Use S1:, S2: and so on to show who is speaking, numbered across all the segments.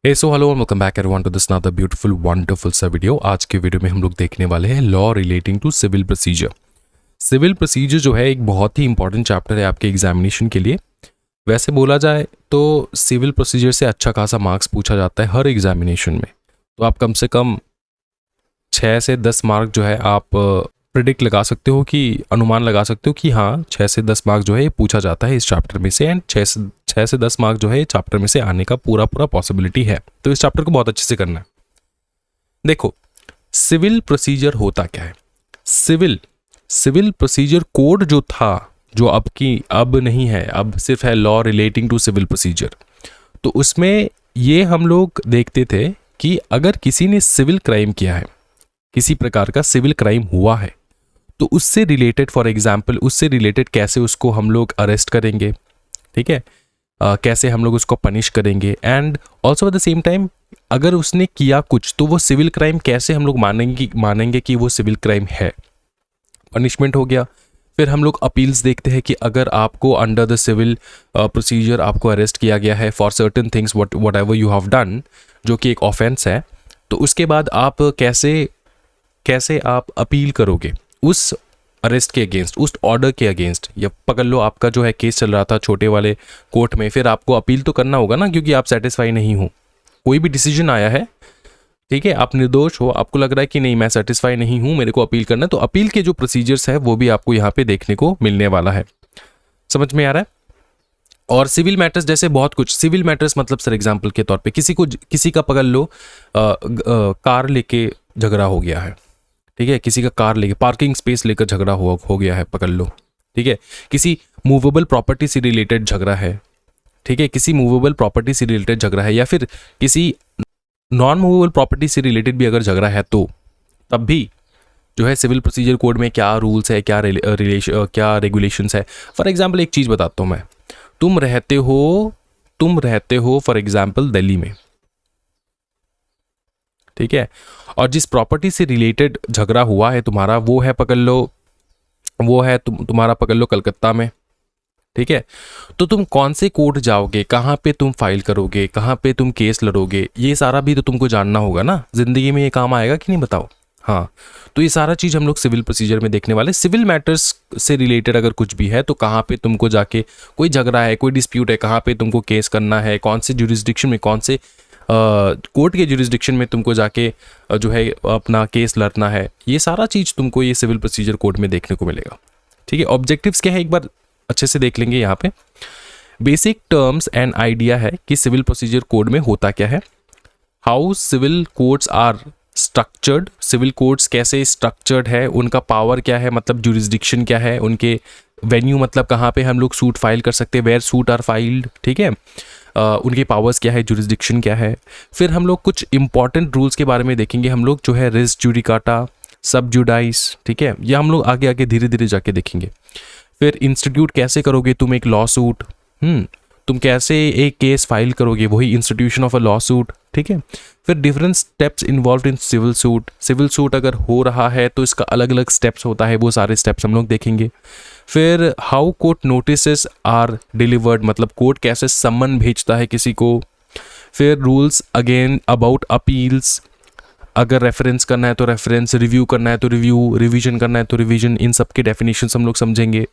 S1: Hey so hello and welcome back everyone to this another beautiful wonderful सा video. आज के video में हम लोग देखने वाले हैं law relating to civil procedure. Civil procedure जो है एक बहुत ही इंपॉर्टेंट चैप्टर है आपके एग्जामिनेशन के लिए। वैसे बोला जाए तो सिविल प्रोसीजर से अच्छा खासा मार्क्स पूछा जाता है हर एग्जामिनेशन में। तो आप कम से कम 6 से 10 मार्क जो है आप प्रिडिक्ट लगा सकते हो कि अनुमान लगा सकते हो कि हाँ 6 से 10 मार्क जो है ये पूछा जाता है इस चैप्टर में से। एंड 6 से 10 मार्क जो है चैप्टर में से आने का पूरा पॉसिबिलिटी है। तो इस चैप्टर को बहुत अच्छे से करना है। देखो, सिविल प्रोसीजर होता क्या है। सिविल प्रोसीजर कोड जो था, जो अब नहीं है, अब सिर्फ है law relating to civil procedure. तो उसमें ये हम लोग देखते थे कि अगर किसी ने सिविल क्राइम किया है, किसी प्रकार का सिविल क्राइम हुआ है, तो उससे रिलेटेड, फॉर एग्जाम्पल उससे रिलेटेड कैसे उसको हम लोग अरेस्ट करेंगे, ठीक है, कैसे हम लोग उसको पनिश करेंगे। And also at the same time अगर उसने किया कुछ तो वो सिविल क्राइम कैसे हम लोग मानेंगे कि वो सिविल क्राइम है, पनिशमेंट हो गया। फिर हम लोग अपील्स देखते हैं कि अगर आपको अंडर द सिविल प्रोसीजर आपको अरेस्ट किया गया है for certain things what ever you have done, जो कि एक ऑफेंस है, तो उसके बाद आप कैसे आप अपील करोगे उस अरेस्ट के अगेंस्ट, उस ऑर्डर के अगेंस्ट। या पकड़ लो आपका जो है केस चल रहा था छोटे वाले कोर्ट में, फिर आपको अपील तो करना होगा ना, क्योंकि आप सेटिस्फाई नहीं हो। कोई भी डिसीजन आया है, ठीक है, आप निर्दोष हो, आपको लग रहा है कि नहीं मैं सेटिस्फाई नहीं हूं, मेरे को अपील करना है, तो अपील के जो प्रोसीजर्स है वो भी आपको यहाँ पे देखने को मिलने वाला है। समझ में आ रहा है। और सिविल मैटर्स जैसे बहुत कुछ, सिविल मैटर्स मतलब फॉर एग्जाम्पल के तौर पे किसी का पकड़ लो कार लेके झगड़ा हो गया है, ठीक है, किसी का कार लेके पार्किंग स्पेस लेकर झगड़ा हो गया है, पकड़ लो, ठीक है, किसी मूवेबल प्रॉपर्टी से रिलेटेड झगड़ा है, ठीक है, किसी मूवेबल प्रॉपर्टी से रिलेटेड झगड़ा है, या फिर किसी नॉन मूवेबल प्रॉपर्टी से रिलेटेड भी अगर झगड़ा है, तो तब भी जो है सिविल प्रोसीजर कोड में क्या रूल्स है, क्या रेगुलेशंस है। फॉर एग्जाम्पल एक चीज़ बताता हूँ मैं, तुम रहते हो फॉर एग्जाम्पल दिल्ली में, ठीक है, और जिस प्रॉपर्टी से रिलेटेड झगड़ा हुआ है तुम्हारा, वो है पकड़ लो, वो है तुम्हारा पकड़ लो कलकत्ता में, ठीक है। तो तुम कौन से कोर्ट जाओगे, कहाँ पे तुम फाइल करोगे, कहाँ पे तुम केस लड़ोगे, ये सारा भी तो तुमको जानना होगा ना। जिंदगी में ये काम आएगा कि नहीं, बताओ। हाँ, तो ये सारा चीज़ हम लोग सिविल प्रोसीजर में देखने वाले। सिविल मैटर्स से रिलेटेड अगर कुछ भी है तो कहाँ पे तुमको जाके, कोई झगड़ा है, कोई डिस्प्यूट है, कहाँ पे तुमको केस करना है, कौन से जुरिस्डिक्शन में, कौन से कोर्ट के जुरिस्डिक्शन में तुमको जाके जो है अपना केस लड़ना है, ये सारा चीज़ तुमको ये सिविल प्रोसीजर कोड में देखने को मिलेगा, ठीक है। ऑब्जेक्टिव्स क्या है एक बार अच्छे से देख लेंगे यहाँ पे। बेसिक टर्म्स एंड आइडिया है कि सिविल प्रोसीजर कोड में होता क्या है, how civil codes are structured, civil codes कैसे स्ट्रक्चर्ड है, उनका पावर क्या है, मतलब जुरिस्डिक्शन क्या है, उनके वेन्यू मतलब कहाँ पे हम लोग सूट फाइल कर सकते हैं, वेयर सूट आर फाइल्ड, ठीक है, उनके पावर्स क्या है, जुरिस्डिक्शन क्या है। फिर हम लोग कुछ इंपॉर्टेंट रूल्स के बारे में देखेंगे, हम लोग जो है रिस जुडिकाटा, सब जुडाइस, ठीक है, ये हम लोग आगे आगे धीरे धीरे जाके देखेंगे। फिर इंस्टीट्यूट कैसे करोगे तुम एक लॉ सूट, तुम कैसे एक केस फाइल करोगे, वही institution of a law suit, ठीक है। फिर different steps involve in civil suit, civil suit अगर हो रहा है तो इसका अलग अलग स्टेप्स होता है, वो सारे स्टेप्स हम लोग देखेंगे। फिर how court notices are delivered, मतलब कोर्ट कैसे सम्मन भेजता है किसी को। फिर रूल्स अगेन अबाउट अपील्स, अगर रेफरेंस करना है तो रेफरेंस, रिव्यू करना है तो रिव्यू, रिवीजन करना है तो रिवीजन, इन सब के डेफिनेशन हम लोग समझेंगे।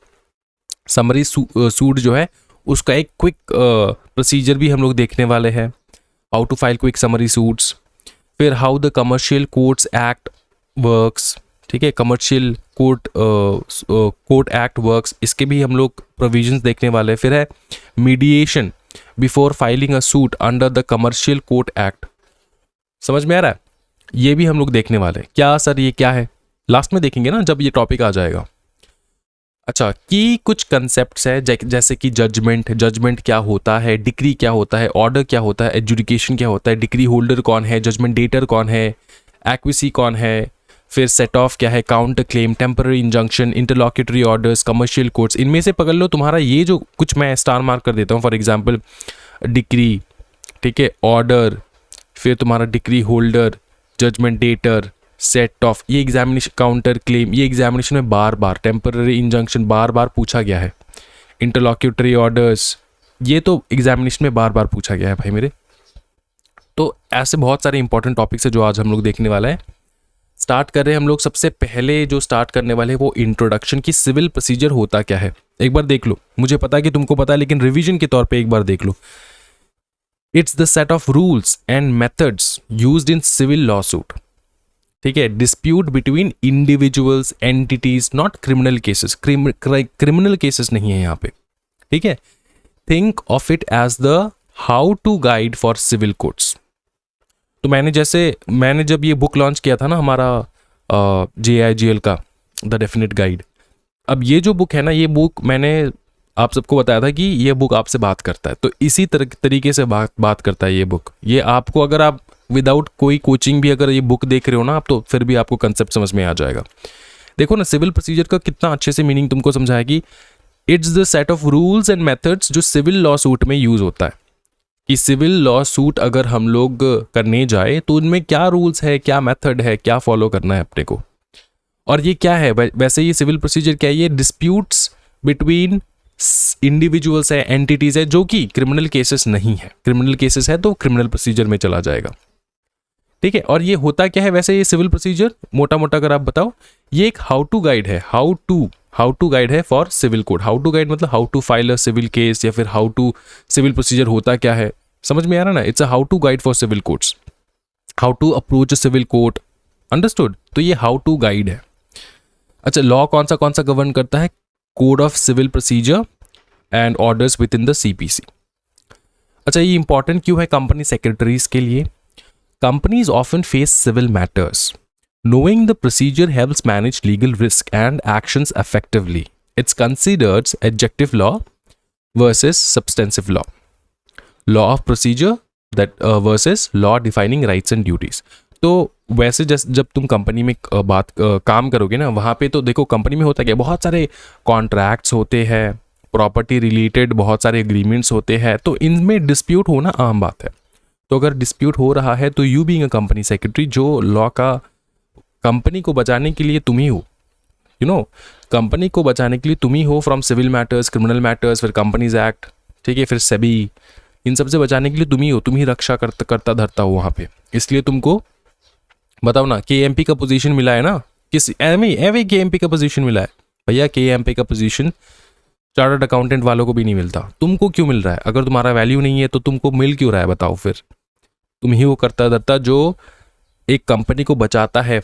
S1: समरी सूट जो है उसका एक क्विक प्रोसीजर भी हम लोग देखने वाले हैं, how to file quick summary suits. फिर how the commercial courts act works, ठीक है, कमर्शियल कोर्ट एक्ट वर्क्स, इसके भी हम लोग प्रोविजंस देखने वाले हैं। फिर है mediation before filing a suit under the commercial court act. समझ में आ रहा है, ये भी हम लोग देखने वाले हैं। क्या सर ये क्या है, लास्ट में देखेंगे ना जब ये टॉपिक आ जाएगा। अच्छा, कि कुछ कंसेप्ट्स है जैसे कि जजमेंट क्या होता है, डिक्री क्या होता है, ऑर्डर क्या होता है, एजुडिकेशन क्या होता है, डिक्री होल्डर कौन है, जजमेंट डेटर कौन है, एक्विसी कौन है, फिर सेट ऑफ क्या है, counter claim, temporary injunction, इंटरलॉक्यूटरी orders, commercial courts. इनमें से पकड़ लो तुम्हारा ये जो कुछ मैं स्टार मार्क कर देता हूँ, फॉर एग्जाम्पल डिक्री, ठीक है, ऑर्डर, फिर तुम्हारा decree holder, judgment debtor, set off, ये एग्जामिनेशन, काउंटर क्लेम, ये एग्जामिनेशन में बार बार, टेम्पररी इंजंक्शन बार बार पूछा गया है, इंटरलॉक्यूटरी ऑर्डर्स, ये तो एग्जामिनेशन में बार बार पूछा गया है भाई मेरे। तो ऐसे बहुत सारे इंपॉर्टेंट टॉपिक्स है जो आज हम लोग देखने वाला है। स्टार्ट कर रहे हैं हम लोग। सबसे पहले जो स्टार्ट करने वाले हैं वो इंट्रोडक्शन की सिविल प्रोसीजर होता क्या है। एक बार देख लो, मुझे पता है कि तुमको पता है लेकिन रिवीजन के तौर पे एक बार देख लो। It's the set of rules and methods used in civil law suit. ठीक है, dispute between individuals, entities, not criminal cases. Criminal cases नहीं है यहाँ पे। ठीक है, think of it as the how to guide for civil courts. तो मैंने जब ये बुक लॉन्च किया था ना हमारा JIGL का द डेफिनेट गाइड, अब ये जो बुक है ना, ये बुक मैंने आप सबको बताया था कि ये बुक आपसे बात करता है। तो इसी तरीके से बात करता है ये बुक। ये आपको, अगर आप विदाउट कोई कोचिंग भी अगर ये बुक देख रहे हो ना आप, तो फिर भी आपको कंसेप्ट समझ में आ जाएगा। देखो ना, सिविल प्रोसीजर का कितना अच्छे से मीनिंग तुमको समझाया कि it's the set of rules and methods जो सिविल लॉ सूट में यूज होता है। कि सिविल लॉ सूट अगर हम लोग करने जाए तो उनमें क्या रूल्स है, क्या मेथड है, क्या फॉलो करना है अपने को। और ये क्या है वैसे, ये सिविल प्रोसीजर क्या है, ये डिस्प्यूट्स बिटवीन इंडिविजुअल्स है, एंटिटीज है, जो कि क्रिमिनल केसेस नहीं है। क्रिमिनल केसेस है तो क्रिमिनल प्रोसीजर में चला जाएगा। ठीक है, और ये होता क्या है वैसे, ये सिविल प्रोसीजर मोटा मोटा अगर आप बताओ, ये एक हाउ टू गाइड है। हाउ टू गाइड है for civil code. How to guide मतलब how to file a civil case, या फिर हाउ टू सिविल प्रोसीजर होता क्या है, समझ में आ रहा ना। It's a how to guide for civil courts, how to approach a civil court. Understood. तो ये हाउ टू गाइड है। अच्छा, लॉ कौन सा गवर्न करता है? Code of civil procedure and orders within the CPC। अच्छा, ये इंपॉर्टेंट क्यों है कंपनी सेक्रेटरीज के लिए? Companies often face civil matters. Knowing the procedure helps manage legal risk and actions effectively. It's considered adjunctive law versus substantive law. Law of procedure that versus law defining rights and duties. तो वैसे जब तुम company में काम करोगे ना, वहाँ पे तो देखो कंपनी में होता क्या, बहुत सारे कॉन्ट्रैक्ट्स होते हैं, प्रॉपर्टी रिलेटेड बहुत सारे एग्रीमेंट्स होते हैं, तो इनमें डिस्प्यूट होना आम बात है। तो अगर डिस्प्यूट हो रहा है तो you being a company secretary, जो लॉ का कंपनी को बचाने के लिए तुम ही हो, कंपनी को बचाने के लिए तुम ही हो from civil matters, criminal matters, फिर कंपनीज एक्ट, ठीक है, फिर सेबी, इन सब से बचाने के लिए तुम ही हो, तुम ही रक्षा करता धरता हो वहाँ पे। इसलिए तुमको बताओ ना, KMP का पोजीशन मिला है ना, किस एवे KMP का पोजीशन मिला है भैया। KMP का पोजीशन चार्टर्ड अकाउंटेंट वालों को भी नहीं मिलता, तुमको क्यों मिल रहा है? अगर तुम्हारा वैल्यू नहीं है तो तुमको मिल क्यों रहा है बताओ? फिर तुम ही वो करता धरता जो एक कंपनी को बचाता है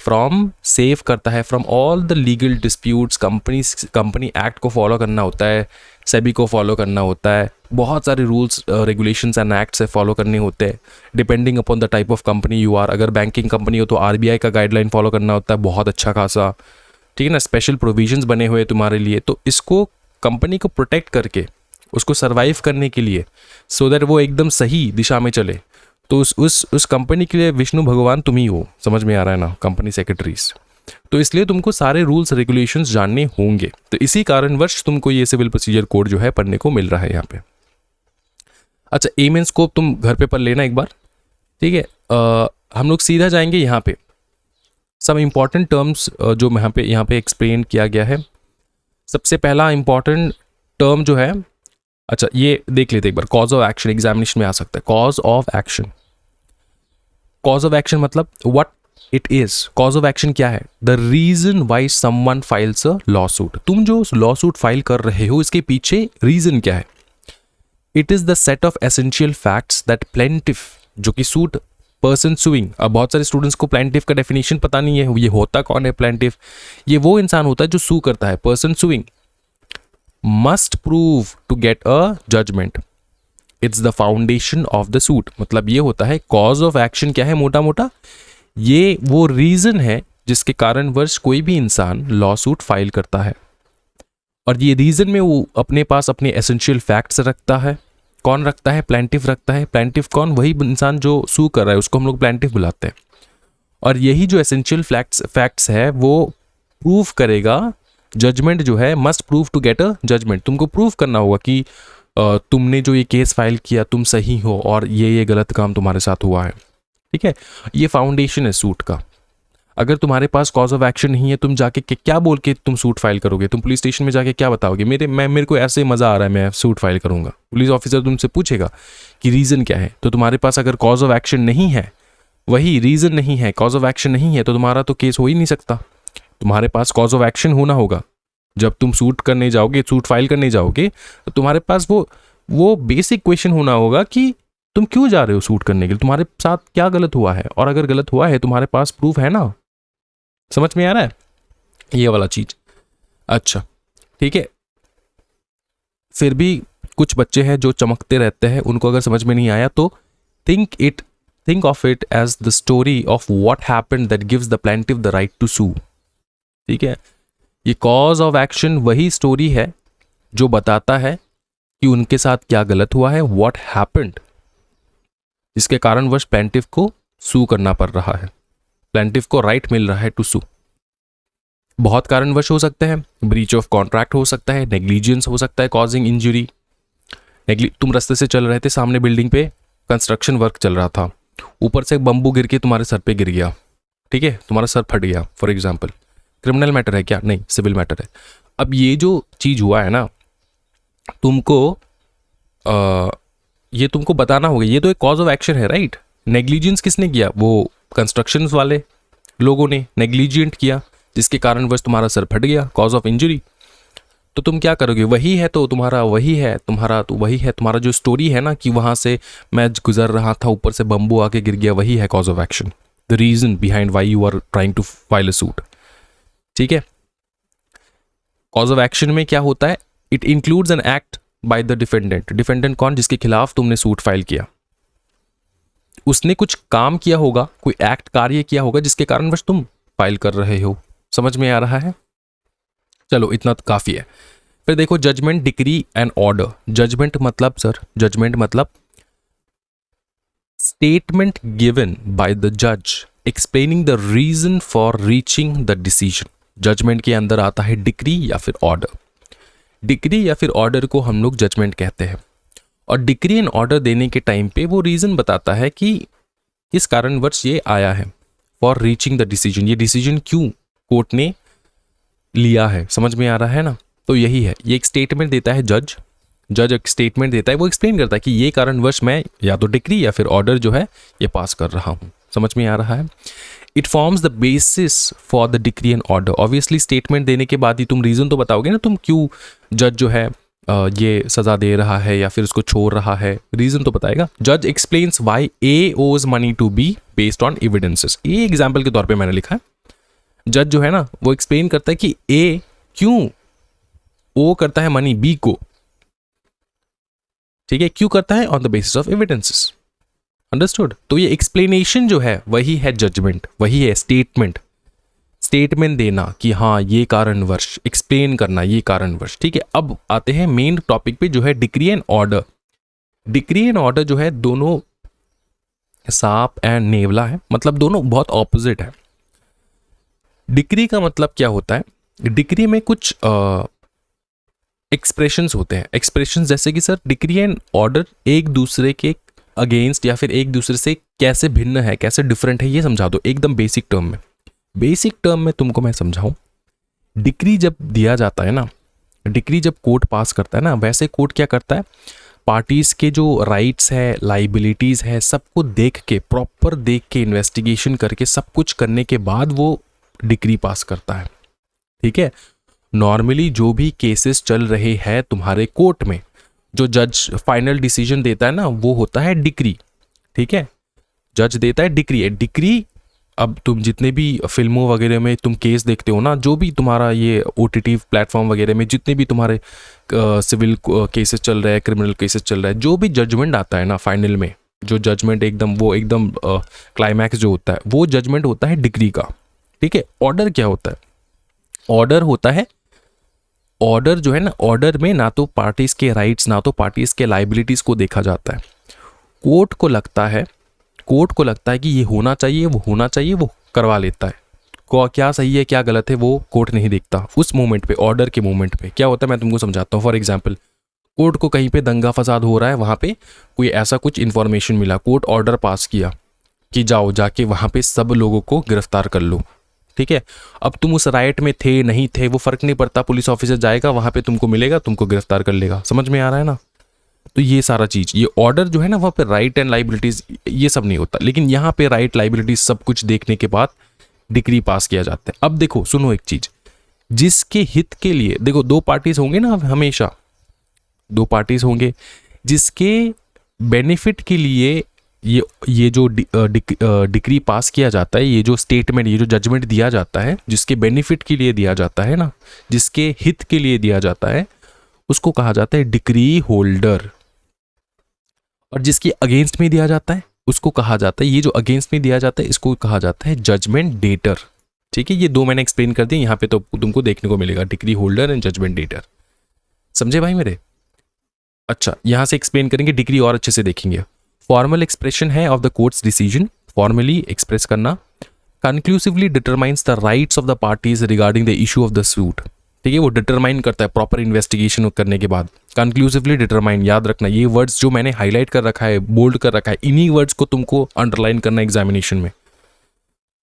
S1: सेव करता है from all the legal disputes. Company act को फॉलो करना होता है, सेबी को फॉलो करना होता है, बहुत सारे रूल्स रेगुलेशंस एंड एक्ट्स है फॉलो करने होते हैं, depending upon the type of company you are. अगर बैंकिंग कंपनी हो तो RBI का गाइडलाइन फॉलो करना होता है बहुत अच्छा खासा, ठीक है ना, स्पेशल प्रोविजंस बने हुए तुम्हारे लिए। तो इसको कंपनी को प्रोटेक्ट करके उसको सर्वाइव करने के लिए, सो दैट वो एकदम सही दिशा में चले, तो उस कंपनी के लिए विष्णु भगवान तुम ही हो, समझ में आ रहा है ना, कंपनी सेक्रेटरीज। तो इसलिए तुमको सारे रूल्स रेगुलेशंस जानने होंगे। तो इसी कारणवश तुमको ये सिविल प्रोसीजर कोड जो है पढ़ने को मिल रहा है यहाँ पे। अच्छा, एम एंड स्कोप तुम घर पे पढ़ लेना एक बार, ठीक है। हम लोग सीधा जाएंगे यहाँ पे, सब इंपॉर्टेंट टर्म्स जो यहाँ पे एक्सप्लेन किया गया है। सबसे पहला इंपॉर्टेंट टर्म जो है, अच्छा ये देख लेते एक बार, कॉज ऑफ एक्शन एग्जामिनेशन में आ सकता है। Cause of action, cause of action मतलब what it is. Cause of action क्या है? The reason why someone files a law suit. तुम जो लॉ सूट फाइल कर रहे हो इसके पीछे रीजन क्या है? It is the set of essential facts that plaintiff, जो कि सूट पर्सन सुइंग। अब बहुत सारे स्टूडेंट्स को प्लेंटिफ का डेफिनेशन पता नहीं है, ये होता कौन है प्लेंटिफ? ये वो इंसान होता है जो सू करता है, person suing must prove to get a judgment. It's the foundation of the suit. मतलब ये होता है कॉज ऑफ एक्शन क्या है मोटा मोटा, ये वो रीजन है जिसके कारण वर्ष कोई भी इंसान लॉ सूट फाइल करता है। और ये रीजन में वो अपने पास अपने एसेंशियल फैक्ट्स रखता है। कौन रखता है? प्लेंटिफ रखता है। प्लेंटिफ कौन? वही इंसान जो सू कर रहा है, उसको हम लोग प्लेंटिफ बुलाते हैं। और यही जो एसेंशियल फैक्ट्स है वो प्रूव करेगा जजमेंट जो है, must prove to get a judgment. तुमको प्रूव करना होगा कि तुमने जो ये केस फाइल किया तुम सही हो और ये गलत काम तुम्हारे साथ हुआ है, ठीक है। ये फाउंडेशन है सूट का। अगर तुम्हारे पास कॉज ऑफ एक्शन नहीं है, तुम जाके क्या बोल के तुम सूट फाइल करोगे? तुम पुलिस स्टेशन में जाके क्या बताओगे? मेरे को ऐसे मज़ा आ रहा है, मैं सूट फाइल करूंगा। पुलिस ऑफिसर तुमसे पूछेगा कि रीज़न क्या है। तो तुम्हारे पास अगर कॉज ऑफ एक्शन नहीं है, वही रीज़न नहीं है, कॉज ऑफ एक्शन नहीं है, तो तुम्हारा तो केस हो ही नहीं सकता। तुम्हारे पास कॉज ऑफ एक्शन होना होगा। जब तुम सूट करने जाओगे, सूट फाइल करने जाओगे, तो तुम्हारे पास वो बेसिक क्वेश्चन होना होगा कि तुम क्यों जा रहे हो सूट करने के लिए, तुम्हारे साथ क्या गलत हुआ है, और अगर गलत हुआ है तुम्हारे पास प्रूफ है ना। समझ में आ रहा है ये वाला चीज? अच्छा ठीक है। फिर भी कुछ बच्चे हैं जो चमकते रहते हैं, उनको अगर समझ में नहीं आया तो think of it as the story of what happened that gives the plaintiff the right to sue। ठीक है, ये कॉज ऑफ एक्शन वही स्टोरी है जो बताता है कि उनके साथ क्या गलत हुआ है, what happened, जिसके कारणवश प्लेंटिफ को सू करना पड़ रहा है, प्लेंटिफ को राइट मिल रहा है टू सू। बहुत कारणवश हो सकते हैं, ब्रीच ऑफ कॉन्ट्रैक्ट हो सकता है, नेग्लिजेंस हो सकता है, कॉजिंग इंजरी। तुम रास्ते से चल रहे थे, सामने बिल्डिंग पे कंस्ट्रक्शन वर्क चल रहा था, ऊपर से एक बम्बू गिर के तुम्हारे सर पे गिर गया, ठीक है, तुम्हारा सर फट गया फॉर एग्जाम्पल। क्रिमिनल मैटर है क्या? नहीं, सिविल मैटर है। अब ये जो चीज हुआ है ना, ये तुमको बताना होगा, ये तो एक कॉज ऑफ एक्शन है, राइट। नेग्लिजेंस किसने किया? वो कंस्ट्रक्शन वाले लोगों ने नेग्लिजेंट किया, जिसके कारण बस तुम्हारा सर फट गया, कॉज ऑफ इंजरी। तो तुम क्या करोगे? वही है तो तुम्हारा जो स्टोरी है ना कि वहां से मैं गुजर रहा था, ऊपर से बम्बू आके गिर गया, वही है cause of action, the reason behind why you are trying to file a suit. ठीक है, कॉज ऑफ एक्शन में क्या होता है? It includes an act by the defendant. Defendant कौन? जिसके खिलाफ तुमने सूट फाइल किया। उसने कुछ काम किया होगा, कोई एक्ट कार्य किया होगा, जिसके कारण बस तुम फाइल कर रहे हो। समझ में आ रहा है? चलो इतना तो काफी है। फिर देखो judgment, decree and order. Judgment मतलब सर, जजमेंट मतलब स्टेटमेंट गिवन बाय द जज explaining the reason for reaching the decision. Judgment के अंदर आता है डिक्री या फिर ऑर्डर। डिक्री या फिर ऑर्डर को हम लोग जजमेंट कहते हैं। और डिक्री एंड ऑर्डर देने के टाइम पे वो रीजन बताता है कि किस कारणवश ये आया है, फॉर रीचिंग द डिसीजन। ये डिसीजन क्यों कोर्ट ने लिया है, समझ में आ रहा है ना? तो यही है, ये एक स्टेटमेंट देता है जज एक स्टेटमेंट देता है, वो एक्सप्लेन करता है कि ये कारणवश मैं या तो डिक्री या फिर ऑर्डर जो है ये पास कर रहा हूं। समझ में आ रहा है? It forms the basis for the decree and order. Obviously statement देने के बाद ही तुम रीजन तो बताओगे ना, तुम क्यों जज जो है ये सजा दे रहा है या फिर उसको छोड़ रहा है, रीजन तो बताएगा। जज explains why A owes money to be based on evidences. ये एग्जाम्पल के तौर पे मैंने लिखा है। जज जो है ना वो एक्सप्लेन करता है कि ए क्यों ओ करता है मनी बी को, ठीक है, क्यों करता है, on the basis of evidences. Understood? तो ये एक्सप्लेनेशन जो है वही है जजमेंट, वही है स्टेटमेंट। स्टेटमेंट देना कि हाँ ये कारणवश, एक्सप्लेन करना ये कारणवश। ठीक है, अब आते हैं मेन टॉपिक पे जो है decree and order. Decree and order जो है दोनों सांप एंड नेवला है, मतलब दोनों बहुत ऑपोजिट है। डिक्री का मतलब क्या होता है? डिक्री में कुछ एक्सप्रेशंस होते हैं। एक्सप्रेशंस जैसे कि सर डिक्री एंड ऑर्डर एक दूसरे के अगेंस्ट या फिर एक दूसरे से कैसे भिन्न है, कैसे डिफरेंट है, ये समझा दो एकदम बेसिक टर्म में। बेसिक टर्म में तुमको मैं समझाऊं, डिक्री जब दिया जाता है ना, डिक्री जब कोर्ट पास करता है ना, वैसे कोर्ट क्या करता है, पार्टीज के जो राइट्स है, लाइबिलिटीज है, सबको देख के, प्रॉपर देख के, इन्वेस्टिगेशन करके, सब कुछ करने के बाद वो डिक्री पास करता है। ठीक है, नॉर्मली जो भी केसेस चल रहे हैं तुम्हारे कोर्ट में, जो जज फाइनल डिसीजन देता है ना वो होता है डिक्री। ठीक है, जज देता है डिक्री। डिक्री, अब तुम जितने भी फिल्मों वगैरह में तुम केस देखते हो ना, जो भी तुम्हारा ये OTT प्लेटफॉर्म वगैरह में जितने भी तुम्हारे सिविल केसेस चल रहे हैं, क्रिमिनल केसेस चल रहा है, जो भी जजमेंट आता है ना फाइनल में, जो जजमेंट एकदम क्लाइमैक्स जो होता है, वो जजमेंट होता है डिक्री का। ठीक है, ऑर्डर क्या होता है? ऑर्डर होता है, ऑर्डर जो है ना, ऑर्डर में ना तो पार्टीज के राइट्स ना तो पार्टीज के लाइबिलिटीज को देखा जाता है। कोर्ट को लगता है कि ये होना चाहिए, वो होना चाहिए, वो करवा लेता है। क्या सही है क्या गलत है वो कोर्ट नहीं देखता उस मोमेंट पे। ऑर्डर के मोमेंट पे क्या होता है मैं तुमको समझाता हूँ। फॉर एग्जाम्पल, कोर्ट को कहीं पे दंगा फसाद हो रहा है, वहां पे कोई ऐसा कुछ इन्फॉर्मेशन मिला, कोर्ट ऑर्डर पास किया कि जाओ जाके वहां पे सब लोगों को गिरफ्तार कर लो। ठीक है, अब तुम उस राइट में थे नहीं थे वो फर्क नहीं पड़ता, पुलिस ऑफिसर जाएगा वहां पे तुमको मिलेगा, तुमको गिरफ्तार कर लेगा। समझ में आ रहा है ना? तो ये सारा चीज, ये ऑर्डर जो है ना वहाँ पे राइट एंड लाइबिलिटीज ये सब नहीं होता, लेकिन यहाँ पे राइट लाइबिलिटीज सब कुछ देखने के बाद डिक्री पास किया जाता है। अब देखो सुनो एक चीज, जिसके हित के लिए, देखो दो पार्टीज होंगे ना, हमेशा दो पार्टीज होंगे, जिसके बेनिफिट के लिए ये जो डिक्री पास किया जाता है, ये जो स्टेटमेंट, ये जो जजमेंट दिया जाता है, जिसके बेनिफिट के लिए दिया जाता है ना, जिसके हित के लिए दिया जाता है, उसको कहा जाता है डिक्री होल्डर। और जिसके अगेंस्ट में दिया जाता है उसको कहा जाता है, ये जो अगेंस्ट में दिया जाता है इसको कहा जाता है जजमेंट डेटर। ठीक है, ये दो मैंने एक्सप्लेन कर दिए, यहाँ पे तो तुमको देखने को मिलेगा decree holder and judgment debtor. समझे भाई मेरे? अच्छा, यहां से एक्सप्लेन करेंगे, डिक्री और अच्छे से देखेंगे। फॉर्मल एक्सप्रेशन है of the court's decision, formally express करना। Conclusively determines the rights of the parties regarding the issue of the suit. ठीक है, वो डिटरमाइन करता है प्रॉपर इन्वेस्टिगेशन करने के बाद। कंक्लूसिवली डिटरमाइन, याद रखना ये वर्ड्स जो मैंने हाईलाइट कर रखा है, बोल्ड कर रखा है, इन्हीं वर्ड्स को तुमको अंडरलाइन करना एग्जामिनेशन में।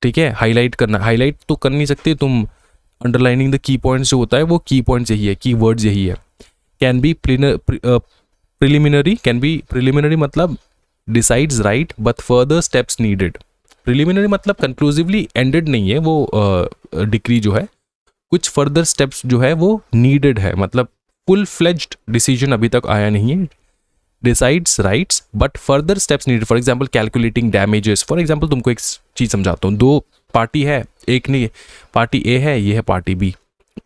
S1: ठीक है, हाईलाइट करना, हाईलाइट तो कर नहीं सकते तुम, अंडरलाइनिंग द की पॉइंट्स जो होता है वो की पॉइंट्स यही है, की वर्ड्स यही है। Can be preliminary, can be preliminary मतलब decides right but further steps needed. Preliminary मतलब कंक्लूसिवली एंडेड नहीं है वो डिक्री जो है, कुछ फर्दर स्टेप्स जो है वो नीडेड है, मतलब फुल फ्लेज्ड डिसीजन अभी तक आया नहीं है। Decides rights but further steps needed, for example calculating damages. For example तुमको एक चीज समझाता हूँ, दो पार्टी है, एक ने पार्टी ए है, ये है पार्टी बी।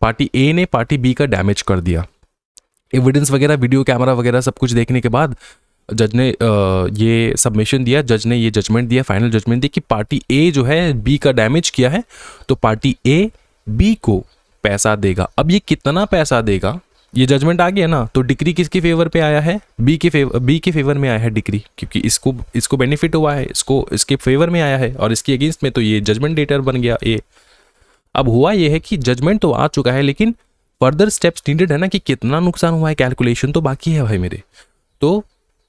S1: पार्टी ए ने पार्टी बी का डैमेज कर दिया, एविडेंस वगैरह, वीडियो कैमरा वगैरह सब कुछ देखने के बाद जज ने ये सबमिशन दिया, जज ने ये जजमेंट दिया, फाइनल जजमेंट दिया कि पार्टी ए जो है बी का डैमेज किया है, तो पार्टी ए बी को पैसा देगा। अब ये कितना पैसा देगा, ये जजमेंट आ गया ना, तो डिक्री किसके फेवर पे आया है? बी के फेवर में आया है डिक्री, क्योंकि इसको बेनिफिट हुआ है, इसके फेवर में आया है, और इसके अगेंस्ट में तो ये जजमेंट डेटर बन गया ए। अब हुआ ये है कि जजमेंट तो आ चुका है, लेकिन फर्दर स्टेप्स नीडेड है ना, कि कितना नुकसान हुआ है, कैलकुलेशन तो बाकी है भाई मेरे। तो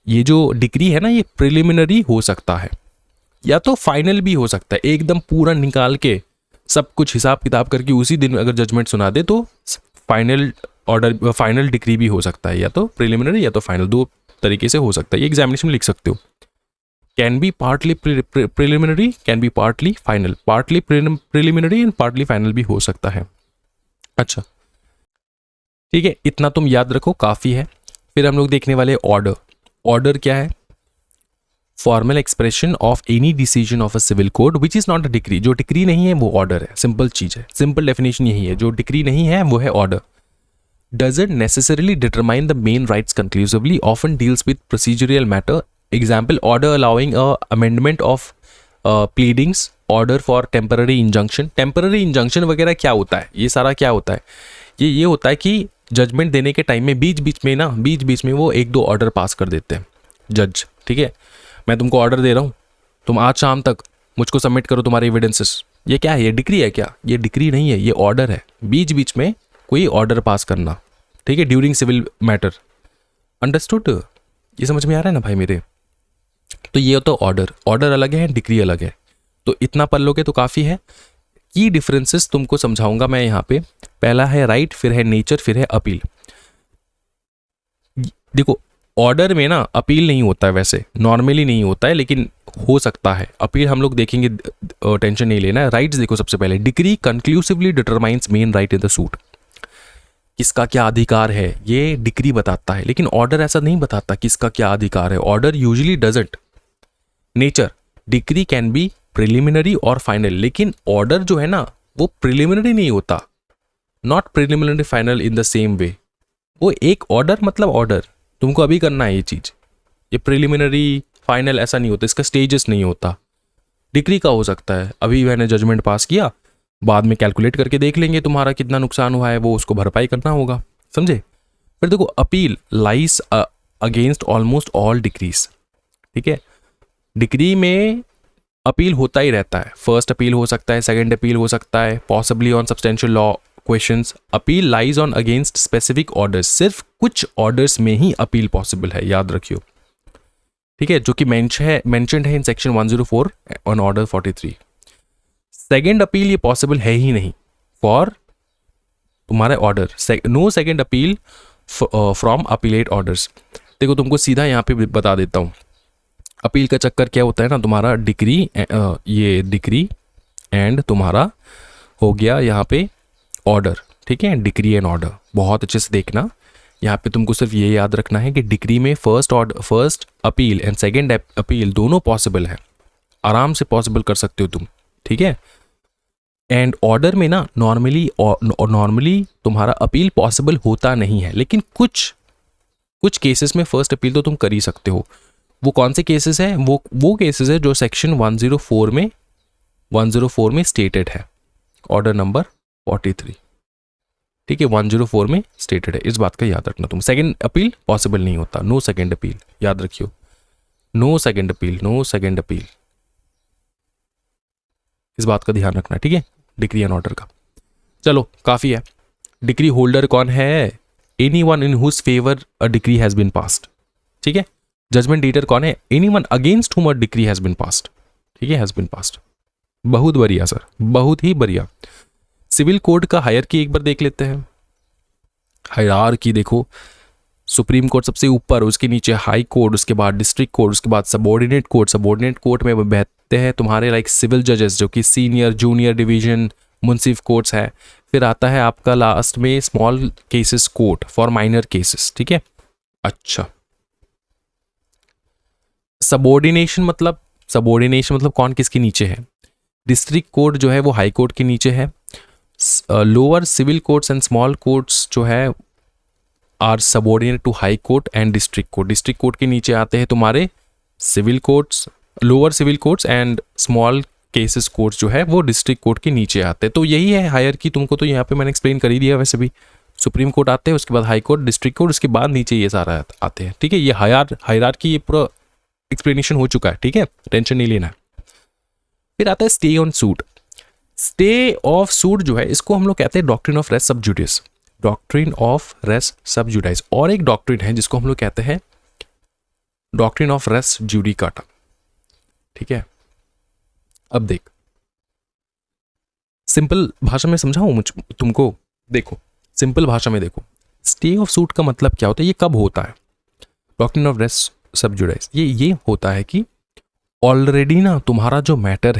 S1: ये जो डिक्री है ना, ये प्रिलिमिनरी हो सकता है या तो फाइनल भी हो सकता है, एकदम पूरा निकाल के सब कुछ हिसाब किताब करके उसी दिन अगर जजमेंट सुना दे तो फाइनल ऑर्डर, फाइनल डिक्री भी हो सकता है, या तो प्रिलिमिनरी या तो फाइनल, दो तरीके से हो सकता है। ये एग्जामिनेशन में लिख सकते हो, can be partly preliminary, can B partly final, partly preliminary and partly final भी हो सकता है। अच्छा ठीक है, इतना तुम याद रखो, काफी है। फिर हम लोग देखने वाले ऑर्डर। ऑर्डर क्या है? Formal expression of any decision of a civil code which is not a decree. जो डिक्री नहीं है वो ऑर्डर है, सिंपल चीज है, सिंपल डेफिनेशन यही है, जो डिक्री नहीं है वो है order. Doesn't necessarily determine the main rights conclusively, often deals with procedural matter. Example, order allowing a amendment of pleadings, order for temporary injunction. Temporary injunction वगैरह क्या होता है, ये सारा क्या होता है? ये होता है कि जजमेंट देने के टाइम में बीच बीच में वो एक दो ऑर्डर पास कर देते हैं जज। ठीक है, मैं तुमको ऑर्डर दे रहा हूँ, तुम आज शाम तक मुझको सबमिट करो तुम्हारे एविडेंसेस। ये क्या है? ये डिक्री है क्या? ये डिक्री नहीं है, ये ऑर्डर है। बीच बीच में कोई ऑर्डर पास करना, ठीक है, ड्यूरिंग सिविल मैटर। अंडरस्टूड? ये समझ में आ रहा है ना भाई मेरे? तो ये तो ऑर्डर अलग है, डिक्री अलग है। तो इतना पढ़ लोगे तो काफ़ी है। की डिफरेंसेस तुमको समझाऊंगा मैं यहाँ पे। पहला है राइट, फिर है नेचर, फिर है अपील। देखो ऑर्डर में ना अपील नहीं होता है, वैसे नॉर्मली नहीं होता है, लेकिन हो सकता है अपील, हम लोग देखेंगे, टेंशन नहीं लेना है। राइट्स देखो, सबसे पहले decree conclusively determines main right in the suit. किसका क्या अधिकार है ये डिक्री बताता है, लेकिन ऑर्डर ऐसा नहीं बताता किसका क्या अधिकार है। Order usually doesn't. Nature, decree can be preliminary और फाइनल, लेकिन ऑर्डर जो है ना वो प्रिलिमिनरी नहीं होता, not preliminary final in the same way. वो एक ऑर्डर मतलब ऑर्डर, तुमको अभी करना है ये चीज। ये प्रिलिमिनरी फाइनल ऐसा नहीं होता, इसका स्टेजेस नहीं होता। डिक्री का हो सकता है अभी मैंने जजमेंट पास किया, बाद में कैलकुलेट करके देख लेंगे तुम्हारा कितना नुकसान हुआ है, वो उसको भरपाई करना होगा। समझे? फिर देखो appeal lies against almost all decrease. ठीक है, डिक्री में अपील होता ही रहता है। फर्स्ट अपील हो सकता है, सेकंड अपील हो सकता है, possibly on substantial law questions. Appeal lies on against specific orders, सिर्फ कुछ ऑर्डर्स में ही अपील पॉसिबल है, याद रखियो। ठीक है, जो कि मेंशन्ड है in section 104 on order 43। Second appeal ये पॉसिबल है ही नहीं फॉर तुम्हारे order, no second appeal from appellate orders. देखो तुमको सीधा यहाँ पे बता देता हूँ, अपील का चक्कर क्या होता है ना, तुम्हारा डिक्री, ये डिक्री एंड तुम्हारा हो गया यहाँ पे ऑर्डर, ठीक है, डिक्री एंड ऑर्डर। बहुत अच्छे से देखना, यहाँ पे तुमको सिर्फ ये याद रखना है कि डिक्री में first appeal and second appeal दोनों पॉसिबल है, आराम से पॉसिबल कर सकते हो तुम, ठीक है। एंड ऑर्डर में ना नॉर्मली तुम्हारा अपील पॉसिबल होता नहीं है, लेकिन कुछ केसेस में फर्स्ट अपील तो तुम कर ही सकते हो। वो कौन से केसेस हैं? वो केसेस है जो सेक्शन 104 में स्टेटेड है, ऑर्डर नंबर 43, ठीक है, 104 में स्टेटेड है। इस बात का याद रखना तुम, सेकंड अपील पॉसिबल नहीं होता, नो सेकंड अपील, याद रखियो, no second appeal, no second appeal, इस बात का ध्यान रखना, ठीक है, डिक्री एंड ऑर्डर का। चलो काफी है। डिक्री होल्डर कौन है? Anyone in whose favour a decree has been passed, ठीक है। जजमेंट ईटर कौन है? Anyone against whom a decree has been passed, ठीक है, हैज बीन पास्ड। बहुत बढ़िया सर, बहुत ही बढ़िया। सिविल कोड का हायरार्की एक बार देख लेते हैं। हायरार्की देखो, सुप्रीम कोर्ट सबसे ऊपर, उसके नीचे हाई कोर्ट, उसके बाद डिस्ट्रिक्ट कोर्ट, उसके बाद सबऑर्डिनेट कोर्ट। सबऑर्डिनेट कोर्ट में बैठते हैं तुम्हारे लाइक सिविल जजेस, जो कि सीनियर, जूनियर डिवीजन, मुंसिफ कोर्ट्स है। फिर आता है आपका लास्ट में small cases court for minor cases, ठीक है। अच्छा, सबऑर्डिनेशन मतलब कौन किसके नीचे है? डिस्ट्रिक्ट कोर्ट जो है वो हाई कोर्ट के नीचे है। Lower civil courts and small courts जो है are subordinate to high court and district court. District court के नीचे आते हैं तुम्हारे civil courts, lower civil courts and small cases courts जो है वो डिस्ट्रिक्ट कोर्ट के नीचे आते हैं। तो यही है हायरार्की, तुमको तो यहाँ पे मैंने एक्सप्लेन कर ही दिया। वैसे भी सुप्रीम कोर्ट आते हैं, उसके बाद हाई कोर्ट, डिस्ट्रिक्ट कोर्ट, उसके बाद नीचे ये सारा आते हैं, ठीक है। ये हायरार्की ये पूरा एक्सप्लेनेशन हो चुका है, ठीक है, टेंशन नहीं लेना है। फिर आता है stay on suit. Stay of suit जो है इसको हम लोग कहते हैं डॉक्ट्रिन ऑफ रेस सब जुडिस, डॉक्ट्रिन ऑफ रेस सब जुडाइस। और एक डॉक्ट्रिन है जिसको हम लोग कहते हैं डॉक्ट्रिन ऑफ रेस जुडिकाटा, ठीक है। अब देख, सिंपल भाषा में समझाऊं तुमको, देखो सिंपल भाषा में देखो, स्टे ऑफ सूट का मतलब क्या होता है, ये कब होता है? डॉक्ट्रिन ऑफ रेस सब जुडाइस ये होता है कि ऑलरेडी ना तुम्हारा जो मैटर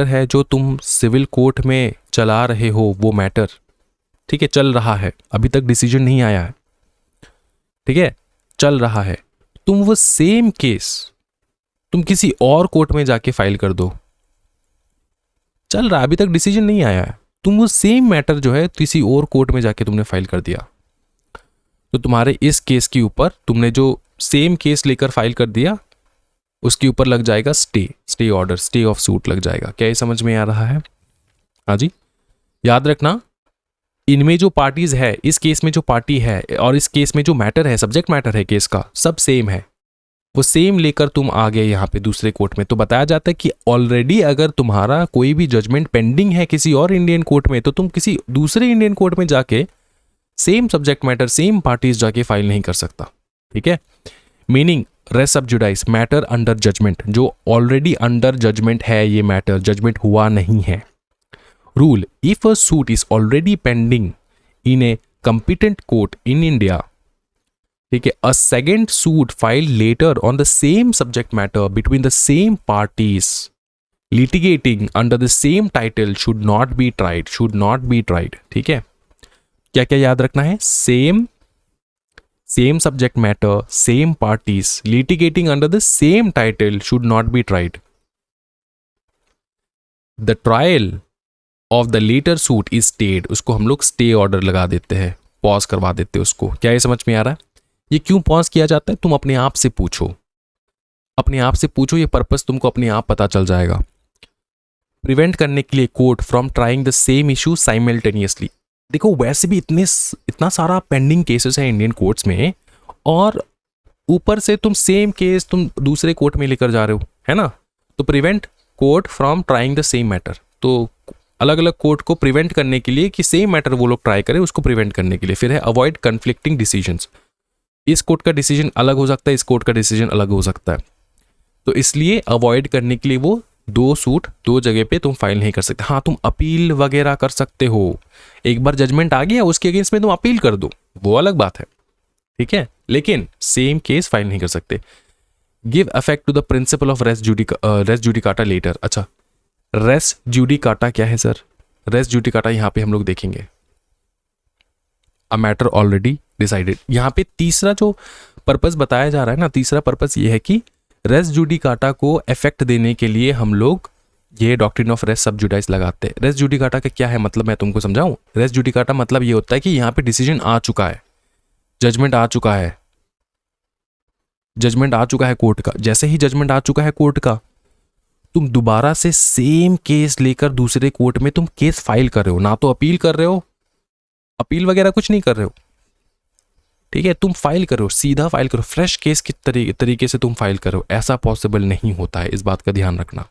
S1: है जो तुम सिविल कोर्ट में चला रहे हो, वो मैटर, ठीक है, चल रहा है, अभी तक डिसीजन नहीं आया है, ठीक है, चल रहा है। तुम वो सेम केस तुम किसी और कोर्ट में जाके फाइल कर दो, चल रहा है, अभी तक डिसीजन नहीं आया है, तुम वो सेम मैटर जो है किसी और कोर्ट में जाके तुमने फाइल कर दिया, तो तुम्हारे इस केस के ऊपर तुमने जो सेम केस लेकर फाइल कर दिया उसके ऊपर लग जाएगा stay order, stay of suit लग जाएगा। क्या ये समझ में आ रहा है? हाँ जी, याद रखना, इनमें जो पार्टीज है, इस केस में जो पार्टी है और इस केस में जो मैटर है, सब्जेक्ट मैटर है केस का, सब सेम है, वो सेम लेकर तुम आ गए यहाँ पे दूसरे कोर्ट में। तो बताया जाता है कि ऑलरेडी अगर तुम्हारा कोई भी जजमेंट पेंडिंग है किसी और इंडियन कोर्ट में, तो तुम किसी दूसरे इंडियन कोर्ट में जाके same subject matter, same parties जाके फाइल नहीं कर सकता, ठीक है। मीनिंग रेस सब जुडाइस, मैटर अंडर जजमेंट, जो ऑलरेडी अंडर जजमेंट है, ये मैटर जजमेंट हुआ नहीं है। Rule, if a suit is already pending in A competent court in India, ठीक है, a second suit filed later on the same subject matter between the same parties litigating under the same title should not be tried, ठीक है। क्या क्या याद रखना है? Same subject matter, same parties litigating under the same title should not be tried. The trial of the later suit is stayed, उसको हम लोग स्टे ऑर्डर लगा देते हैं, पॉज करवा देते हैं उसको। क्या ये समझ में आ रहा है? ये क्यों पॉज किया जाता है? तुम अपने आप से पूछो, ये पर्पस तुमको अपने आप पता चल जाएगा। प्रिवेंट करने के लिए court from trying the same issue simultaneously. देखो वैसे भी इतना सारा पेंडिंग केसेस है इंडियन कोर्ट्स में, और ऊपर से तुम सेम केस तुम दूसरे कोर्ट में लेकर जा रहे हो, है ना। तो prevent court from trying the same matter, तो अलग अलग कोर्ट को प्रिवेंट करने के लिए कि सेम मैटर वो लोग ट्राई करें, उसको प्रिवेंट करने के लिए। फिर है अवॉइड कन्फ्लिक्टिंग डिसीजंस, इस कोर्ट का डिसीजन अलग हो सकता है, इस कोर्ट का डिसीजन अलग हो सकता है। तो इसलिए अवॉइड करने के लिए वो दो सूट दो जगह पे तुम फाइल नहीं कर सकते। हाँ, तुम अपील वगैरह कर सकते हो, एक बार जजमेंट आ गया उसके अगेंस्ट में तुम अपील कर दो, वो अलग बात है, ठीक है, लेकिन सेम केस फाइल नहीं कर सकते। Give affect to the principle of res judicata later. अच्छा, रेस जुडिकाटा क्या है सर? रेस जुडिकाटा यहां पे हम लोग देखेंगे, अ मैटर ऑलरेडी डिसाइडेड। यहां पे तीसरा जो पर्पस बताया जा रहा है ना, तीसरा पर्पस ये है कि रेस जुडिकाटा को इफेक्ट देने के लिए हम लोग ये डॉक्ट्रिन ऑफ रेस सबजुडाइस लगाते हैं। रेस जुडिकाटा का क्या है मतलब, मैं तुमको समझाऊं। रेस जुडिकाटा मतलब ये होता है कि यहाँ पे डिसीजन आ चुका है, जजमेंट आ चुका है, जजमेंट आ चुका है कोर्ट का। जैसे ही जजमेंट आ चुका है कोर्ट का, तुम दोबारा से सेम केस लेकर दूसरे कोर्ट में तुम केस फाइल कर रहे हो, ना तो अपील कर रहे हो, अपील वगैरह कुछ नहीं कर रहे हो, ठीक है, तुम फाइल करो, सीधा फाइल करो, फ्रेश केस की तरीके से तुम फाइल करो। ऐसा पॉसिबल नहीं होता है, इस बात का ध्यान रखना।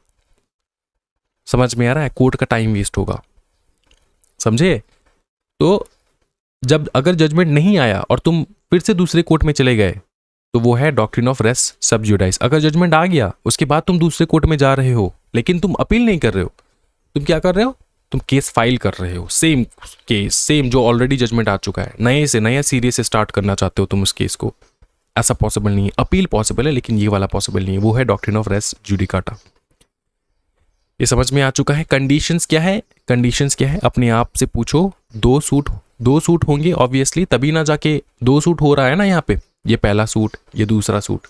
S1: समझ में आ रहा है? कोर्ट का टाइम वेस्ट होगा, समझे? तो जब अगर जजमेंट नहीं आया और तुम फिर से दूसरे कोर्ट में चले गए, तो वो है डॉक्ट्रिन ऑफ रेस सबजुडाइस। अगर जजमेंट आ गया उसके बाद तुम दूसरे कोर्ट में जा रहे हो, लेकिन तुम अपील नहीं कर रहे हो, तुम क्या कर रहे हो? तुम केस फाइल कर रहे हो, सेम केस, सेम जो ऑलरेडी जजमेंट आ चुका है, नए से नया सीरियस से स्टार्ट करना चाहते हो तुम उस केस को। ऐसा पॉसिबल नहीं है। अपील पॉसिबल है लेकिन ये वाला पॉसिबल नहीं है, वो है डॉक्ट्रिन ऑफ रेस जुडिकाटा। ये समझ में आ चुका है? कंडीशंस क्या है? कंडीशंस क्या है अपने आप से पूछो। दो सूट होंगे ऑब्वियसली, तभी ना जाके दो सूट हो रहा है ना यहाँ पे, ये पहला सूट ये दूसरा सूट,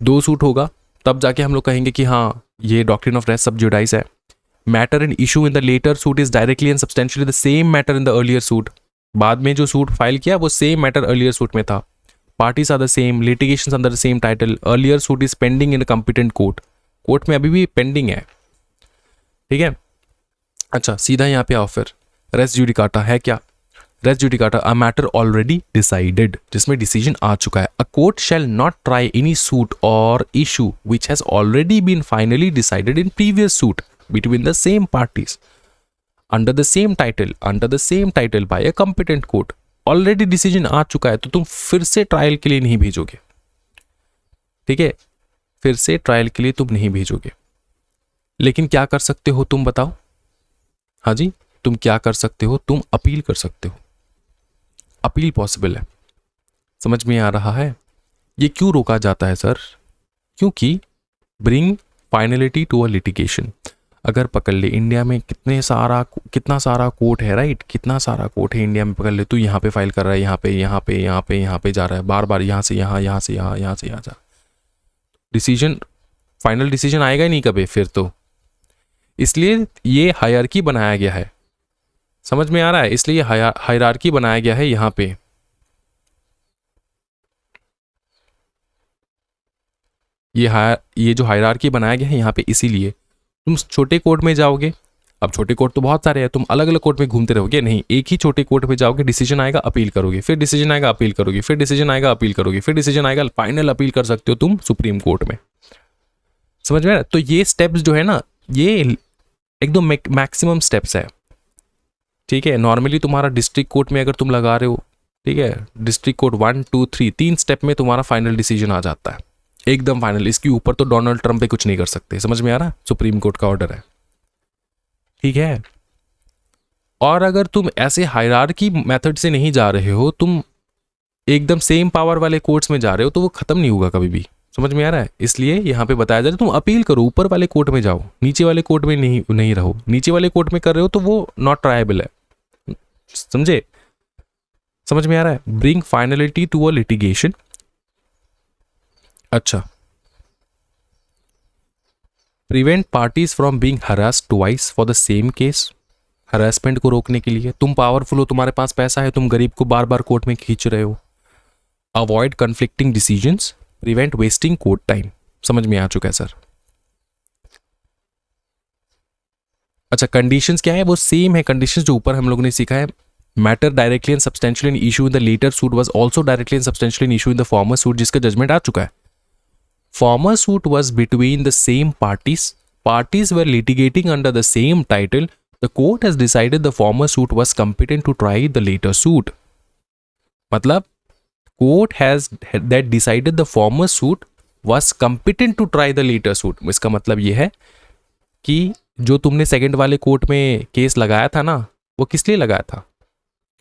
S1: दो सूट होगा तब जाके हम लोग कहेंगे कि हाँ ये डॉक्ट्रिन ऑफ रेस सबजुडाइस है। Matter and issue in the later suit is directly and substantially the same matter in the earlier suit. बाद में जो सूट फाइल किया वो सेम मैटर अर्लियर सूट में था। Parties are the same, litigation under the same title, earlier suit is pending in competent court, court में अभी भी पेंडिंग है, ठीक है। अच्छा, सीधा यहाँ पे आओ फिर। रेस जुडिकाटा है क्या? Res judicata a matter already decided, जिसमें डिसीजन आ चुका है। A court shall not try any suit और issue which has already been finally decided in previous suit between the same parties under the same title by a competent court. Already decision आ चुका है तो तुम फिर से trial के लिए नहीं भेजोगे, ठीक है, फिर से ट्रायल के लिए तुम नहीं भेजोगे। लेकिन क्या कर सकते हो तुम बताओ? हाँ जी, तुम क्या कर सकते हो? तुम अपील कर सकते हो, अपील पॉसिबल है। समझ में आ रहा है? ये क्यों रोका जाता है सर? क्योंकि bring finality to a litigation. अगर पकड़ ले इंडिया में कितना सारा कोर्ट है, राइट, कितना सारा कोर्ट है इंडिया में, पकड़ ले तू यहाँ पे फाइल कर रहा है, यहाँ पे जा रहा है, बार बार यहाँ से यहाँ जा, डिसीजन, फाइनल डिसीजन आएगा ही नहीं कभी फिर तो। इसलिए ये हायरार्की बनाया गया है, समझ में आ रहा है? इसलिए हायरार्की बनाया गया है यहाँ पे। ये जो हायरार्की बनाया गया है यहाँ पे, इसीलिए तुम छोटे कोर्ट में जाओगे, अब छोटे कोर्ट तो बहुत सारे हैं, तुम अलग अलग कोर्ट में घूमते रहोगे नहीं, एक ही छोटे कोर्ट में जाओगे, डिसीजन आएगा अपील करोगे, फिर डिसीजन आएगा अपील करोगे, फिर डिसीजन आएगा अपील करोगे, फिर डिसीजन आएगा, फाइनल अपील कर सकते हो तुम सुप्रीम कोर्ट में। समझ में? तो ये स्टेप्स जो है ना, ये एकदम मैक्सिमम स्टेप्स है, ठीक है। नॉर्मली तुम्हारा डिस्ट्रिक्ट कोर्ट में अगर तुम लगा रहे हो, ठीक है, डिस्ट्रिक्ट कोर्ट 1 2 3 3 स्टेप में तुम्हारा फाइनल डिसीजन आ जाता है, एकदम फाइनल। इसके ऊपर तो डोनाल्ड ट्रंप पे कुछ नहीं कर सकते। समझ में आ रहा है? सुप्रीम कोर्ट का ऑर्डर है, ठीक है। और अगर तुम ऐसे हायरार्की मेथड से नहीं जा रहे हो, तुम एकदम सेम पावर वाले कोर्ट्स में जा रहे हो, तो वो खत्म नहीं होगा कभी भी। समझ में आ रहा है? इसलिए यहाँ पे बताया जा रहा है तुम अपील करो, ऊपर वाले कोर्ट में जाओ, नीचे वाले कोर्ट में नहीं रहो। नीचे वाले कोर्ट में कर रहे हो तो वो नॉट ट्रायबल है, समझे? समझ में आ रहा है? Bring finality to a litigation. अच्छा, prevent parties from being harassed twice for the same case. Harassment को रोकने के लिए, तुम पावरफुल हो, तुम्हारे पास पैसा है, तुम गरीब को बार बार कोर्ट में खींच रहे हो। Avoid conflicting decisions, prevent wasting court time. समझ में आ चुका है सर? अच्छा, कंडीशंस क्या है? वो सेम है कंडीशंस जो ऊपर हम लोगों ने सीखा है। Matter directly and substantially in issue in the later suit was also directly and substantially in issue in the former suit, जिसका जजमेंट आ चुका है। Former suit was between the same parties were litigating under the same title. The court has decided the former suit was competent to try the later suit. मतलब court has that decided the former suit was competent to try the later suit. इसका मतलब ये है कि जो तुमने second वाले court में केस लगाया था ना, वो किस लिए लगाया था?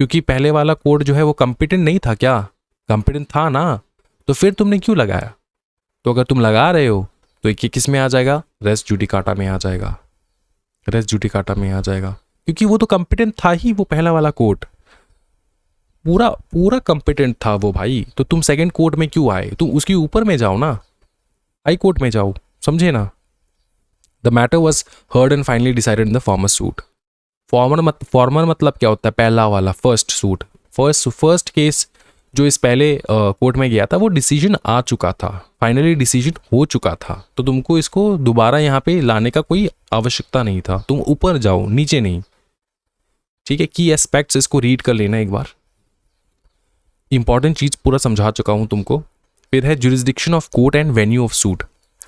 S1: क्योंकि पहले वाला कोर्ट जो है वो कम्पिटेंट नहीं था क्या? कम्पिटेंट था ना, तो फिर तुमने क्यों लगाया? तो अगर तुम लगा रहे हो तो ये किस में आ जाएगा? रेस जुडिकाटा में आ जाएगा, रेस जुडिकाटा में आ जाएगा, क्योंकि वो तो कम्पिटेंट था ही, वो पहला वाला कोर्ट पूरा पूरा कम्पिटेंट था वो भाई। तो तुम सेकंड कोर्ट में क्यों आए? तुम उसके ऊपर में जाओ ना, हाई कोर्ट में जाओ, समझे ना? The matter was heard and finally decided in the former suit. Farmer मतलब क्या होता है? पहला वाला, फर्स्ट सूट, फर्स्ट केस जो इस पहले कोर्ट में गया था, वो डिसीजन आ चुका था, फाइनली डिसीजन हो चुका था। तो तुमको इसको दोबारा यहाँ पे लाने का कोई आवश्यकता नहीं था, तुम ऊपर जाओ, नीचे नहीं। ठीक है, की एस्पेक्ट्स इसको रीड कर लेना एक बार, इंपॉर्टेंट चीज पूरा समझा चुका हूं तुमको। फिर है jurisdiction of court and venue of suit.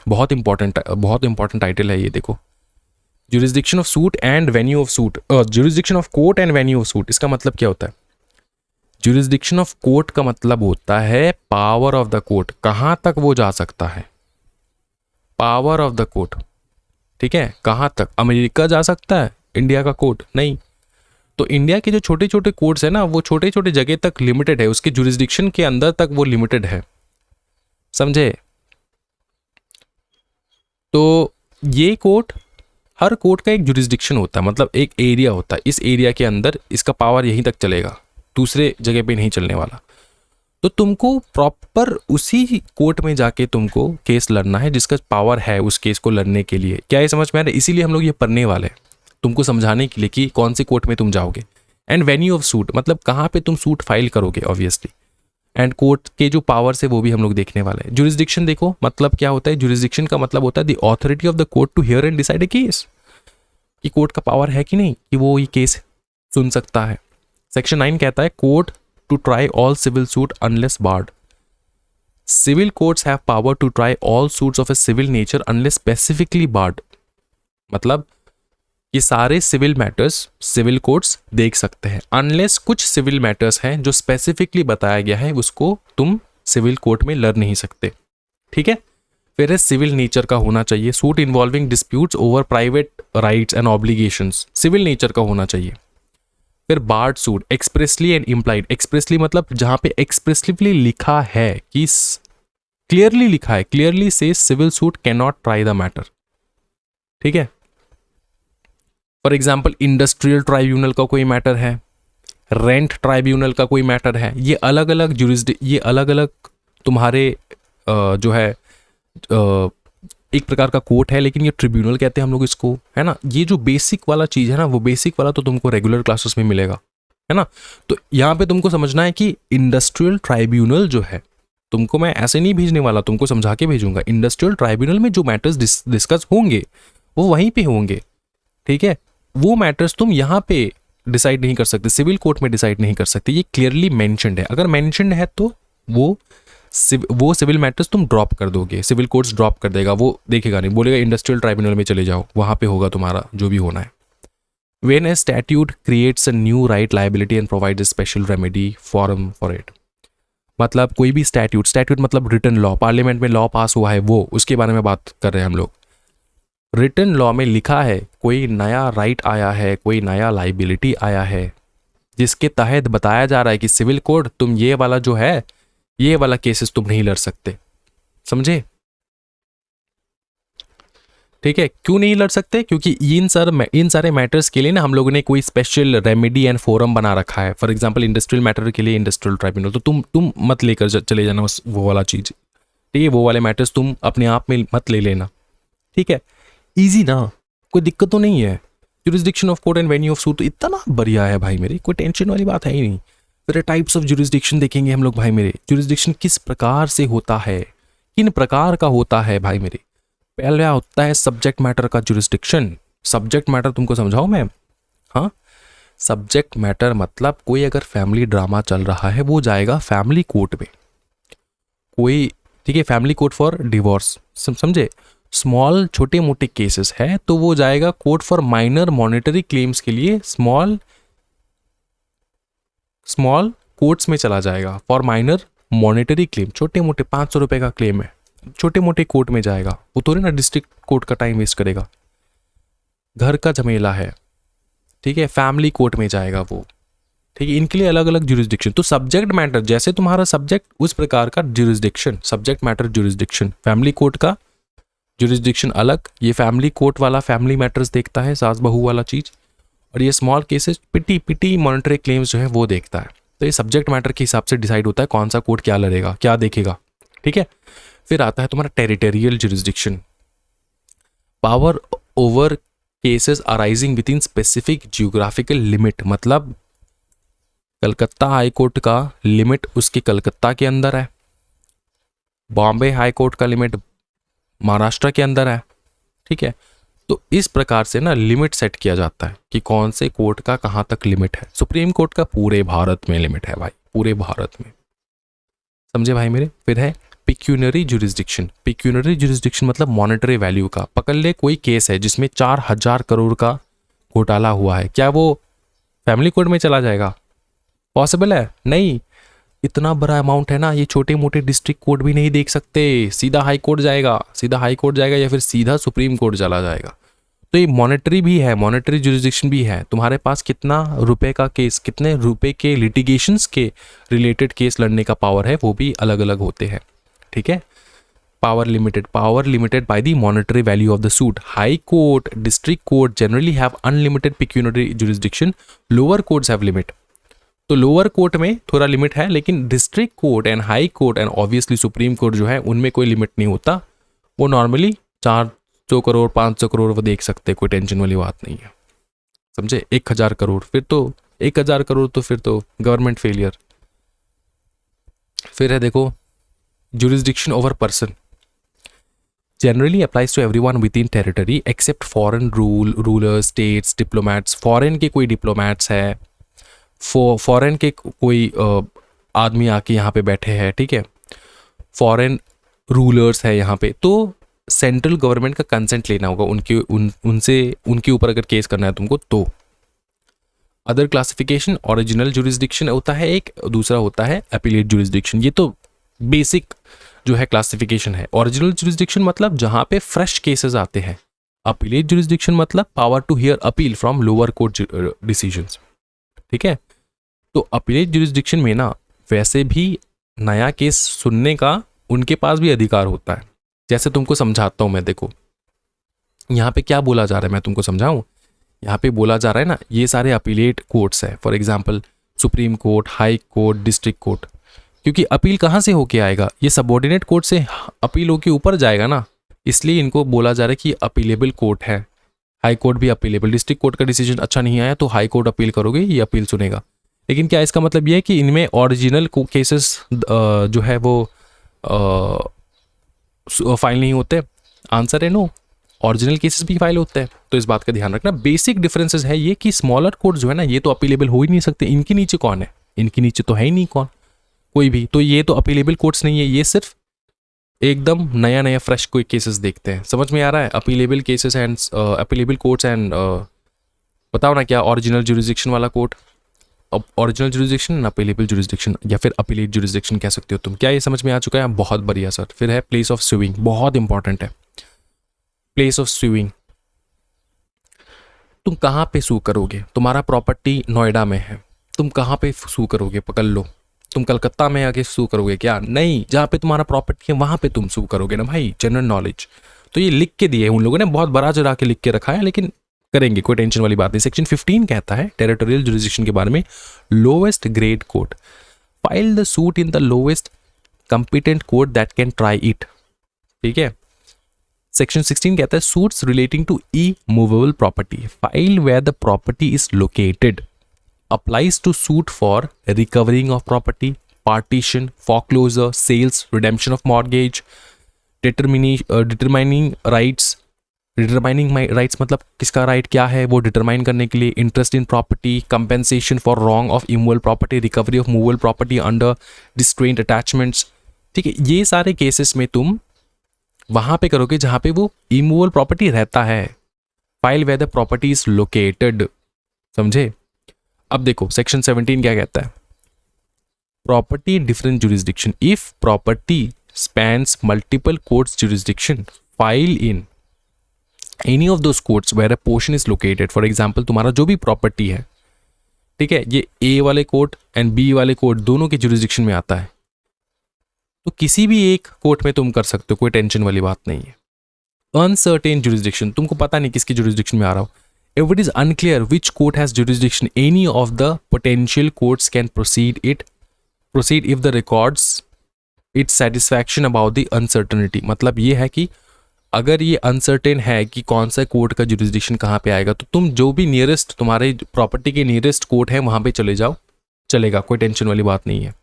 S1: बहुत इंपॉर्टेंट टाइटल है ये, देखो, jurisdiction of suit and venue of suit, jurisdiction of court and venue of suit. इसका मतलब क्या होता है? जुरिस्डिक्शन ऑफ कोर्ट का मतलब होता है पावर ऑफ द कोर्ट, कहां तक वो जा सकता है, पावर ऑफ द कोर्ट। ठीक है, कहां तक? अमेरिका जा सकता है इंडिया का कोर्ट? नहीं। तो इंडिया के जो छोटे छोटे कोर्ट्स है ना, वो छोटे छोटे जगह तक लिमिटेड है, उसके जुरिस्डिक्शन के अंदर तक वो लिमिटेड है, समझे? तो ये कोर्ट, हर कोर्ट का एक जुरिस्डिक्शन होता है, मतलब एक एरिया होता है, इस एरिया के अंदर इसका पावर यहीं तक चलेगा, दूसरे जगह पे नहीं चलने वाला। तो तुमको प्रॉपर उसी कोर्ट में जाके तुमको केस लड़ना है जिसका पावर है उस केस को लड़ने के लिए। क्या ये समझ में आ रहा है? इसीलिए हम लोग ये पढ़ने वाले हैं, तुमको समझाने के लिए कि कौन से कोर्ट में तुम जाओगे। एंड वेन्यू ऑफ सूट मतलब कहाँ पे तुम सूट फाइल करोगे ऑब्वियसली, एंड कोर्ट के जो पावर्स है वो भी हम लोग देखने वाले हैं। जुरिस्डिक्शन देखो, मतलब क्या होता है? जुरिस्डिक्शन का मतलब होता है the authority of the court to hear and decide a case, कि कोर्ट का पावर है कि नहीं कि वो ये केस सुन सकता है। सेक्शन 9 कहता है court to try all civil suit unless barred. Civil courts have power to try all suits of a civil nature unless specifically barred. मतलब ये सारे सिविल मैटर्स सिविल कोर्ट्स देख सकते हैं, अनलेस कुछ सिविल मैटर्स हैं जो स्पेसिफिकली बताया गया है, उसको तुम सिविल कोर्ट में लड़ नहीं सकते। ठीक है, फिर है सिविल नेचर का होना चाहिए, suit involving disputes over private rights and obligations, civil nature का होना चाहिए। फिर barred suit, expressly and implied. Expressly मतलब जहां पे एक्सप्रेसिवली लिखा है कि क्लियरली लिखा है, क्लियरली से civil suit can not try the matter. ठीक है, फॉर एग्जाम्पल इंडस्ट्रियल ट्राइब्यूनल का कोई मैटर है, रेंट ट्राइब्यूनल का कोई मैटर है, ये अलग अलग तुम्हारे जो है एक प्रकार का कोर्ट है, लेकिन ये ट्रिब्यूनल कहते हैं हम लोग इसको, है ना। ये जो बेसिक वाला चीज है ना, वो बेसिक वाला तो तुमको रेगुलर क्लासेस में मिलेगा, है ना। तो यहाँ पे तुमको समझना है कि इंडस्ट्रियल ट्राइब्यूनल जो है, तुमको मैं ऐसे नहीं भेजने वाला, तुमको समझा के भेजूंगा। इंडस्ट्रियल ट्राइब्यूनल में जो मैटर्स डिस्कस होंगे वो वहीं पे होंगे। ठीक है, वो मैटर्स तुम यहाँ पे डिसाइड नहीं कर सकते, सिविल कोर्ट में डिसाइड नहीं कर सकते, ये क्लियरली मेंशन्ड है। अगर मेंशन्ड है तो वो सिविल मैटर्स तुम ड्रॉप कर दोगे, सिविल कोर्ट्स ड्रॉप कर देगा, वो देखेगा नहीं, बोलेगा इंडस्ट्रियल ट्राइब्यूनल में चले जाओ, वहां पे होगा तुम्हारा जो भी होना है। When a statute creates a new right liability and provides a special remedy forum for it, मतलब कोई भी स्टैट्यूट मतलब रिटन लॉ, पार्लियामेंट में लॉ पास हुआ है वो, उसके बारे में बात कर रहे हैं हम लोग। रिटन लॉ में लिखा है कोई नया राइट आया है, कोई नया लाइबिलिटी आया है, जिसके तहत बताया जा रहा है कि सिविल कोड तुम ये वाला जो है, ये वाला केसेस तुम नहीं लड़ सकते, समझे। ठीक है, क्यों नहीं लड़ सकते? क्योंकि इन सारे मैटर्स के लिए ना हम लोगों ने कोई स्पेशल रेमेडी एंड फोरम बना रखा है। फॉर एग्जांपल इंडस्ट्रियल मैटर के लिए इंडस्ट्रियल ट्राइब्यूनल, तो तुम मत लेकर चले जाना वो वाला चीज, ठीक है, वो वाले मैटर्स तुम अपने आप में मत ले लेना। ठीक है, इजी ना, कोई दिक्कत तो नहीं है। Jurisdiction of court and venue of suit तो इतना बढ़िया है भाई मेरे, कोई टेंशन वाली बात है ही नहीं। फिर टाइप्स ऑफ जुरिस्डिक्शन देखेंगे हम लोग भाई मेरे, जुरिस्डिक्शन किस प्रकार से होता है, किन प्रकार का होता है भाई मेरे। पहला होता है सब्जेक्ट मैटर का जुरिस्डिक्शन। सब्जेक्ट मैटर तुमको समझाऊं मैं? हाँ, सब्जेक्ट मैटर मतलब कोई अगर फैमिली ड्रामा चल रहा है वो जाएगा फैमिली कोर्ट में, कोई, ठीक है, फैमिली कोर्ट फॉर डिवोर्स, समझे। स्मॉल छोटे मोटे केसेस है तो वो जाएगा court for minor monetary claims के लिए, स्मॉल कोर्ट्स में चला जाएगा फॉर माइनर मॉनेटरी क्लेम, छोटे मोटे 500 रुपए का क्लेम है, छोटे मोटे कोर्ट में जाएगा, वो थोड़ी ना डिस्ट्रिक्ट कोर्ट का टाइम वेस्ट करेगा। घर का झमेला है, ठीक है, फैमिली कोर्ट में जाएगा वो, ठीक है, इनके लिए अलग अलग ज्यूरिसडिक्शन। तो सब्जेक्ट मैटर जैसे तुम्हारा सब्जेक्ट उस प्रकार का jurisdiction, subject matter jurisdiction. Family court का ज्यूरिसडिक्शन अलग, ये फैमिली कोर्ट वाला फैमिली मैटर्स देखता है, सास बहू वाला चीज, और ये स्मॉल केसेस पिटी मॉनेटरी क्लेम्स जो है वो देखता है। तो ये सब्जेक्ट मैटर के हिसाब से डिसाइड होता है कौन सा कोर्ट क्या लड़ेगा, क्या देखेगा, ठीक है। फिर आता है तुम्हारा territorial jurisdiction, power over cases arising with in specific geographical limit. मतलब कलकत्ता हाई कोर्ट का लिमिट उसके कलकत्ता के अंदर है, बॉम्बे हाई कोर्ट का लिमिट महाराष्ट्र के अंदर है, ठीक है। तो इस प्रकार से ना लिमिट सेट किया जाता है कि कौन से कोर्ट का कहाँ तक लिमिट है। सुप्रीम कोर्ट का पूरे भारत में लिमिट है भाई, पूरे भारत में, समझे भाई मेरे। फिर है पिक्यूनरी ज्यूरिसडिक्शन। पिक्यूनरी ज्यूरिसडिक्शन मतलब मॉनेटरी वैल्यू का। पकड़ ले कोई केस है जिसमें 4000 करोड़ का घोटाला हुआ है, क्या वो फैमिली कोर्ट में चला जाएगा? पॉसिबल है? नहीं। इतना बड़ा अमाउंट है ना, ये छोटे मोटे डिस्ट्रिक्ट कोर्ट भी नहीं देख सकते, सीधा हाई कोर्ट जाएगा, सीधा हाई कोर्ट जाएगा या फिर सीधा सुप्रीम कोर्ट चला जाएगा। तो ये मॉनेटरी भी है, मॉनेटरी ज्यूरिसडिक्शन भी है। तुम्हारे पास कितना रुपए का केस, कितने रुपए के लिटिगेशंस के रिलेटेड केस लड़ने का पावर है, वो भी अलग अलग होते हैं, ठीक है। Power limited by the monetary value of the suit. High court, district court generally have unlimited pecuniary jurisdiction, lower courts have limit. तो लोअर कोर्ट में थोड़ा लिमिट है, लेकिन district court and high court and obviously supreme court जो है उनमें कोई limit नहीं होता। वो नॉर्मली 400 करोड़ 500 करोड़ वो देख सकते, कोई टेंशन वाली बात नहीं है, समझे। 1000 करोड़, फिर तो 1000 करोड़ तो फिर तो गवर्नमेंट फेलियर। फिर है देखो jurisdiction over person generally applies to everyone within territory except foreign rulers, states, diplomats। foreign के कोई diplomats है, foreign के कोई आदमी आके यहाँ पे बैठे हैं, ठीक है, foreign rulers है यहाँ पे, तो सेंट्रल गवर्नमेंट का कंसेंट लेना होगा उनसे, उनके ऊपर अगर केस करना है तुमको तो। अदर क्लासिफिकेशन ओरिजिनल जुरिस्डिक्शन होता है एक, दूसरा होता है अपीलेट जुरिस्डिक्शन। ये तो बेसिक जो है क्लासिफिकेशन है। ओरिजिनल जुरिस्डिक्शन मतलब जहां पे फ्रेश केसेस आते हैं, अपीलेट जुरिस्डिक्शन मतलब power to hear appeal from lower court decisions, ठीक है। तो अपीलेट जुरिस्डिक्शन में ना वैसे भी नया केस सुनने का उनके पास भी अधिकार होता है। जैसे तुमको समझाता हूं मैं, देखो यहाँ पे क्या बोला जा रहा है, मैं तुमको समझाऊं। यहाँ पे बोला जा रहा है ना, ये सारे अपीलेट कोर्ट्स है, for example supreme court, high court, district court. क्योंकि अपील कहाँ से होके आएगा, ये सबऑर्डिनेट कोर्ट से अपील होके ऊपर जाएगा ना, इसलिए इनको बोला जा रहा है कि अपीलेबल कोर्ट है। हाई कोर्ट भी अपीलेबल, डिस्ट्रिक्ट कोर्ट का डिसीजन अच्छा नहीं आया तो हाई कोर्ट अपील करोगे, ये अपील सुनेगा। लेकिन क्या इसका मतलब ये है कि इनमें ओरिजिनल केसेस जो है वो फाइल नहीं होते? आंसर है नो, ओरिजिनल केसेस भी फाइल होते हैं। तो इस बात का ध्यान रखना। बेसिक डिफरेंसेस है ये कि स्मॉलर कोर्ट जो है ना, ये तो अपीलेबल हो ही नहीं सकते। इनके नीचे कौन है? इनके नीचे तो है ही नहीं कौन, कोई भी। तो ये तो अपीलेबल कोर्ट्स नहीं है, ये सिर्फ एकदम नया नया फ्रेश कोई केसेस देखते हैं। समझ में आ रहा है? Appealable cases and appealable courts and बताओ ना क्या ओरिजिनल जुरिस्डिक्शन वाला court, original jurisdiction, appealable jurisdiction या फिर अपीलेट जुरिस्डिक्शन कह सकते हो तुम। क्या ये समझ में आ चुका है? बहुत बढ़िया सर। फिर है प्लेस ऑफ स्यूइंग, बहुत इंपॉर्टेंट है। प्लेस ऑफ स्यूइंग, तुम कहाँ पे सू करोगे? तुम्हारा प्रॉपर्टी नोएडा में है, तुम कहाँ पे सू करोगे? पकड़ लो, तुम कलकत्ता में आके सू करोगे क्या? नहीं, जहाँ पे तुम्हारा प्रॉपर्टी है वहाँ पे तुम सू करोगे ना भाई। जनरल नॉलेज तो ये लिख के दिए उन लोगों ने, बहुत बड़ा चढ़ा के लिख के रखा है, लेकिन करेंगे, कोई टेंशन वाली बात नहीं। सेक्शन 15 कहता है टेरिटोरियल जुरिस्डिक्शन के बारे में, lowest grade court file the suit in the lowest competent court that can try it, ठीक है। सेक्शन 16 कहता है suits relating to immovable property file where the property is located applies to suit for recovering of property, partition, foreclosure, sales, redemption of mortgage, determining rights। determining my rights मतलब किसका right क्या है वो determine करने के लिए, interest in property, compensation for wrong of immovable property, recovery of movable property under distraint attachments, ठीक है। ये सारे केसेस में तुम वहां पे करोगे जहां पे वो इमूवेबल प्रॉपर्टी रहता है। File where the property is located, समझे। अब देखो सेक्शन 17 क्या कहता है, property different jurisdiction if property spans multiple courts jurisdiction, file in any of those courts where a portion is located. For example, तुम्हारा जो भी प्रॉपर्टी है, ठीक है, ये ए वाले कोर्ट एंड बी वाले कोर्ट दोनों के जुरिस्डिक्शन में आता है, तो किसी भी एक कोर्ट में तुम कर सकते हो, कोई टेंशन वाली बात नहीं है. अनसर्टेन जुरिस्डिक्शन, तुमको पता नहीं किसकी जुरिस्डिक्शन में आ रहा हो. If it is unclear which court has jurisdiction, any of the potential courts can proceed if the records its satisfaction about the uncertainty. मतलब ये है कि अगर ये अनसर्टेन है कि कौन सा कोर्ट का जुरिस्डिक्शन कहाँ पे आएगा, तो तुम जो भी नियरेस्ट तुम्हारे प्रॉपर्टी के नियरेस्ट कोर्ट है वहाँ पे चले जाओ, चलेगा, कोई टेंशन वाली बात नहीं है.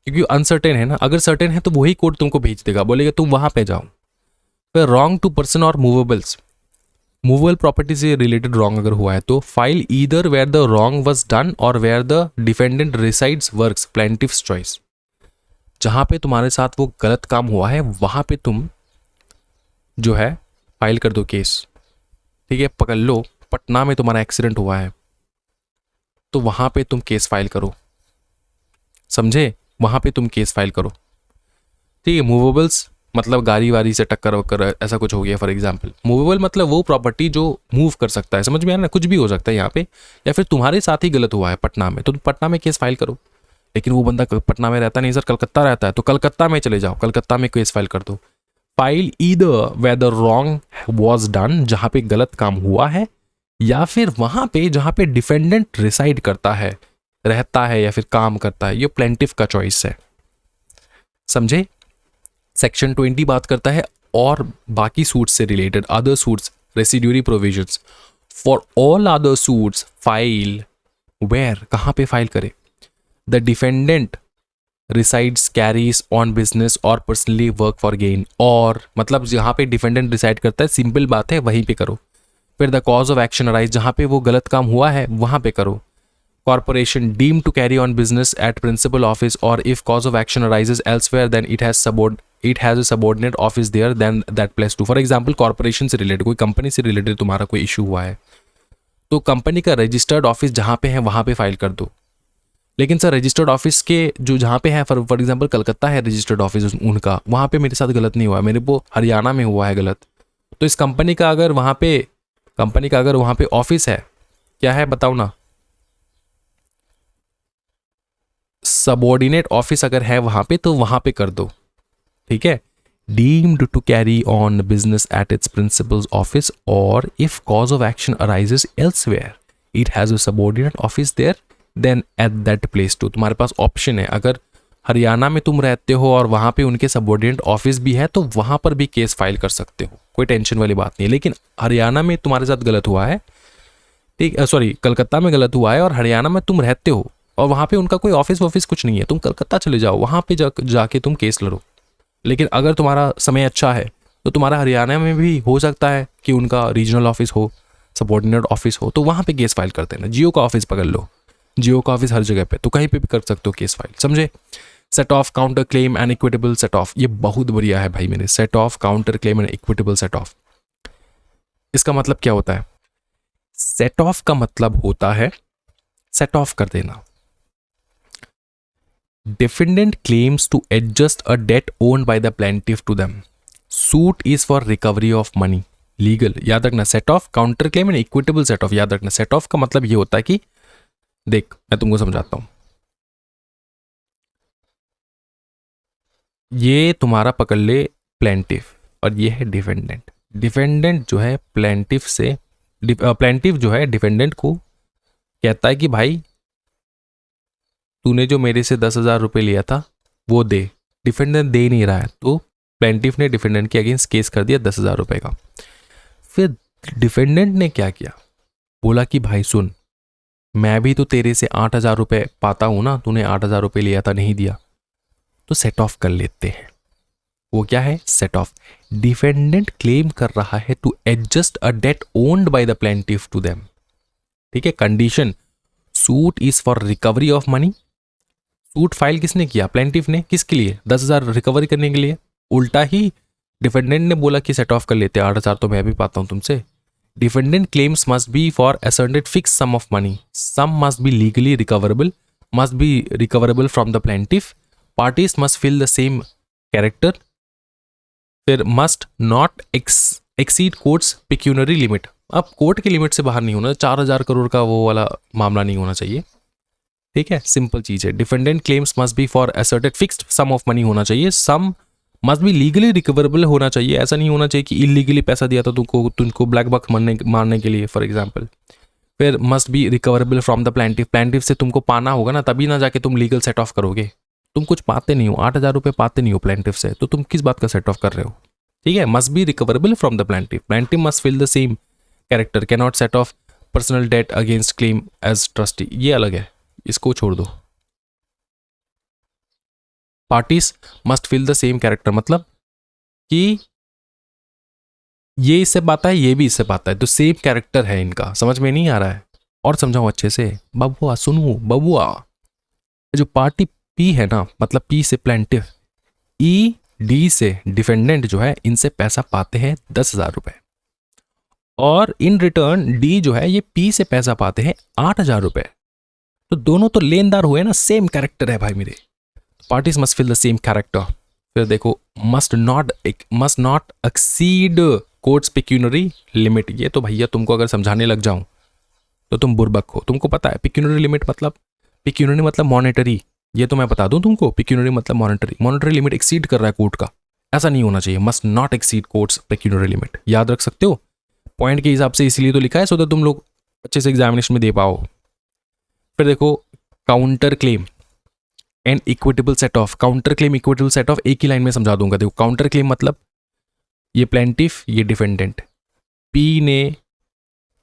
S1: क्योंकि अनसर्टेन है ना, अगर सर्टेन है तो वही कोर्ट तुमको भेज देगा, बोलेगा तुम वहाँ पे जाओ. फिर रॉन्ग टू पर्सन और मूवेबल्स, मूवेबल प्रॉपर्टी से रिलेटेड रॉन्ग अगर हुआ है तो file either where the wrong was done और where the defendant resides works, plaintiff's choice. जहाँ पे तुम्हारे साथ वो गलत काम हुआ है वहाँ पे तुम जो है फाइल कर दो केस. ठीक है, पकड़ लो पटना में तुम्हारा एक्सीडेंट हुआ है तो वहाँ पे तुम केस फाइल करो, समझे, वहाँ पे तुम केस फाइल करो. ठीक है, मूवेबल्स मतलब गाड़ी वाड़ी से टक्कर वक्कर ऐसा कुछ हो गया फॉर एग्जांपल. मूवेबल मतलब वो प्रॉपर्टी जो मूव कर सकता है, समझ में आ रहा है ना, कुछ भी हो सकता है यहाँ पे. या फिर तुम्हारे साथ ही गलत हुआ है पटना में, तो तुम पटना में केस फाइल करो. लेकिन वो बंदा पटना में रहता नहीं सर, कलकत्ता रहता है, तो कलकत्ता में चले जाओ, कलकत्ता में केस फाइल कर दो. File either where the wrong was done, जहाँ पे गलत काम हुआ है, या फिर वहाँ पे जहाँ पे डिफेंडेंट रिसाइड करता है, रहता है या फिर काम करता है. ये प्लेंटिफ का चॉइस है, समझे. सेक्शन 20 बात करता है और बाकी सूट्स से related, other suits, residuary provisions. For all other suits file where, कहाँ पे फाइल करे, the defendant resides, carries on business और पर्सनली वर्क फॉर गेन. और मतलब जहाँ पे डिफेंडेंट रिसाइड करता है, सिंपल बात है, वहीं पे करो. फिर the cause of action arise, जहाँ पे वो गलत काम हुआ है वहाँ पे करो. Corporation deemed to carry on business at principal office, or if cause of action arises elsewhere, then it has a subordinate office there than that place to. For example, corporation से related, कोई company से related तुम्हारा कोई issue हुआ है तो company का registered office जहाँ पे है वहाँ पे फाइल कर दो. लेकिन सर रजिस्टर्ड ऑफिस के जो जहाँ पे है, फॉर एग्जाम्पल कलकत्ता है रजिस्टर्ड ऑफिस उनका, वहाँ पे मेरे साथ गलत नहीं हुआ, मेरे को हरियाणा में हुआ है गलत. तो इस कंपनी का अगर वहाँ पे ऑफिस है, क्या है बताओ ना, सबॉर्डिनेट ऑफिस अगर है वहां पे तो वहां पे कर दो. ठीक है, deemed to carry on business at its principal's office, और if cause of action arises elsewhere it has a subordinate office there then at that place too. तुम्हारे पास ऑप्शन है, अगर हरियाणा में तुम रहते हो और वहां पे उनके सबॉर्डिनेट ऑफिस भी है तो वहां पर भी केस फाइल कर सकते हो, कोई टेंशन वाली बात नहीं है. लेकिन हरियाणा में तुम्हारे साथ गलत हुआ है, ठीक, सॉरी कलकत्ता में गलत हुआ है और हरियाणा में तुम रहते हो और वहाँ पे उनका कोई ऑफिस कुछ नहीं है, तुम कलकत्ता चले जाओ, वहाँ पे जाके तुम केस लड़ो. लेकिन अगर तुम्हारा समय अच्छा है तो तुम्हारा हरियाणा में भी हो सकता है कि उनका रीजनल ऑफिस हो, सबॉर्डिनेट ऑफिस हो, तो वहाँ पे केस फाइल करते हैं ना. जियो का ऑफिस पकड़ लो, जियो का ऑफिस हर जगह पे, तो कहीं पे भी कर सकते हो केस फाइल, समझे. Set of counter claim and equitable set off, ये बहुत बढ़िया है भाई मेरे. Set of counter claim and equitable set of, इसका मतलब क्या होता है? सेट ऑफ का मतलब होता है सेट ऑफ कर देना. Defendant claims to adjust a debt owned by the plaintiff to them. Suit is for recovery of money. Legal. याद रखना, set off, counter claim and equitable set off. याद रखना, set off का मतलब ये होता है कि देख मैं तुमको समझाता हूं. ये तुम्हारा पकड़ ले प्लेंटिफ और ये है डिफेंडेंट. डिफेंडेंट जो है प्लेंटिफ से, प्लेंटिफ जो है डिफेंडेंट को कहता है कि भाई तूने जो मेरे से 10,000 रुपये लिया था वो दे. डिफेंडेंट दे नहीं रहा है तो प्लेंटिफ ने डिफेंडेंट के अगेंस्ट केस कर दिया 10,000 रुपये का. फिर डिफेंडेंट ने क्या किया, बोला कि भाई सुन, मैं भी तो तेरे से 8,000 रुपये पाता हूं ना, तूने 8,000 रुपये लिया था नहीं दिया, तो सेट ऑफ कर लेते हैं. वो क्या है? Set of. डिफेंडेंट क्लेम कर रहा है to adjust a debt owned by the plaintiff to them. ठीक है, condition, suit is for recovery of money. Suit file किसने किया? प्लेंटिफ ने. किसके लिए? 10,000 रिकवरी करने के लिए. उल्टा ही डिफेंडेंट ने बोला कि सेट ऑफ कर लेते, 8,000 तो मैं भी पाता हूं तुमसे. Defendant claims must be for asserted fixed sum of money. Sum must be legally recoverable, must be recoverable from the plaintiff. Parties must fill the same character, फिर must not exceed court's pecuniary limit. अब court की limit से बाहर नहीं होना, 4,000 करोड़ का वो वाला मामला नहीं होना चाहिए, ठीक है, सिंपल चीज है। Defendant claims must be for asserted fixed sum of money होना चाहिए, sum must be legally recoverable होना चाहिए, ऐसा नहीं होना चाहिए कि इलीगली पैसा दिया था तुमको ब्लैक बक मारने के लिए फॉर एग्जाम्पल। फिर must be recoverable from the plaintiff, plaintiff से तुमको पाना होगा ना, तभी ना जाके तुम लीगल सेट ऑफ करोगे। तुम कुछ पाते नहीं हो, 8,000 रुपये पाते नहीं हो प्लेंटिफ से, तो तुम किस बात का सेट ऑफ कर रहे हो, ठीक है। Must be recoverable from the plaintiff, plaintiff must fill the same character, can not set off personal debt against claim as trustee, ये अलग है, इसको छोड़ दो। Parties must fill the same character, मतलब कि ये इससे पाता है, ये भी इससे पाता है, तो सेम कैरेक्टर है इनका, समझ में नहीं आ रहा है? और समझाओ अच्छे से बबुआ, सुनो बबुआ। जो पार्टी पी है ना, मतलब पी से प्लेंटिफ, ई डी से डिफेंडेंट जो है, इनसे पैसा पाते हैं 10,000 रुपए, और इन रिटर्न डी जो है ये पी से पैसा पाते हैं 8,000 रुपए। तो दोनों तो लेनदार हुए ना, सेम कैरेक्टर है भाई मेरे। Parties must fill the same character. फिर देखो must not exceed court's pecuniary limit, ये तो भैया तुमको अगर समझाने लग जाऊं तो तुम बुर्बक हो। तुमको पता है पिक्यूनरी लिमिट मतलब, पिक्यूनरी मतलब मॉनेटरी, ये तो मैं बता दूं तुमको, पिक्यूनरी मतलब मॉनेटरी लिमिट एक्सीड कर रहा है कोर्ट का, ऐसा नहीं होना चाहिए। Must not exceed court's pecuniary limit, याद रख सकते हो पॉइंट के हिसाब से, इसलिए तो लिखा है सो दैट तुम लोग अच्छे से एग्जामिनेशन में दे पाओ। फिर देखो counter claim and equitable set of, counter claim equitable set of एक ही लाइन में समझा दूंगा। देखो काउंटर क्लेम मतलब ये प्लेंटिफ, ये डिफेंडेंट, पी ने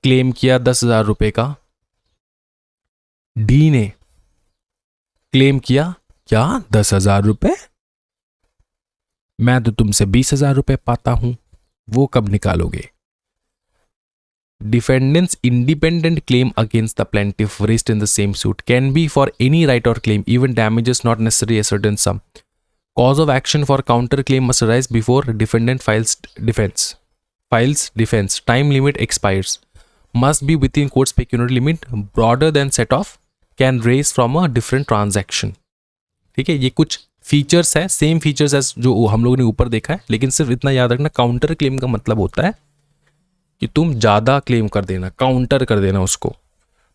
S1: क्लेम किया 10,000 रुपए का, डी ने क्लेम किया क्या 10,000 रुपए, मैं तो तुमसे 20,000 रुपए पाता हूं, वो कब निकालोगे? Defendant's independent claim against the plaintiff raised in the same suit can be for any right or claim, even damages not necessary a certain sum. Cause of action for counterclaim must arise before defendant files defense. Time limit expires. Must be within court's pecuniary limit, broader than set off, can raise from a different transaction. ठीक है, ये कुछ features है, same features as जो हम लोगों ने ऊपर देखा है, लेकिन सिर्फ इतना याद रखना, काउंटर क्लेम का मतलब होता है कि तुम ज्यादा क्लेम कर देना, काउंटर कर देना उसको।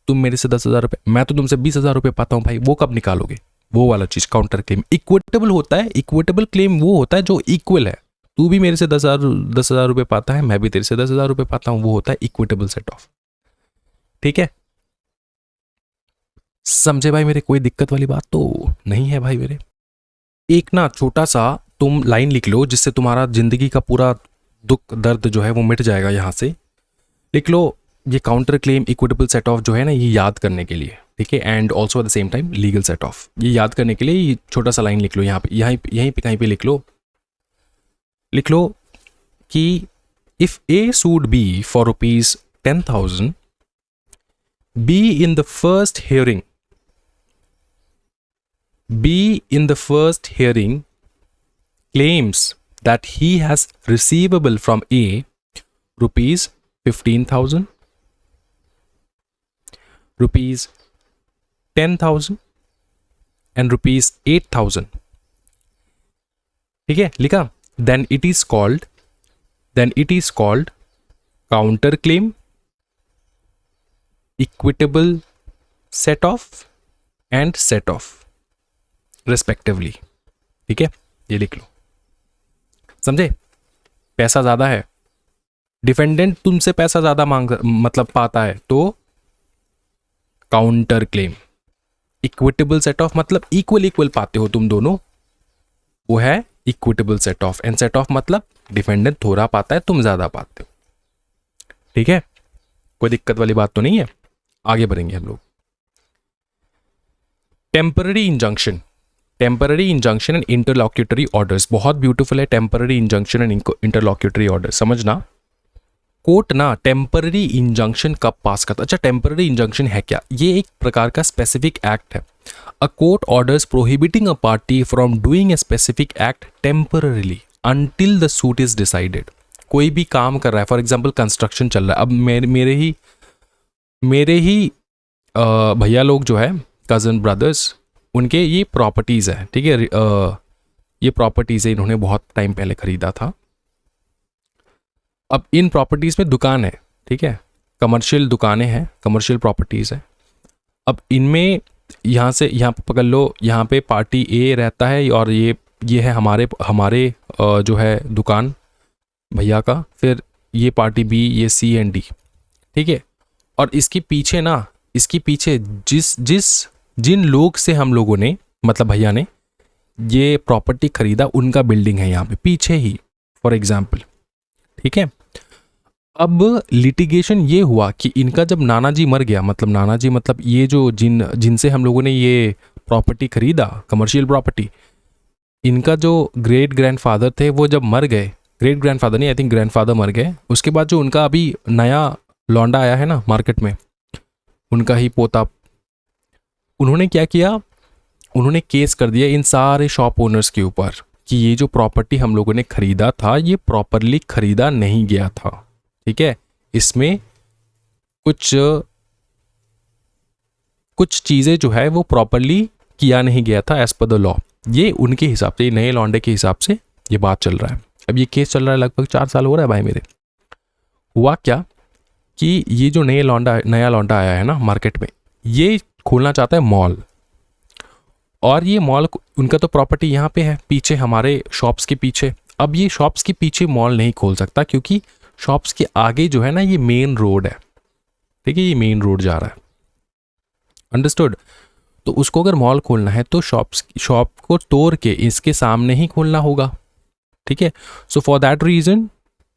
S1: तुम मेरे से 10,000 रुपए, मैं तो तुमसे 20,000 रुपए पाता हूं भाई, वो कब निकालोगे? वो वाला चीज काउंटर क्लेम। इक्विटेबल होता है, इक्विटेबल क्लेम वो होता है जो इक्वल है, तू भी मेरे से 10,000 रुपए पाता है, मैं भी तेरे से 10,000 रुपए पाता हूं, वो होता है इक्विटेबल सेट ऑफ। ठीक है, समझे भाई मेरे? कोई दिक्कत वाली बात तो नहीं है भाई मेरे। एक ना छोटा सा तुम लाइन लिख लो, जिससे तुम्हारा जिंदगी का पूरा दुख दर्द जो है वो मिट जाएगा। यहां से लिख लो, ये counter claim equitable set of जो है ना, ये याद करने के लिए, ठीक है, and also at the same time legal set off, ये याद करने के लिए ये छोटा सा लाइन लिख लो। यहाँ पे यहीं पे कहीं पे लिख लो कि if a sued be for ₹10,000, be in the first hearing claims that he has receivable from A ₹15,000, ₹10,000 and ₹8,000। ठीक है, लिखा। then it is called counter claim, equitable set off and set off respectively। ठीक है, ये लिख लो, समझे? पैसा ज्यादा है, डिफेंडेंट तुमसे पैसा ज्यादा मतलब पाता है, तो counter claim. Equitable set of मतलब इक्वल पाते हो तुम दोनों, वो है equitable set of. And set of मतलब डिफेंडेंट थोड़ा पाता है, तुम ज्यादा पाते हो। ठीक है, कोई दिक्कत वाली बात तो नहीं है। आगे बढ़ेंगे हम लोग। टेम्पररी इंजंक्शन एंड इंटरलॉक्यूटरी ऑर्डर्स, बहुत ब्यूटीफुल है। टेम्पररी इंजंक्शन एंड इंटरलॉक्यूटरी ऑर्डर समझना। कोर्ट ना टेम्पररी इंजंक्शन कब पास करता? अच्छा, टेम्पररी इंजंक्शन है क्या? ये एक प्रकार का स्पेसिफिक एक्ट है। A court orders prohibiting a party from doing a specific act temporarily until the suit is decided. कोई भी काम कर रहा है, फॉर एग्जाम्पल कंस्ट्रक्शन चल रहा है, अब मेरे ही भैया लोग जो है, कजन ब्रदर्स, उनके ये प्रॉपर्टीज है, ठीक है, ये प्रॉपर्टीज़ इन्होंने बहुत टाइम पहले ख़रीदा था। अब इन प्रॉपर्टीज़ में दुकान है, ठीक है, कमर्शियल दुकानें हैं, कमर्शियल प्रॉपर्टीज़ है। अब इनमें यहाँ से यहाँ पे पकड़ लो, यहाँ पे पार्टी ए रहता है और ये है हमारे हमारे जो है दुकान भैया का, फिर ये पार्टी बी, ये सी एंड डी, ठीक है। और इसके पीछे ना, इसके पीछे जिन लोग से हम लोगों ने, मतलब भैया ने ये प्रॉपर्टी खरीदा, उनका बिल्डिंग है यहाँ पे पीछे ही, फॉर एग्जाम्पल, ठीक है। अब लिटिगेशन ये हुआ कि इनका जब नाना जी मर गया, मतलब नाना जी मतलब ये जो जिनसे हम लोगों ने ये प्रॉपर्टी खरीदा, कमर्शियल प्रॉपर्टी, इनका जो ग्रेट ग्रैंडफादर थे वो जब मर गए, ग्रेट ग्रैंडफादर नहीं, आई थिंक ग्रैंडफादर मर गए, उसके बाद जो उनका अभी नया लौंडा आया है ना मार्केट में, उनका ही पोता, उन्होंने क्या किया, उन्होंने केस कर दिया इन सारे शॉप ओनर्स के ऊपर कि ये जो प्रॉपर्टी हम लोगों ने खरीदा था ये प्रॉपरली खरीदा नहीं गया था, ठीक है। इसमें कुछ चीज़ें जो है वो प्रॉपरली किया नहीं गया था एज पर द लॉ। ये उनके हिसाब से, नए लौंडे के हिसाब से ये बात चल रहा है। अब ये केस चल रहा है, लगभग 4 साल हो रहा है भाई मेरे। हुआ क्या कि ये जो नया लौंडा आया है ना मार्केट में, ये खोलना चाहता है मॉल, और ये मॉल उनका तो प्रॉपर्टी यहाँ पे है पीछे, हमारे शॉप्स के पीछे। अब ये शॉप्स के पीछे मॉल नहीं खोल सकता क्योंकि शॉप्स के आगे जो है ना ये मेन रोड है, ठीक है, ये मेन रोड जा रहा है, अंडरस्टूड। तो उसको अगर मॉल खोलना है तो शॉप को तोड़ के इसके सामने ही खोलना होगा, ठीक है। So for that reason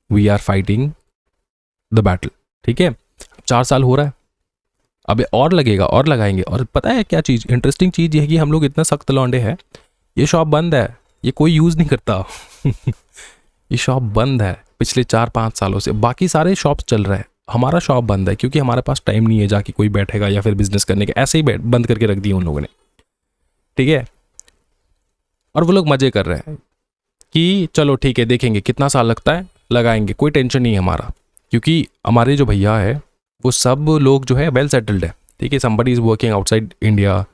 S1: we are fighting the battle, ठीक है। 4 साल हो रहा है, अब और लगेगा और लगाएंगे। और पता है क्या चीज़, इंटरेस्टिंग चीज़ ये है कि हम लोग इतना सख्त लौंडे हैं, ये शॉप बंद है, ये कोई यूज़ नहीं करता ये शॉप बंद है पिछले 4-5 सालों से, बाकी सारे शॉप्स चल रहे हैं, हमारा शॉप बंद है क्योंकि हमारे पास टाइम नहीं है जाके कोई बैठेगा या फिर बिजनेस करने के, ऐसे ही बंद करके रख दिए उन लोगों ने, ठीक है। और वो लोग मज़े कर रहे हैं कि चलो ठीक है, देखेंगे कितना साल लगता है, लगाएंगे, कोई टेंशन नहीं है हमारा, क्योंकि हमारे जो भैया है वो सब लोग जो है वेल सेटल्ड है, ठीक है। Somebody is working outside India,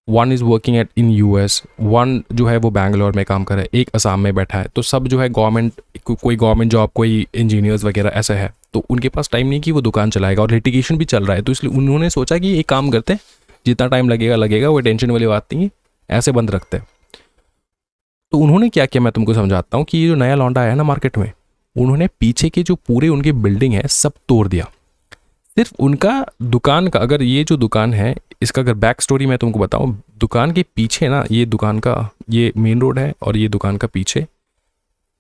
S1: one is working at in US, one जो है वो बैंगलोर में काम कर रहा है, एक असम में बैठा है, तो सब जो है गवर्नमेंट, कोई गवर्नमेंट जॉब, कोई इंजीनियर्स वगैरह ऐसा है, तो उनके पास टाइम नहीं कि वो दुकान चलाएगा, और लिटिगेशन भी चल रहा है, तो इसलिए उन्होंने सोचा कि एक काम करते हैं, जितना टाइम लगेगा, वो टेंशन वाली बात नहीं है, ऐसे बंद रखते हैं। तो उन्होंने क्या किया मैं तुमको समझाता हूँ कि ये जो नया लौंडा आया ना मार्केट में, उन्होंने पीछे के जो पूरे उनकी बिल्डिंग है सब तोड़ दिया, सिर्फ उनका दुकान का, अगर ये जो दुकान है इसका अगर बैक स्टोरी मैं तुमको बताऊं, दुकान के पीछे ना, ये दुकान का ये मेन रोड है और ये दुकान का पीछे,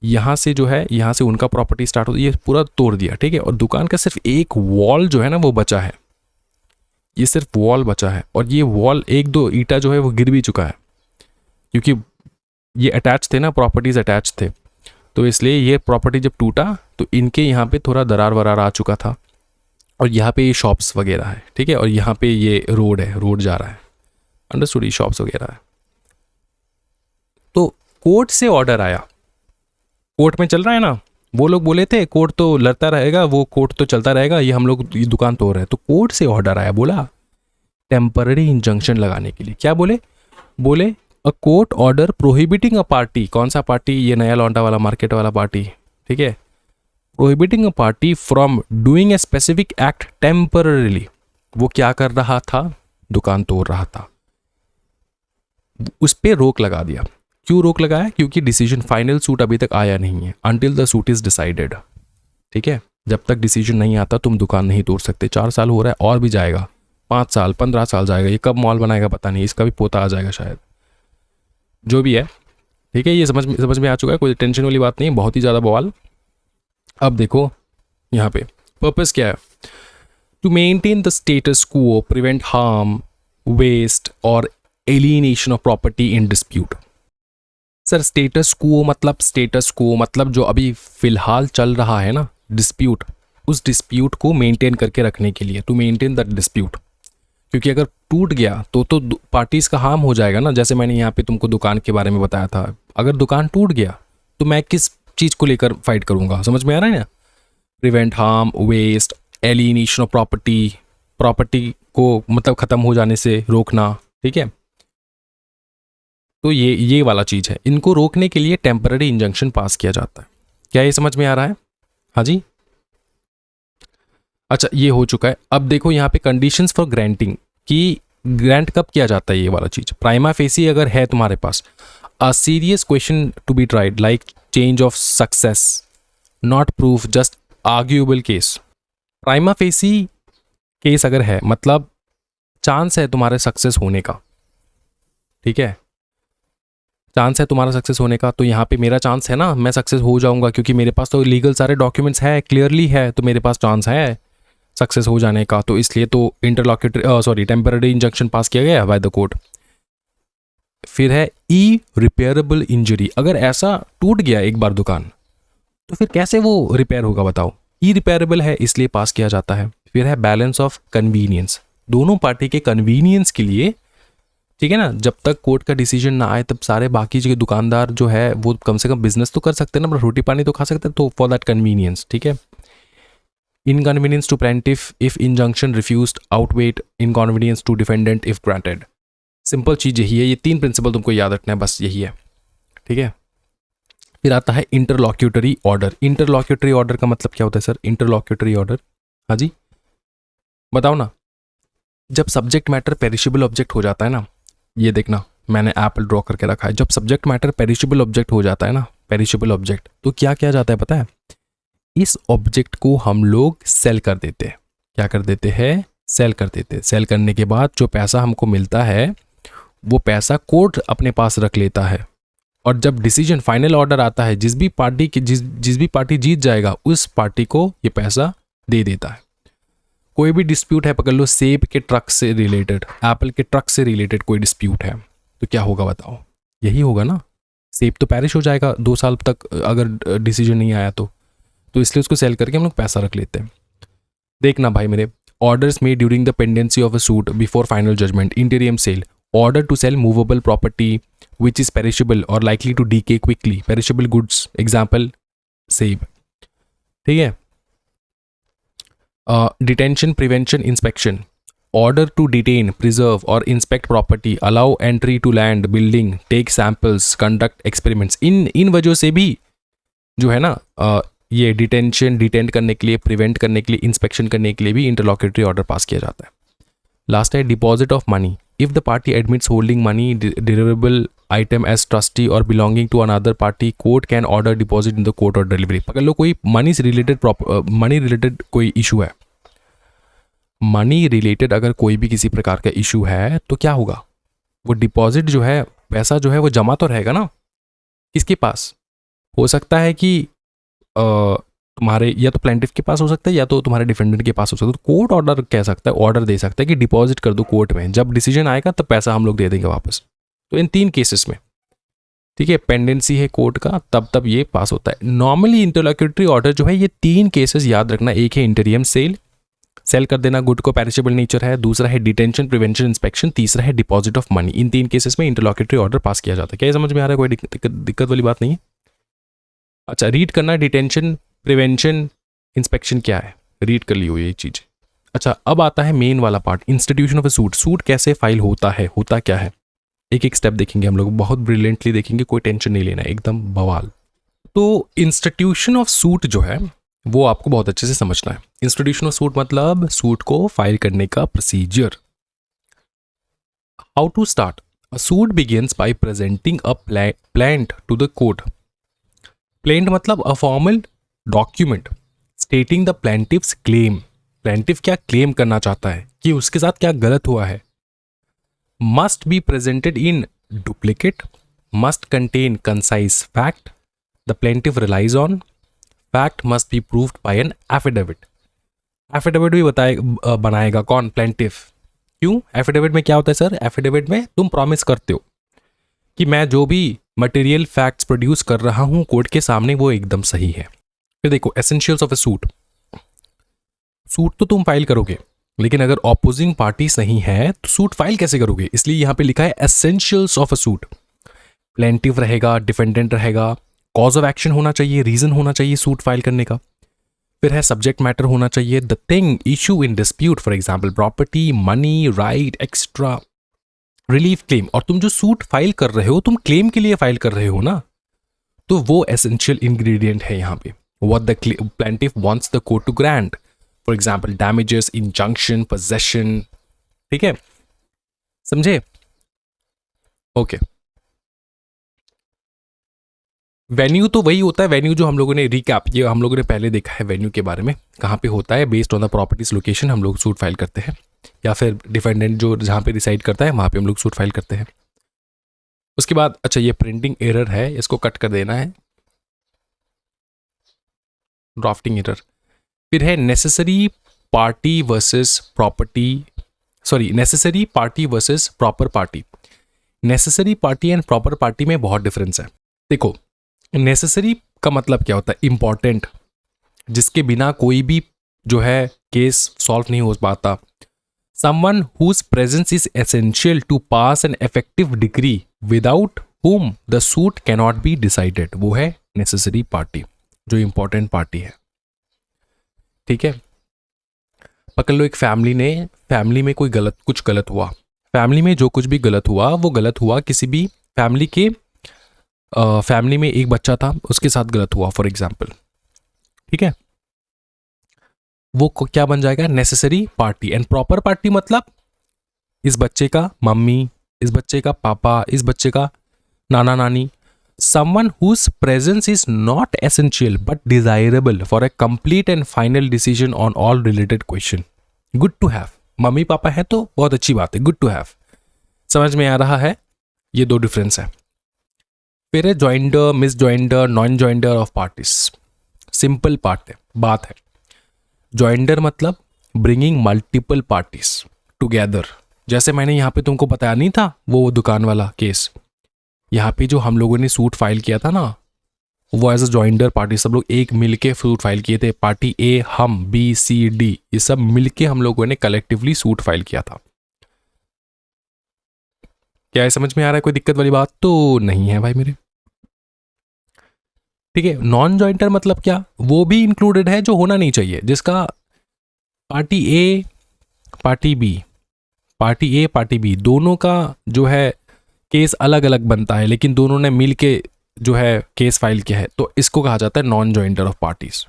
S1: यहाँ से जो है, यहाँ से उनका प्रॉपर्टी स्टार्ट होती है, ये पूरा तोड़ दिया, ठीक है। और दुकान का सिर्फ एक वॉल जो है ना वो बचा है, ये सिर्फ वॉल बचा है, और ये वॉल 1-2 ईंटा जो है वो गिर भी चुका है, क्योंकि ये अटैच थे ना, प्रॉपर्टीज अटैच थे, तो इसलिए ये प्रॉपर्टी जब टूटा तो इनके यहाँ पे थोड़ा दरार वरार आ चुका था, और यहाँ पे ये शॉप्स वगैरह है, ठीक है, और यहाँ पे ये रोड है, रोड जा रहा है, अंडरस्टूड, ये शॉप्स वगैरह है। तो कोर्ट से ऑर्डर आया, कोर्ट में चल रहा है ना, वो लोग बोले थे कोर्ट तो लड़ता रहेगा, वो कोर्ट तो चलता रहेगा, ये हम लोग ये दुकान तोड़ रहे हैं, तो कोर्ट से ऑर्डर आया, बोला टेम्पररी इंजंक्शन लगाने के लिए। क्या बोले a court order prohibiting a party, कौन सा पार्टी, ये नया लौंडा वाला मार्केट वाला पार्टी, ठीक है, prohibiting a party from doing a specific act temporarily. वो क्या कर रहा था, दुकान तोड़ रहा था, उस पर रोक लगा दिया। क्यों रोक लगाया, क्योंकि डिसीजन, फाइनल सूट अभी तक आया नहीं है, until the suit is decided, ठीक है। जब तक डिसीजन नहीं आता तुम दुकान नहीं तोड़ सकते। 4 साल हो रहा है, और भी जाएगा, 5 साल 15 साल जाएगा, ये कब मॉल बनाएगा पता नहीं, इसका भी पोता आ जाएगा शायद, जो भी है, ठीक है। ये समझ में आ चुका है, कोई टेंशन वाली बात नहीं, बहुत ही ज़्यादा बवाल। अब देखो यहाँ पे पर्पस क्या है, to maintain the status quo, prevent harm, waste और alienation of property in dispute. Sir status quo मतलब जो अभी फिलहाल चल रहा है ना डिस्प्यूट, उस डिस्प्यूट को मेंटेन करके रखने के लिए, टू मेंटेन द डिस्प्यूट, क्योंकि अगर टूट गया तो पार्टीज का हार्म हो जाएगा ना। जैसे मैंने यहाँ पे तुमको दुकान के बारे में बताया था, अगर दुकान टूट गया तो मैं किस चीज़ को लेकर फाइट करूँगा, समझ में आ रहा है ना। Prevent harm, waste, alienation of property को मतलब ख़त्म हो जाने से रोकना, ठीक है। तो ये वाला चीज़ है, इनको रोकने के लिए टेम्पररी इंजंक्शन पास किया जाता है। क्या ये समझ में आ रहा है? हाँ जी। अच्छा, ये हो चुका है। अब देखो यहाँ पे कंडीशंस फॉर ग्रांटिंग, कि ग्रांट कब किया जाता है ये वाला चीज़। प्राइमा फेसी अगर है तुम्हारे पास, a serious question to be tried like change of success, not proof, just arguable case. Prima facie case अगर है मतलब चांस है तुम्हारे सक्सेस होने का, ठीक है, चांस है तुम्हारा सक्सेस होने का। तो यहाँ पे मेरा चांस है ना, मैं सक्सेस हो जाऊंगा क्योंकि मेरे पास तो लीगल सारे डॉक्यूमेंट्स है, क्लियरली है, तो मेरे पास चांस है सक्सेस हो जाने का। तो इसलिए तो इंटरलॉक्यूटरी टेम्पररी इंजंक्शन पास किया गया बाय द कोर्ट। फिर है ई रिपेयरेबल इंजरी, अगर ऐसा टूट गया एक बार दुकान तो फिर कैसे वो रिपेयर होगा बताओ। ई रिपेयरेबल है इसलिए पास किया जाता है। फिर है बैलेंस ऑफ कन्वीनियंस, दोनों पार्टी के कन्वीनियंस के लिए, ठीक है ना, जब तक कोर्ट का डिसीजन ना आए तब सारे बाकी जो दुकानदार जो है वो कम से कम बिजनेस तो कर सकते हैं ना, रोटी पानी तो खा सकते हैं, तो फॉर दैट कन्वीनियंस, ठीक है। Inconvenience to plaintiff if injunction refused outweigh inconvenience to defendant if granted. Simple चीज़ यही है, ये 3 प्रिंसिपल तुमको याद रखना है, बस यही है, ठीक है। फिर आता है इंटरलॉक्यूटरी ऑर्डर। इंटरलॉक्यूटरी ऑर्डर का मतलब क्या होता है सर? इंटरलॉक्यूटरी ऑर्डर, हाँ जी बताओ ना। जब सब्जेक्ट मैटर पेरिशेबल ऑब्जेक्ट हो जाता है ना, ये देखना मैंने एप्पल ड्रॉ करके रखा है, जब सब्जेक्ट मैटर पेरिशेबल ऑब्जेक्ट हो जाता है ना, पेरिशेबल ऑब्जेक्ट, तो क्या किया जाता है पता है? इस ऑब्जेक्ट को हम लोग सेल कर देते हैं। क्या कर देते हैं? सेल कर देते हैं। सेल करने के बाद जो पैसा हमको मिलता है वो पैसा कोर्ट अपने पास रख लेता है, और जब डिसीजन फाइनल ऑर्डर आता है, जिस भी पार्टी जीत जाएगा उस पार्टी को ये पैसा दे देता है। कोई भी डिस्प्यूट है, पकड़ लो सेब के ट्रक से रिलेटेड, एप्पल के ट्रक से रिलेटेड कोई डिस्प्यूट है, तो क्या होगा बताओ? यही होगा ना, सेब तो पैरिश हो जाएगा 2 साल तक अगर डिसीजन नहीं आया तो इसलिए उसको सेल करके हम लोग पैसा रख लेते हैं। देखना भाई मेरे, orders made during the pendency of a suit before final judgment, interim sale, order to sell movable property which is perishable or likely to decay quickly, perishable goods, example सेब, ठीक है। Detention, prevention, inspection, order to detain, preserve और inspect property, allow entry to land, building, take samples, conduct experiments, इन वजह से भी जो है ना ये डिटेंट करने के लिए, प्रिवेंट करने के लिए, इंस्पेक्शन करने के लिए भी इंटरलॉक्यूटरी ऑर्डर पास किया जाता है। लास्ट है deposit of money, if the party admits holding money deliverable item as trustee और belonging to another party, court can order deposit in the court और डिलीवरी। पकड़ लो कोई मनी से रिलेटेड कोई इशू है, मनी रिलेटेड अगर कोई भी किसी प्रकार का इशू है तो क्या होगा? वो डिपॉजिट जो है, पैसा जो है वो जमा तो रहेगा ना, किसके पास? हो सकता है कि तुम्हारे या तो प्लेंटिफ के पास हो सकता है या तो तुम्हारे डिफेंडेंट के पास हो सकता है। तो कोर्ट ऑर्डर कह सकता है, ऑर्डर दे सकता है कि डिपॉजिट कर दो कोर्ट में, जब डिसीजन आएगा तब पैसा हम लोग दे देंगे वापस। तो इन 3 केसेस में, ठीक है, पेंडेंसी है कोर्ट का, तब ये पास होता है। नॉर्मली इंटरलॉक्यूटरी ऑर्डर जो है, ये 3 केसेस याद रखना, एक है इंटीरियम सेल कर देना गुड को, पेरिशेबल नेचर है, दूसरा है डिटेंशन, प्रिवेंशन, इंस्पेक्शन, तीसरा है deposit of money. In 3 cases में इंटरलॉक्यूटरी ऑर्डर पास किया जाता है। क्या ये समझ में आ रहा है? कोई दिक्कत वाली बात नहीं है? अच्छा, रीड करना, डिटेंशन, प्रिवेंशन, इंस्पेक्शन क्या है, रीड कर लियो ये चीज। अच्छा, अब आता है मेन वाला part, institution of a suit. Suit कैसे फाइल होता है, होता क्या है, एक स्टेप देखेंगे हम लोग, बहुत ब्रिलियंटली देखेंगे, कोई टेंशन नहीं लेना, एकदम बवाल। तो इंस्टीट्यूशन ऑफ सूट जो है वो आपको बहुत अच्छे से समझना है। इंस्टीट्यूशन ऑफ सूट मतलब सूट को फाइल करने का procedure. How to start a suit begins by presenting a plaint to the court. Plaint मतलब a formal document stating the plaintiff's claim. Plaintiff क्या क्लेम करना चाहता है, कि उसके साथ क्या गलत हुआ है। Must be presented in duplicate, must contain concise fact the plaintiff relies on, fact must be proved by an affidavit. Affidavit भी बनाएगा कौन? प्लेंटिव। क्यों? एफिडेविट में क्या होता है सर? एफिडेविट में तुम प्रॉमिस करते हो कि मैं जो भी मटेरियल फैक्ट्स प्रोड्यूस कर रहा हूं कोर्ट के सामने वो एकदम सही है। फिर देखो essentials of A suit. Suit तो तुम फाइल करोगे, लेकिन अगर ऑपोजिंग पार्टी सही है तो सूट फाइल कैसे करोगे? इसलिए यहां पे लिखा है essentials of a suit. Plaintiff रहेगा, डिफेंडेंट रहेगा, कॉज ऑफ एक्शन होना चाहिए, रीजन होना चाहिए सूट फाइल करने का। फिर है सब्जेक्ट मैटर होना चाहिए, the thing issue in dispute, for example property, money, right, extra, relief claim, और तुम जो सूट फाइल कर रहे हो तुम क्लेम के लिए फाइल कर रहे हो ना, तो वो एसेंशियल इंग्रेडिएंट है यहाँ पे। What the plaintiff wants the court to grant, for example damages, injunction, possession. ठीक है, समझे? ओके। वेन्यू तो वही होता है, वेन्यू जो हम लोगों ने रिकैप, ये हम लोगों ने पहले देखा है वेन्यू के बारे में, कहाँ पे होता है, based on the properties location हम लोग सूट फाइल करते हैं, या फिर डिफेंडेंट जो जहाँ पे रिसाइड करता है वहाँ पे हम लोग सूट फाइल करते हैं। उसके बाद अच्छा ये प्रिंटिंग एरर है, इसको कट कर देना है, ड्राफ्टिंग एरर। फिर है necessary party versus property, sorry necessary party versus proper party. Necessary party and proper party में बहुत डिफरेंस है। देखो, नेसेसरी का मतलब क्या होता है? इंपॉर्टेंट, जिसके बिना कोई भी जो है केस सॉल्व नहीं हो पाता। Someone whose presence is essential to pass an effective degree without whom the suit cannot be decided, वो है नेसेसरी पार्टी, जो इंपॉर्टेंट पार्टी है। ठीक है, पकड़ लो एक फैमिली में कोई कुछ गलत हुआ, फैमिली में जो कुछ भी गलत हुआ वो गलत हुआ किसी भी फैमिली में एक बच्चा था उसके साथ गलत हुआ फॉर एग्जाम्पल। ठीक है, वो क्या बन जाएगा? Necessary party. And proper party मतलब इस बच्चे का मम्मी, इस बच्चे का पापा, इस बच्चे का नाना नानी। Someone whose presence is not essential but desirable for a complete and final decision on all related question. Good to have, mummy पापा है तो बहुत अच्छी बात है, गुड टू हैव। समझ में आ रहा है? ये दो डिफरेंस है। फिर है joinder, miss joinder, non joinder of parties. Simple बात है। जॉइंडर मतलब ब्रिंगिंग मल्टीपल पार्टीज टुगेदर। जैसे मैंने यहाँ पे तुमको बताया नहीं था वो दुकान वाला केस, यहाँ पे जो हम लोगों ने सूट फाइल किया था ना, वो एज अ जॉइंडर पार्टी, सब लोग एक मिलके सूट फाइल किए थे। पार्टी ए, हम, बी, सी, डी, ये सब मिलके हम लोगों ने कलेक्टिवली सूट फाइल किया था। क्या ये समझ में आ रहा है? कोई दिक्कत वाली बात तो नहीं है भाई मेरे। ठीक है, नॉन जॉइंटर मतलब क्या? वो भी इंक्लूडेड है जो होना नहीं चाहिए, जिसका पार्टी ए, पार्टी बी, पार्टी बी दोनों का जो है केस अलग अलग बनता है, लेकिन दोनों ने मिल के जो है केस फाइल किया है, तो इसको कहा जाता है non joinder of parties.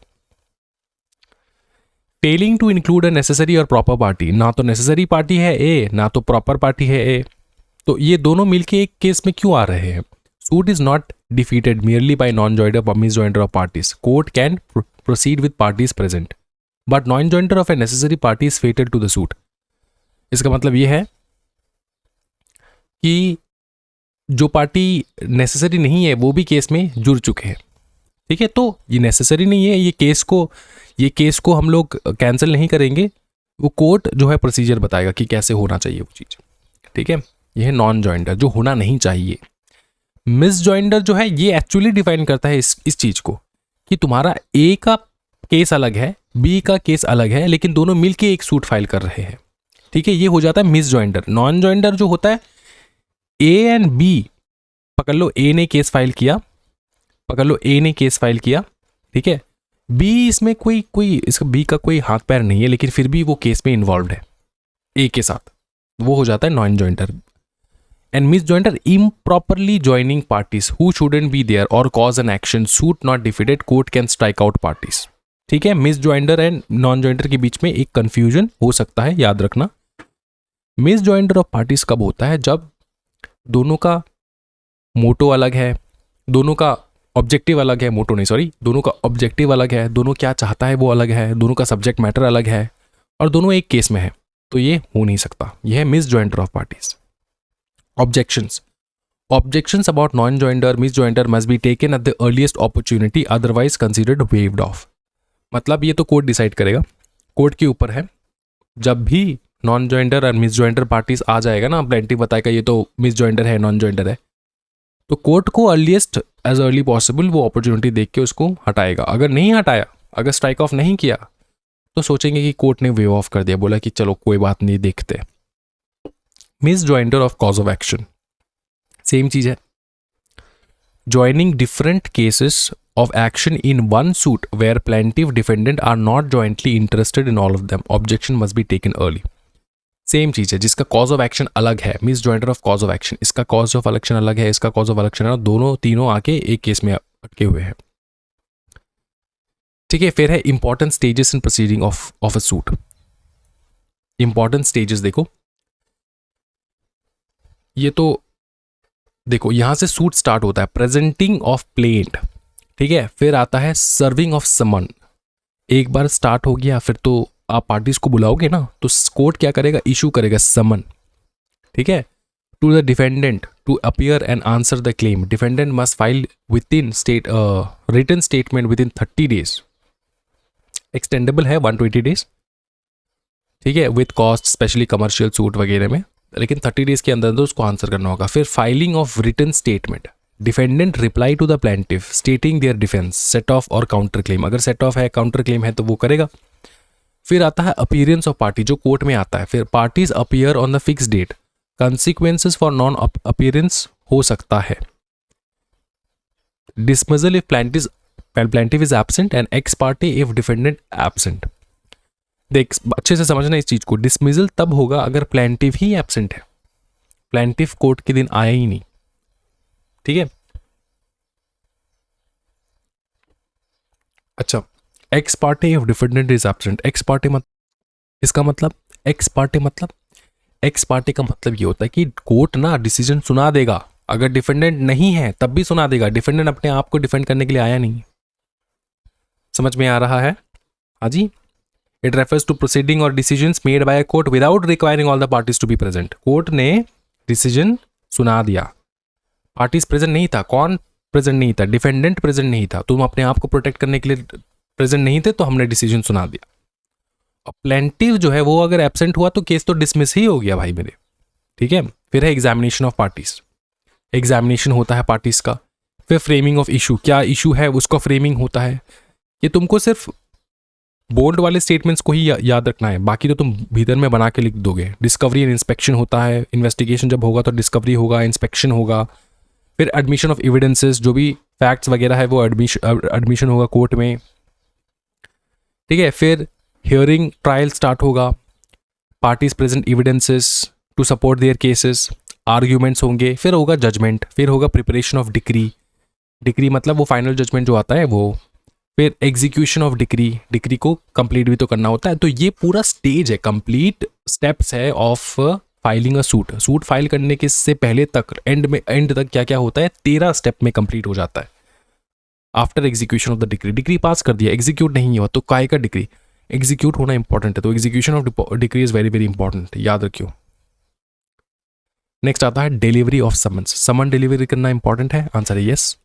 S1: Failing to include a necessary और प्रॉपर पार्टी, ना तो नेसेसरी पार्टी है ए, ना तो प्रॉपर पार्टी है ए, तो ये दोनों मिलके एक केस में क्यों आ रहे हैं? Suit is not defeated merely by non joinder और misjoinder of parties. Court can proceed with parties present, but non joinder of a necessary party is fatal to the suit. इसका मतलब ये है कि जो पार्टी नेसेसरी नहीं है वो भी केस में जुड़ चुके हैं। ठीक है, तो ये नेसेसरी नहीं है, ये केस को हम लोग कैंसिल नहीं करेंगे, वो कोर्ट जो है प्रोसीजर बताएगा कि कैसे होना चाहिए वो चीज़। ठीक है, ये है नॉन जॉइंडर, जो होना नहीं चाहिए। मिस जॉइंडर जो है ये एक्चुअली डिफाइन करता है इस चीज़ को कि तुम्हारा ए का केस अलग है, बी का केस अलग है, लेकिन दोनों मिलके एक सूट फाइल कर रहे हैं। ठीक है, ये हो जाता है मिस जॉइंडर। नॉन जॉइंडर जो होता है ए एंड बी, पकड़ लो ए ने केस फाइल किया, ठीक है, बी इसमें कोई इसका बी का कोई हाथ पैर नहीं है, लेकिन फिर भी वो केस में इन्वॉल्व है ए के साथ, वो हो जाता है non jointer. And miss jointer improperly joining parties who shouldn't be there or cause an action suit not defeated, court can strike out parties। ठीक है, miss jointer and non jointer के बीच में एक कंफ्यूजन हो सकता है, याद रखना। मिस जॉइंटर ऑफ पार्टीज कब होता है? जब दोनों का मोटो अलग है, दोनों का ऑब्जेक्टिव अलग है, दोनों का ऑब्जेक्टिव अलग है, दोनों क्या चाहता है वो अलग है, दोनों का सब्जेक्ट मैटर अलग है, और दोनों एक केस में है, तो ये हो नहीं सकता। यह है misjoinder of parties. Objections about non-joinder, misjoinder must be taken at the earliest opportunity, otherwise considered waived off। मतलब ये तो कोर्ट डिसाइड करेगा, कोर्ट के ऊपर है। जब भी नॉन जॉइंडर और मिस जॉइंडर पार्टीज आ जाएगा ना, प्लेंटिफ बताएगा ये तो मिस जॉइंडर है, नॉन जॉइंडर है, तो कोर्ट को अर्लीस्ट एज अर्ली पॉसिबल वो अपॉर्चुनिटी देख के उसको हटाएगा। अगर नहीं हटाया, अगर स्ट्राइक ऑफ नहीं किया, तो सोचेंगे कि कोर्ट ने वेव ऑफ कर दिया, बोला कि चलो कोई बात नहीं, देखते। Miss joinder of cause of action, same चीज है। Joining different cases of action in one suit where plaintiff defendant are not jointly interested in all of them, objection must be taken early। Same चीज़ है, जिसका cause of action अलग है, misjoinder of cause of action, इसका cause of action अलग है, इसका cause of action है, दोनों तीनों आके एक केस में अटके हुए हैं। ठीक है, फिर है important stages in proceeding of a suit. Important stages देखो, ये तो देखो यहां से सूट स्टार्ट होता है, प्रेजेंटिंग ऑफ प्लेंट, ठीक है, फिर आता है सर्विंग ऑफ समन। एक बार स्टार्ट हो गया फिर तो आप पार्टीज को बुलाओगे ना, तो कोर्ट क्या करेगा, इशू करेगा समन, ठीक है, to the defendant to appear and answer the claim. Defendant must file with in written statement with in 30 days, extendable है 120 डेज, ठीक है, with cost specially commercial suit वगैरह में, लेकिन 30 डेज के अंदर तो उसको आंसर करना होगा। फिर filing of written statement, defendant reply to the plaintiff stating their defence, set off और काउंटर क्लेम, अगर सेट ऑफ है काउंटर क्लेम है तो वो करेगा। फिर आता है अपीयरेंस ऑफ पार्टी, जो कोर्ट में आता है। फिर parties appear on the fix date, consequences for non appearance हो सकता है। Dismissal if plaintiff is absent and ex parte if defendant absent. देख अच्छे से समझना इस चीज को, डिसमिसल तब होगा अगर प्लेंटिफ ही एब्सेंट है, प्लेंटिफ कोर्ट के दिन आया ही नहीं, ठीक है। अच्छा, x parte if defendant is absent, x party इसका मतलब एक्स पार्टी का मतलब ये होता है कि कोर्ट ना डिसीजन सुना देगा, अगर डिफेंडेंट नहीं है तब भी सुना देगा, डिफेंडेंट अपने आप को डिफेंड करने के लिए आया नहीं। समझ में आ रहा है? हाँ जी। इट रेफर्स टू प्रोसीडिंग और decisions made by a court without requiring all the parties to be present. Court ने डिसीजन सुना दिया, पार्टीज प्रेजेंट नहीं था, कौन प्रेजेंट नहीं था, डिफेंडेंट प्रेजेंट नहीं था, तुम अपने आप को प्रोटेक्ट करने के लिए प्रेजेंट नहीं थे तो हमने डिसीजन सुना दिया। और प्लेंटिव जो है वो अगर एब्सेंट हुआ तो केस तो डिसमिस ही हो गया भाई मेरे, ठीक है। फिर है एग्जामिनेशन ऑफ पार्टीज, एग्जामिनेशन होता है पार्टीज का। फिर फ्रेमिंग ऑफ इशू, क्या इशू है उसका फ्रेमिंग होता है। ये तुमको सिर्फ बोल्ड वाले स्टेटमेंट्स को ही याद रखना है, बाकी तो तुम भीतर में बना के लिख दोगे। डिस्कवरी एंड इंस्पेक्शन होता है, इन्वेस्टिगेशन जब होगा तो डिस्कवरी होगा, इंस्पेक्शन होगा। फिर एडमिशन ऑफ एविडेंसेस, जो भी फैक्ट्स वगैरह है वो एडमिशन होगा कोर्ट में, ठीक है। फिर हियरिंग ट्रायल स्टार्ट होगा, parties present evidences to support their cases, arguments होंगे, फिर होगा जजमेंट, फिर होगा प्रिपरेशन ऑफ डिक्री, डिक्री मतलब वो फाइनल जजमेंट जो आता है वो, फिर एग्जीक्यूशन ऑफ डिक्री, डिक्री को कंप्लीट भी तो करना होता है। तो ये पूरा स्टेज है, कंप्लीट स्टेप्स है of filing a suit. Suit file करने के से पहले तक एंड तक क्या क्या होता है, 13 स्टेप में कंप्लीट हो जाता है। After execution of the decree, decree pass कर दिया, एग्जीक्यूट नहीं हुआ तो काय का डिक्री, एग्जीक्यूट होना इंपॉर्टेंट है, तो execution of decree is very very important, याद रखियो। नेक्स्ट आता है delivery of summons, summon delivery करना इंपॉर्टेंट है, आंसर है यस।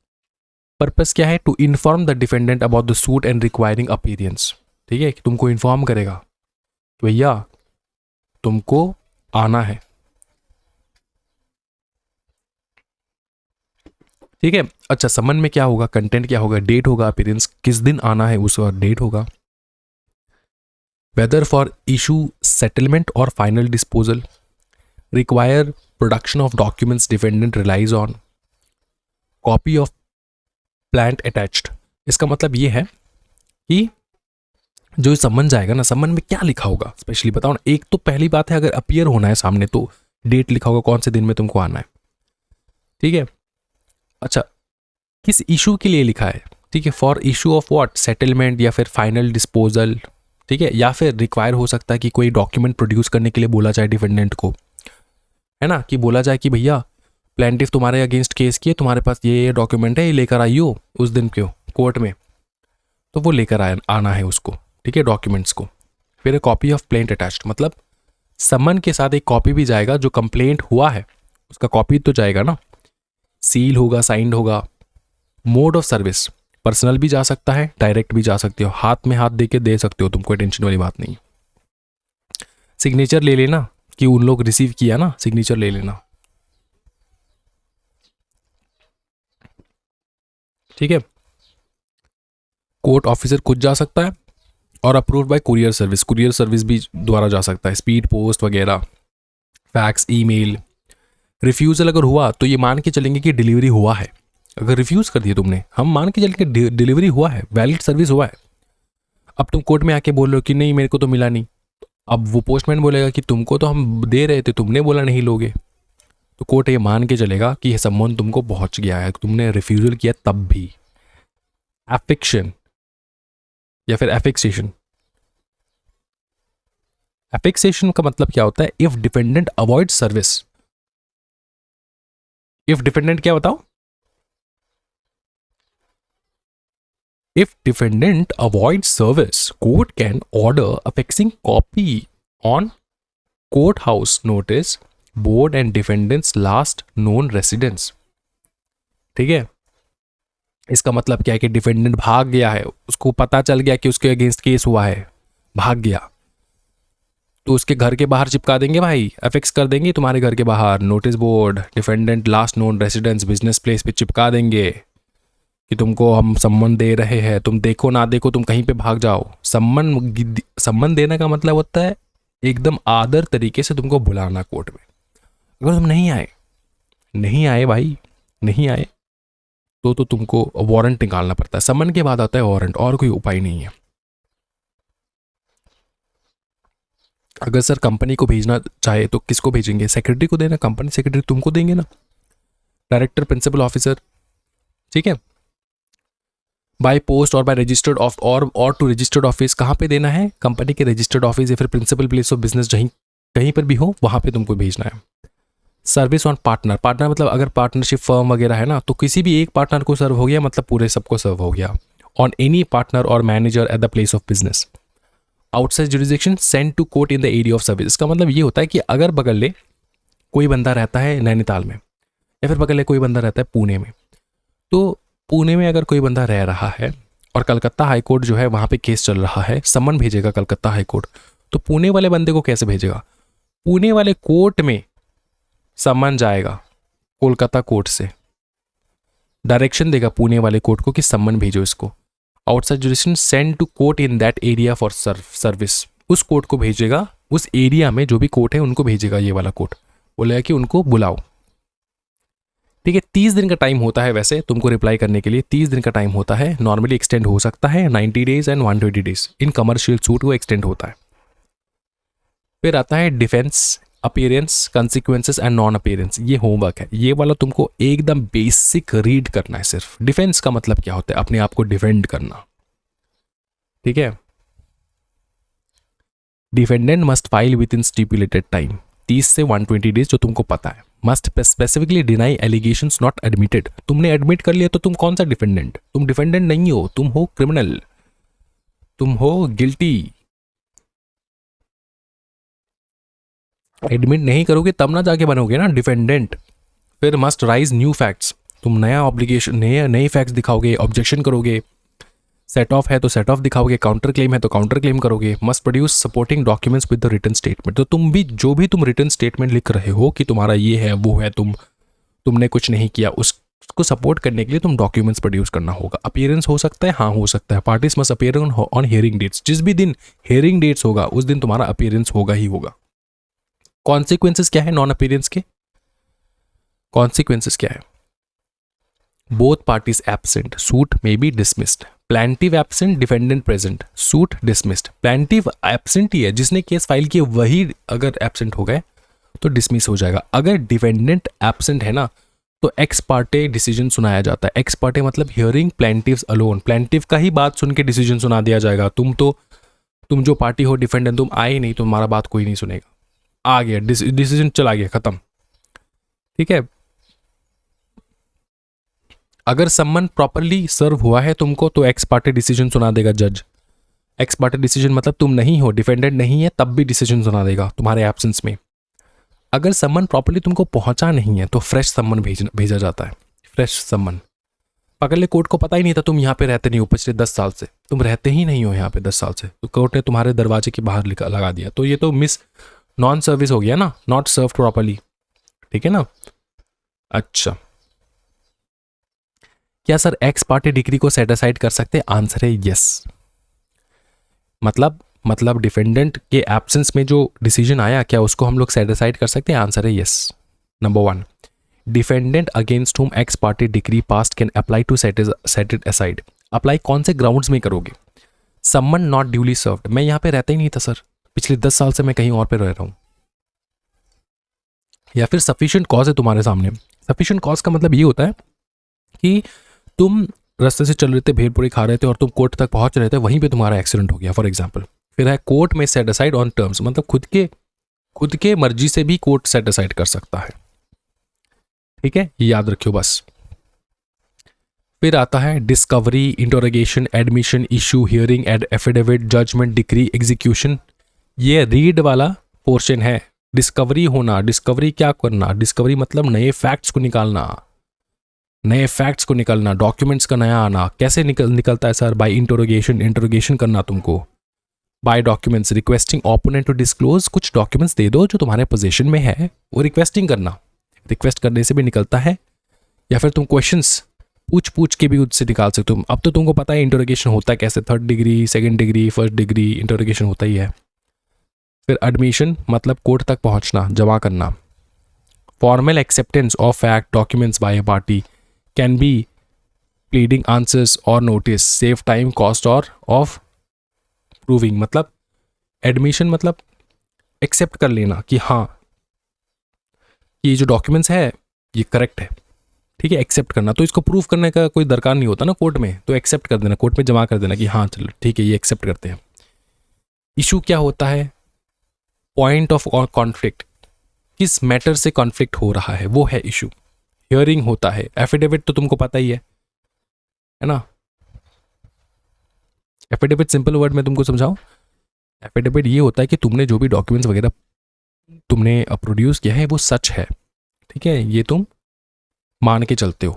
S1: पर्पस क्या है, to inform the defendant about the suit and requiring appearance, ठीक है, कि तुमको इन्फॉर्म करेगा कि भैया तुमको आना है, ठीक है। अच्छा, समन में क्या होगा, कंटेंट क्या होगा, डेट होगा, अपीयरेंस किस दिन आना है उसका डेट होगा। वेदर फॉर इशू सेटलमेंट और final disposal, require production of documents defendant relies on, copy of plaint attached. इसका मतलब ये है कि जो समन जाएगा ना, समन में क्या लिखा होगा स्पेशली बताओ ना। एक तो पहली बात है, अगर अपीयर होना है सामने तो डेट लिखा होगा, कौन से दिन में तुमको आना है, ठीक है। अच्छा, किस इशू के लिए लिखा है, ठीक है, for issue of what, settlement या फिर फाइनल डिस्पोजल, ठीक है। या फिर रिक्वायर हो सकता है कि कोई डॉक्यूमेंट प्रोड्यूस करने के लिए बोला जाए डिफेंडेंट को, है ना, कि बोला जाए कि भैया प्लेंटिफ तुम्हारे अगेंस्ट केस किए, तुम्हारे पास ये डॉक्यूमेंट है, ये लेकर आइयो उस दिन क्यों कोर्ट में, तो वो लेकर आना है उसको, ठीक है, डॉक्यूमेंट्स को। फिर कॉपी ऑफ प्लेंट अटैच्ड, मतलब समन के साथ एक कॉपी भी जाएगा, जो कंप्लेंट हुआ है उसका कॉपी तो जाएगा ना, सील होगा, साइंड होगा। मोड ऑफ सर्विस, पर्सनल भी जा सकता है, डायरेक्ट भी जा सकते हो, हाथ में हाथ दे के दे सकते हो, तुमको टेंशन वाली बात नहीं। सिग्नेचर ले लेना कि उन लोग रिसीव किया ना, सिग्नेचर ले लेना, ठीक है। कोर्ट ऑफिसर खुद जा सकता है और approved by courier service, courier service भी द्वारा जा सकता है, स्पीड पोस्ट वगैरह, फैक्स, ईमेल। रिफ्यूजल अगर हुआ तो ये मान के चलेंगे कि डिलीवरी हुआ है, अगर रिफ्यूज कर दिया तुमने, हम मान के चलेंगे डिलीवरी हुआ है, वैलिड सर्विस हुआ है। अब तुम कोर्ट में आके बोल रहे हो कि नहीं मेरे को तो मिला नहीं, अब वो पोस्टमैन बोलेगा कि तुमको तो हम दे रहे थे, तुमने बोला नहीं लोगे, तो कोर्ट ये मान के चलेगा कि ये सम्मान तुमको पहुंच गया है, तुमने रिफ्यूजल किया तब भी। एफिक्शन या फिर एफिक्सेशन। एफिक्सेशन का मतलब क्या होता है? If defendant avoid service. If defendant क्या बताओ? If defendant avoids service, court can order affixing copy on courthouse notice, board and defendant's last known residence। ठीक है, इसका मतलब क्या है कि डिफेंडेंट भाग गया है, उसको पता चल गया कि उसके अगेंस्ट केस हुआ है, भाग गया, तो उसके घर के बाहर चिपका देंगे भाई, अफिक्स कर देंगे तुम्हारे घर के बाहर, notice board, defendant last known residence, business place पे चिपका देंगे कि तुमको हम सम्मन दे रहे हैं, तुम देखो ना देखो, तुम कहीं पे भाग जाओ। सम्मन देने का मतलब होता है एकदम आदर तरीके से तुमको बुलाना कोर्ट में। अगर तुम नहीं आए भाई, नहीं आए तो तुमको वारंट निकालना पड़ता है। सम्मन के बाद आता है वारंट, और कोई उपाय नहीं है। अगर सर कंपनी को भेजना चाहे तो किसको भेजेंगे? सेक्रेटरी को देना, कंपनी सेक्रेटरी तुमको देंगे ना, डायरेक्टर, प्रिंसिपल ऑफिसर, ठीक है। बाय पोस्ट और बाय रजिस्टर्ड ऑफ और टू रजिस्टर्ड ऑफिस, कहाँ पे देना है? कंपनी के रजिस्टर्ड ऑफिस या फिर प्रिंसिपल प्लेस ऑफ बिजनेस, कहीं पर भी हो वहां पे तुमको भेजना है। सर्विस ऑन पार्टनर, पार्टनर मतलब अगर पार्टनरशिप फर्म वगैरह है ना, तो किसी भी एक पार्टनर को सर्व हो गया मतलब पूरे सबको सर्व हो गया। ऑन एनी पार्टनर और manager at the place of business. Outside jurisdiction send to court in the area of service. इसका मतलब ये होता है कि अगर बगल ले कोई बंदा रहता है नैनीताल में, या फिर बगल ले कोई बंदा रहता है पुणे में, तो पुणे में अगर कोई बंदा रह रहा है और कलकत्ता हाईकोर्ट जो है वहाँ पे केस चल रहा है, समन भेजेगा कलकत्ता हाईकोर्ट, तो पुणे वाले बंदे को कैसे भेजेगा? पुणे वाले कोर्ट में समन जाएगा कोलकाता कोर्ट से, डायरेक्शन देगा पुणे वाले कोर्ट को कि समन भेजो इसको। Outside jurisdiction send to court in that area for service, उस कोर्ट को भेजेगा, उस एरिया में जो भी कोर्ट है उनको भेजेगा, ये वाला कोर्ट बोलेगा कि उनको बुलाओ, ठीक है। 30 दिन का टाइम होता है वैसे तुमको रिप्लाई करने के लिए, 30 दिन का टाइम होता है। नॉर्मली एक्सटेंड हो सकता है 90 days and 120 days. In commercial suit वो एक्सटेंड होता है। फिर आता है defence, appearance, consequences and non appearance. ये होमवर्क है, ये वाला तुमको एकदम बेसिक रीड करना है सिर्फ। डिफेंस का मतलब क्या होता है? अपने आप को डिफेंड करना, ठीक है। Defendant must file with in stipulated time, 30 से 120 डेज जो तुमको पता है। Must specifically deny allegations not admitted. तुमने एडमिट कर लिया तो तुम कौन सा डिफेंडेंट? तुम डिफेंडेंट नहीं हो, तुम हो क्रिमिनल, तुम हो गिल्टी। एडमिट नहीं करोगे तब ना जाके बनोगे ना डिफेंडेंट। फिर मस्ट राइज न्यू फैक्ट्स, तुम नया ऑब्लिगेशन, नए फैक्ट्स दिखाओगे, ऑब्जेक्शन करोगे। सेट ऑफ है तो सेट ऑफ दिखाओगे, काउंटर क्लेम है तो काउंटर क्लेम करोगे। Must produce supporting documents with the written statement. तो तुम भी जो भी तुम रिटन स्टेटमेंट लिख रहे हो कि तुम्हारा ये है वो है, तुमने कुछ नहीं किया, उसको सपोर्ट करने के लिए तुम डॉक्यूमेंट्स प्रोड्यूस करना होगा। अपीयरेंस हो सकता है, हाँ हो सकता है। Parties must appear on hearing dates, जिस भी दिन हियरिंग डेट्स होगा उस दिन तुम्हारा अपीयरेंस होगा ही होगा। कॉन्सिक्वेंसेस क्या है नॉन अपीयरेंस के? कॉन्सिक्वेंसेस क्या है? Both parties absent, suit may be dismissed. Plaintiff absent, defendant present, suit dismissed. Plaintiff absent ही है, जिसने केस फाइल किया वही अगर एब्सेंट हो गए तो डिसमिस हो जाएगा। अगर डिफेंडेंट एब्सेंट है ना तो एक्स पार्टे डिसीजन सुनाया जाता है। एक्स पार्टे मतलब हियरिंग प्लांटिव्स अलोन, प्लांटिव का ही बात सुन के डिसीजन सुना दिया जाएगा। तुम जो पार्टी हो डिफेंडेंट, तुम आए नहीं, तुम्हारा बात कोई नहीं सुनेगा, आ गया डिसीजन, चला गया, खत्म, ठीक है। अगर सम्मन प्रॉपरली सर्व हुआ है तुमको तो एक्स पार्टी डिसीजन सुना देगा जज। एक्स पार्टी डिसीजन मतलब तुम नहीं हो, डिफेंडेंट नहीं है, तब भी डिसीजन सुना देगा तुम्हारे एब्सेंस में। अगर सम्मन प्रॉपरली तुमको पहुंचा नहीं है तो फ्रेश सम्मन भेजा जाता है। फ्रेश सम्मन, अगले कोर्ट को पता ही नहीं था तुम यहाँ पे रहते नहीं हो पिछले 10 साल से, तुम रहते ही नहीं हो यहाँ पे 10 साल से, तो कोर्ट ने तुम्हारे दरवाजे के बाहर लगा दिया, तो ये तो नॉन सर्विस हो गया ना, नॉट सर्व प्रॉपरली, ठीक है ना। अच्छा, क्या सर एक्स पार्टी डिग्री को सेट असाइड कर सकते हैं? आंसर है यस। मतलब डिफेंडेंट के एब्सेंस में जो डिसीजन आया क्या उसको हम लोग सेट असाइड कर सकते हैं? आंसर है yes. Number 1, defendant against whom ex parte degree passed can apply to set it aside. Apply कौन से ग्राउंड्स में करोगे? सम्मन नॉट ड्यूली सर्व्ड, मैं यहाँ पे रहता ही नहीं था सर, पिछले 10 साल से मैं कहीं और पे रह रहा हूँ। या फिर सफिशिएंट कॉज है तुम्हारे सामने। सफिशिएंट कॉज का मतलब ये होता है कि तुम रास्ते से चल रहे थे, भेलपुरी खा रहे थे और तुम कोर्ट तक पहुंच रहे थे, वहीं पे तुम्हारा एक्सीडेंट हो गया फॉर एग्जाम्पल। फिर है कोर्ट में सेट असाइड ऑन टर्म्स, मतलब खुद के मर्जी से भी कोर्ट सेट असाइड कर सकता है। ठीक है, ये याद रखियो बस। फिर आता है discovery, interrogation, admission, issue, hearing, affidavit, judgment, decree, execution. ये रीड वाला पोर्शन है। डिस्कवरी होना, डिस्कवरी क्या करना, डिस्कवरी मतलब नए फैक्ट्स को निकालना, डॉक्यूमेंट्स का नया आना। कैसे निकलता है सर? बाय इंटरोगेशन, इंटरोगेशन करना तुमको। By documents, requesting opponent to disclose, कुछ डॉक्यूमेंट्स दे दो जो तुम्हारे पोजीशन में है, वो रिक्वेस्टिंग करना, रिक्वेस्ट करने से भी निकलता है। या फिर तुम क्वेश्चंस पूछ के भी उससे निकाल सकते हो। अब तो तुमको पता है इंटरोगेशन होता है कैसे, 3rd degree, 2nd degree, 1st degree interrogation होता ही है। फिर एडमिशन मतलब कोर्ट तक पहुंचना, जमा करना। Formal acceptance of fact documents by a party can be pleading answers और नोटिस, सेव टाइम, कॉस्ट और ऑफ प्रूविंग। मतलब एडमिशन मतलब एक्सेप्ट कर लेना कि हाँ ये जो डॉक्यूमेंट्स है ये करेक्ट है, ठीक है, एक्सेप्ट करना। तो इसको प्रूव करने का कोई दरकार नहीं होता ना कोर्ट में, तो एक्सेप्ट कर देना, कोर्ट में जमा कर देना कि हाँ चलो ठीक है ये एक्सेप्ट करते हैं। इशू क्या होता है? पॉइंट ऑफ कॉन्फ्लिक्ट, किस मैटर से कॉन्फ्लिक्ट हो रहा है वो है इशू। हियरिंग होता है। एफिडेविट तो तुमको पता ही है ना। एफिडेविट सिंपल वर्ड में तुमको समझाऊं, एफिडेविट ये होता है कि तुमने जो भी डॉक्यूमेंट्स वगैरह तुमने प्रोड्यूस किया है वो सच है, ठीक है, ये तुम मान के चलते हो।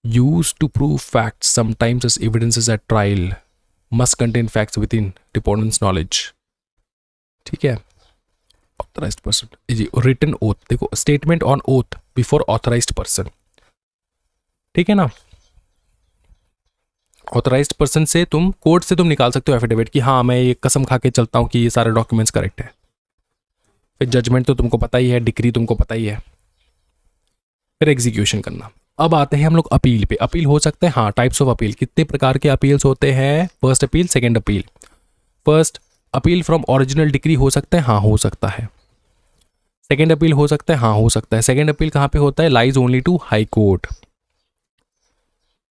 S1: Use to prove facts sometimes as evidences at trial, must contain facts within deponent's knowledge. ठीक है, ऑथराइज्ड पर्सन जी, रिटन ओथ, देखो statement on oath before authorised person, ठीक है ना। ऑथराइज्ड पर्सन से तुम कोर्ट से तुम निकाल सकते हो एफिडेविट कि हाँ मैं ये कसम खा के चलता हूँ कि ये सारे डॉक्यूमेंट्स करेक्ट है। फिर जजमेंट तो तुमको पता ही है, डिक्री तुमको पता ही है। फिर एग्जीक्यूशन करना। अब आते हैं हम लोग अपील पे। अपील हो सकते हैं, हाँ, टाइप्स ऑफ अपील, कितने प्रकार के अपील्स होते हैं? First appeal, second appeal. First appeal from original decree हो सकता है, हाँ हो सकता है। सेकंड अपील हो सकता है, हाँ हो सकता है। सेकंड अपील कहाँ पे होता है? Lies only to high court,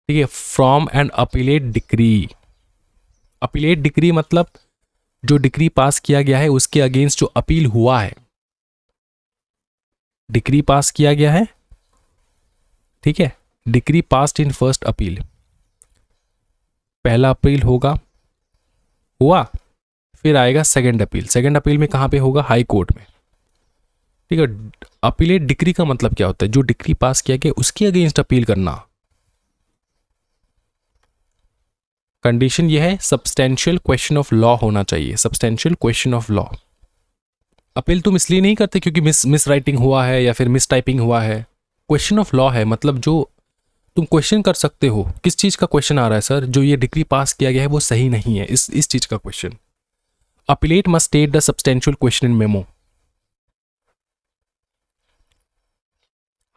S1: ठीक है। From an appellate decree, appellate decree मतलब जो डिक्री पास किया गया है उसके अगेंस्ट जो अपील हुआ है, डिक्री पास किया गया है, ठीक है, decree passed in first appeal, पहला अपील होगा, हुआ, फिर आएगा सेकंड अपील। सेकंड अपील में कहां पे होगा? हाई कोर्ट में, ठीक है। अपीलेट डिक्री का मतलब क्या होता है? जो डिक्री पास किया गया उसके अगेंस्ट अपील करना। कंडीशन यह है सब्सटेंशियल क्वेश्चन ऑफ लॉ होना चाहिए, substantial question of law. Appeal तुम इसलिए नहीं करते क्योंकि मिस राइटिंग हुआ है या फिर मिस टाइपिंग हुआ है। क्वेश्चन ऑफ लॉ है मतलब जो तुम क्वेश्चन कर सकते हो, किस चीज का क्वेश्चन आ रहा है सर? जो ये डिग्री पास किया गया है वो सही नहीं है, इस चीज का question. Appellate must state the substantial question in memo.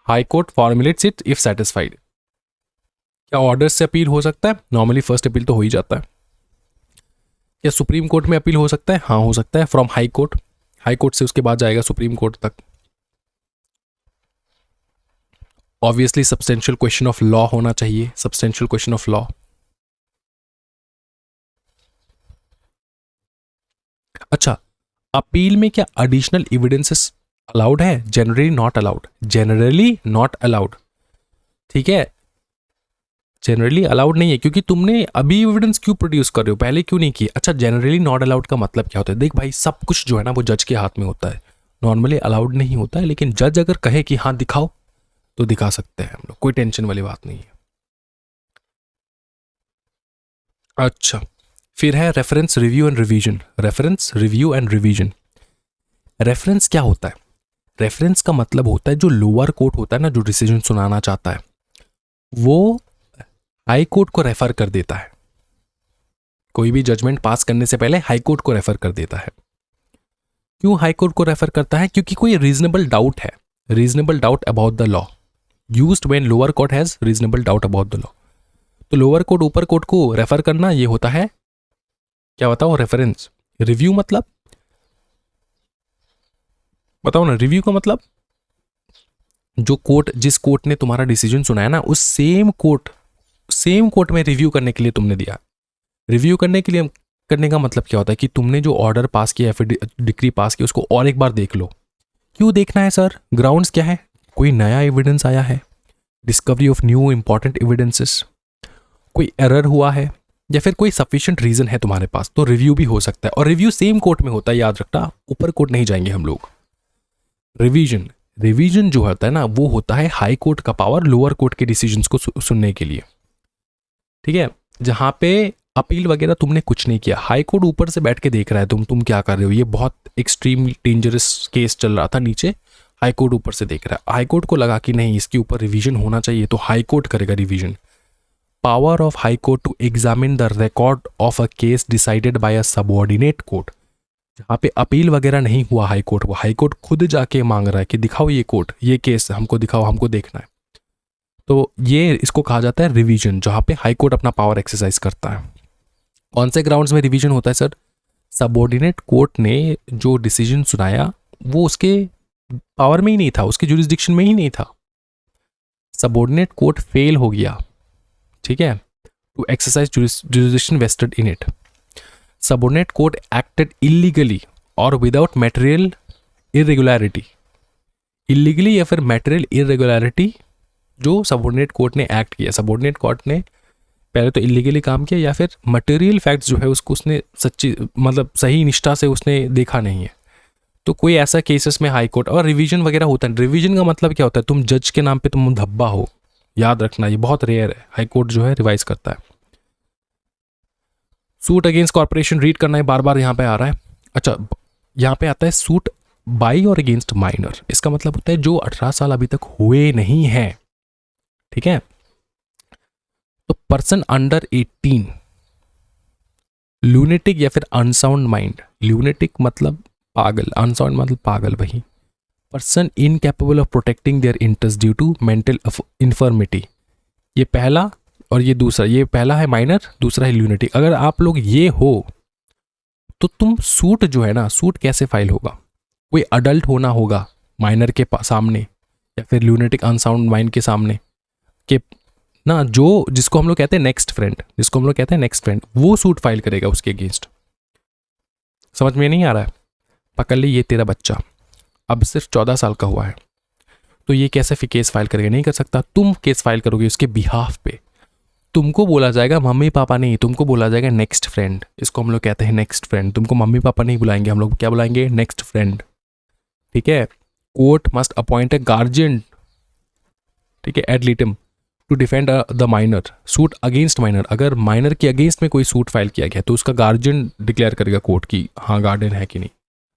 S1: High court formulates it if satisfied. क्या ऑर्डर से अपील हो सकता है? नॉर्मली फर्स्ट अपील तो हो ही जाता है। क्या सुप्रीम कोर्ट में अपील हो सकता है? हाँ हो सकता है, from high court. High court से उसके बाद जाएगा सुप्रीम कोर्ट तक। Obviously substantial question of law होना चाहिए, सब्सटेंशियल क्वेश्चन ऑफ लॉ। अच्छा, अपील में क्या एडिशनल एविडेंसेस अलाउड है? Generally not allowed, generally not allowed, ठीक है, जनरली अलाउड नहीं है क्योंकि तुमने अभी एविडेंस क्यों प्रोड्यूस कर रहे हो, पहले क्यों नहीं किए? अच्छा, जनरली नॉट अलाउड का मतलब क्या होता है? देख भाई, सब कुछ जो है ना वो जज के हाथ में होता है, नॉर्मली अलाउड नहीं होता है, लेकिन जज अगर कहे कि हाँ दिखाओ तो दिखा सकते हैं हम लोग, कोई टेंशन वाली बात नहीं है। अच्छा, फिर है reference, review and revision. Reference, review and revision. Reference क्या होता है? रेफरेंस का मतलब होता है जो लोअर कोर्ट होता है ना, जो डिसीजन सुनाना चाहता है वो हाई कोर्ट को रेफर कर देता है। कोई भी जजमेंट पास करने से पहले हाई कोर्ट को रेफर कर देता है। क्यों हाई कोर्ट को रेफर करता है? क्योंकि कोई रीजनेबल डाउट है, reasonable doubt about the law, used when lower court has reasonable doubt about the law. तो लोअर कोर्ट ऊपर कोर्ट को रेफर करना, ये होता है क्या बताओ? रेफरेंस। रिव्यू मतलब बताओ ना, रिव्यू का मतलब जो कोर्ट, जिस कोर्ट ने तुम्हारा डिसीजन सुनाया ना, उस सेम कोर्ट में रिव्यू करने के लिए तुमने दिया। रिव्यू करने का मतलब क्या होता है कि तुमने जो ऑर्डर पास किया या फिर डिक्री पास की उसको और एक बार देख लो। क्यों देखना है सर? ग्राउंड्स क्या है? कोई नया एविडेंस आया है, discovery of new important evidences, कोई एरर हुआ है, या फिर कोई सफिशिएंट रीजन है तुम्हारे पास, तो रिव्यू भी हो सकता है। और रिव्यू सेम कोर्ट में होता है, याद रखना, ऊपर कोर्ट नहीं जाएंगे हम लोग। रिवीजन जो होता है ना, वो होता है हाई कोर्ट का पावर लोअर कोर्ट के डिसीजंस को सुनने के लिए। ठीक है, जहां पे अपील वगैरह तुमने कुछ नहीं किया, हाई कोर्ट ऊपर से बैठ के देख रहा है तुम क्या कर रहे हो। ये बहुत एक्सट्रीम डेंजरस केस चल रहा था नीचे, हाई कोर्ट ऊपर से देख रहा है। हाई कोर्ट को लगा कि नहीं, इसके ऊपर रिवीजन होना चाहिए, तो हाई कोर्ट करेगा revision. Power of high court to examine the record of a case decided by a subordinate court. जहाँ पे अपील वगैरह नहीं हुआ हाई कोर्ट, वो हाई कोर्ट खुद जाके मांग रहा है कि दिखाओ ये कोर्ट, ये केस हमको दिखाओ, हमको देखना है। तो ये इसको कहा जाता है रिवीजन, जहाँ पे हाई कोर्ट अपना पावर एक्सरसाइज करता है। कौन से ग्राउंड्स में रिवीजन होता है सर? सबऑर्डिनेट कोर्ट ने जो डिसीजन सुनाया वो उसके पावर में ही नहीं था, उसके जुरिस्डिक्शन में ही नहीं था। सबऑर्डिनेट कोर्ट फेल हो गया, ठीक है, to exercise jurisdiction vested in it. Subordinate court acted illegally और विदाउट मटेरियल इरेगुलरिटी। इलीगली या फिर मटेरियल इरेगुलरिटी जो सबऑर्डिनेट कोर्ट ने एक्ट किया, सबऑर्डिनेट कोर्ट ने पहले तो इलीगली काम किया, या फिर मटेरियल फैक्ट्स जो है उसको उसने सच्ची मतलब सही निष्ठा से उसने देखा नहीं है। तो कोई ऐसा केसेस में हाई कोर्ट और रिवीजन वगैरह होता है। रिवीजन का मतलब क्या होता है? तुम जज के नाम पे तुम धब्बा हो, याद रखना, ये बहुत रेयर है। हाई कोर्ट जो है रिवाइज करता है। सूट अगेंस्ट कॉर्पोरेशन रीड करना है, बार बार यहाँ पे आ रहा है। अच्छा, यहाँ पे आता है सूट बाई और अगेंस्ट माइनर। इसका मतलब होता है जो 18 साल अभी तक हुए नहीं हैं, ठीक है, तो पर्सन अंडर 18, लूनेटिक या फिर अनसाउंड माइंड। लूनेटिक मतलब पागल, अनसाउंड मतलब पागल वही। Person incapable of protecting their interest due to mental infirmity. ये पहला और ये दूसरा, ये पहला है माइनर, दूसरा है लूनेटिक। अगर आप लोग ये हो तो तुम सूट जो है ना, सूट कैसे फाइल होगा? कोई अडल्ट होना होगा माइनर के सामने या फिर लूनेटिक अनसाउंड माइंड के सामने के ना, जो जिसको हम लोग कहते हैं नेक्स्ट फ्रेंड, वो सूट फाइल करेगा उसके अगेंस्ट। समझ में नहीं आ रहा है? पकड़ ली, ये तेरा बच्चा अब सिर्फ 14 साल का हुआ है, तो ये कैसे केस फाइल करेगा? नहीं कर सकता। तुम केस फाइल करोगे उसके बिहाफ पे। तुमको बोला जाएगा मम्मी पापा नहीं, तुमको बोला जाएगा नेक्स्ट फ्रेंड। इसको हम लोग कहते हैं नेक्स्ट फ्रेंड। तुमको मम्मी पापा नहीं बुलाएंगे, हम लोग क्या बुलाएंगे? नेक्स्ट फ्रेंड, ठीक है। Court must appoint a guardian, ठीक है, ad litem to defend the minor. Suit against minor, अगर माइनर के अगेंस्ट में कोई सूट फाइल किया गया तो उसका गार्जियन डिक्लेयर करेगा कोर्ट की हाँ गार्जियन है कि नहीं।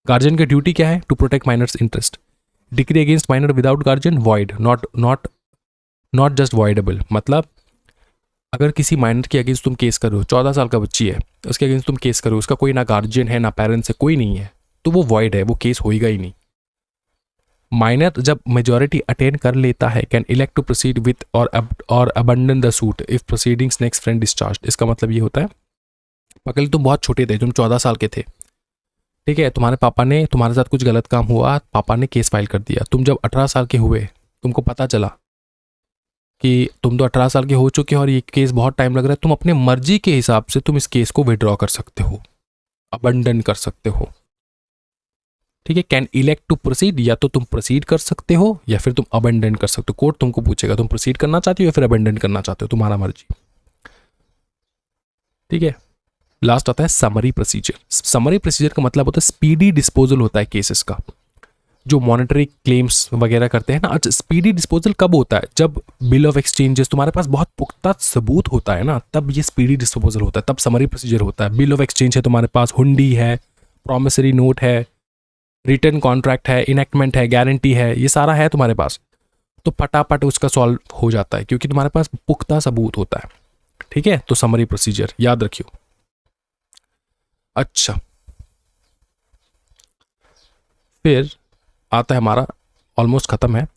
S1: गार्जियन की ड्यूटी क्या है? To protect minor's interest. Decree against minor without guardian void, not just voidable. मतलब अगर किसी माइनर के अगेंस्ट तुम केस करो, 14 साल का बच्ची है, उसके अगेंस्ट तुम केस करो, उसका कोई ना गार्जियन है ना पेरेंट्स है, कोई नहीं है, तो वो वॉइड है, वो केस होएगा ही नहीं। माइनर जब मेजॉरिटी अटेन कर लेता है, can elect to proceed with और abandon the suit if proceedings next friend discharge. इसका मतलब ये होता है, पकड़ तुम बहुत छोटे थे, तुम 14 साल के थे, ठीक है, तुम्हारे पापा ने तुम्हारे साथ कुछ गलत काम हुआ, पापा ने केस फाइल कर दिया। तुम जब 18 साल के हुए, तुमको पता चला कि तुम तो 18 साल के हो चुके हो और ये केस बहुत टाइम लग रहा है, तुम अपने मर्जी के हिसाब से तुम इस केस को विड्रॉ कर सकते हो, अबंडन कर सकते हो, ठीक है। कैन इलेक्ट टू प्रोसीड, या तो तुम प्रोसीड कर सकते हो या फिर तुम अबंडन कर सकते हो। कोर्ट तुमको पूछेगा तुम प्रोसीड करना चाहते हो या फिर अबंडन करना चाहते हो, तुम्हारा मर्जी, ठीक है। लास्ट आता है समरी प्रोसीजर। समरी प्रोसीजर का मतलब होता है स्पीडी डिस्पोजल होता है केसेस का। जो मॉनेटरी क्लेम्स वगैरह करते हैं ना, अच्छा, स्पीडी डिस्पोजल कब होता है? जब बिल ऑफ एक्सचेंजेस तुम्हारे पास बहुत पुख्ता सबूत होता है ना, तब ये स्पीडी डिस्पोजल होता है, तब समरी प्रोसीजर होता है। बिल ऑफ एक्सचेंज है तुम्हारे पास, हुंडी है, प्रॉमिसरी नोट है, रिटर्न कॉन्ट्रैक्ट है, इनेक्टमेंट है, गारंटी है, ये सारा है तुम्हारे पास, तो फटाफट उसका सॉल्व हो जाता है क्योंकि तुम्हारे पास पुख्ता सबूत होता है, ठीक है। तो समरी प्रोसीजर याद रखियो। अच्छा, फिर आता है हमारा, ऑलमोस्ट खत्म है,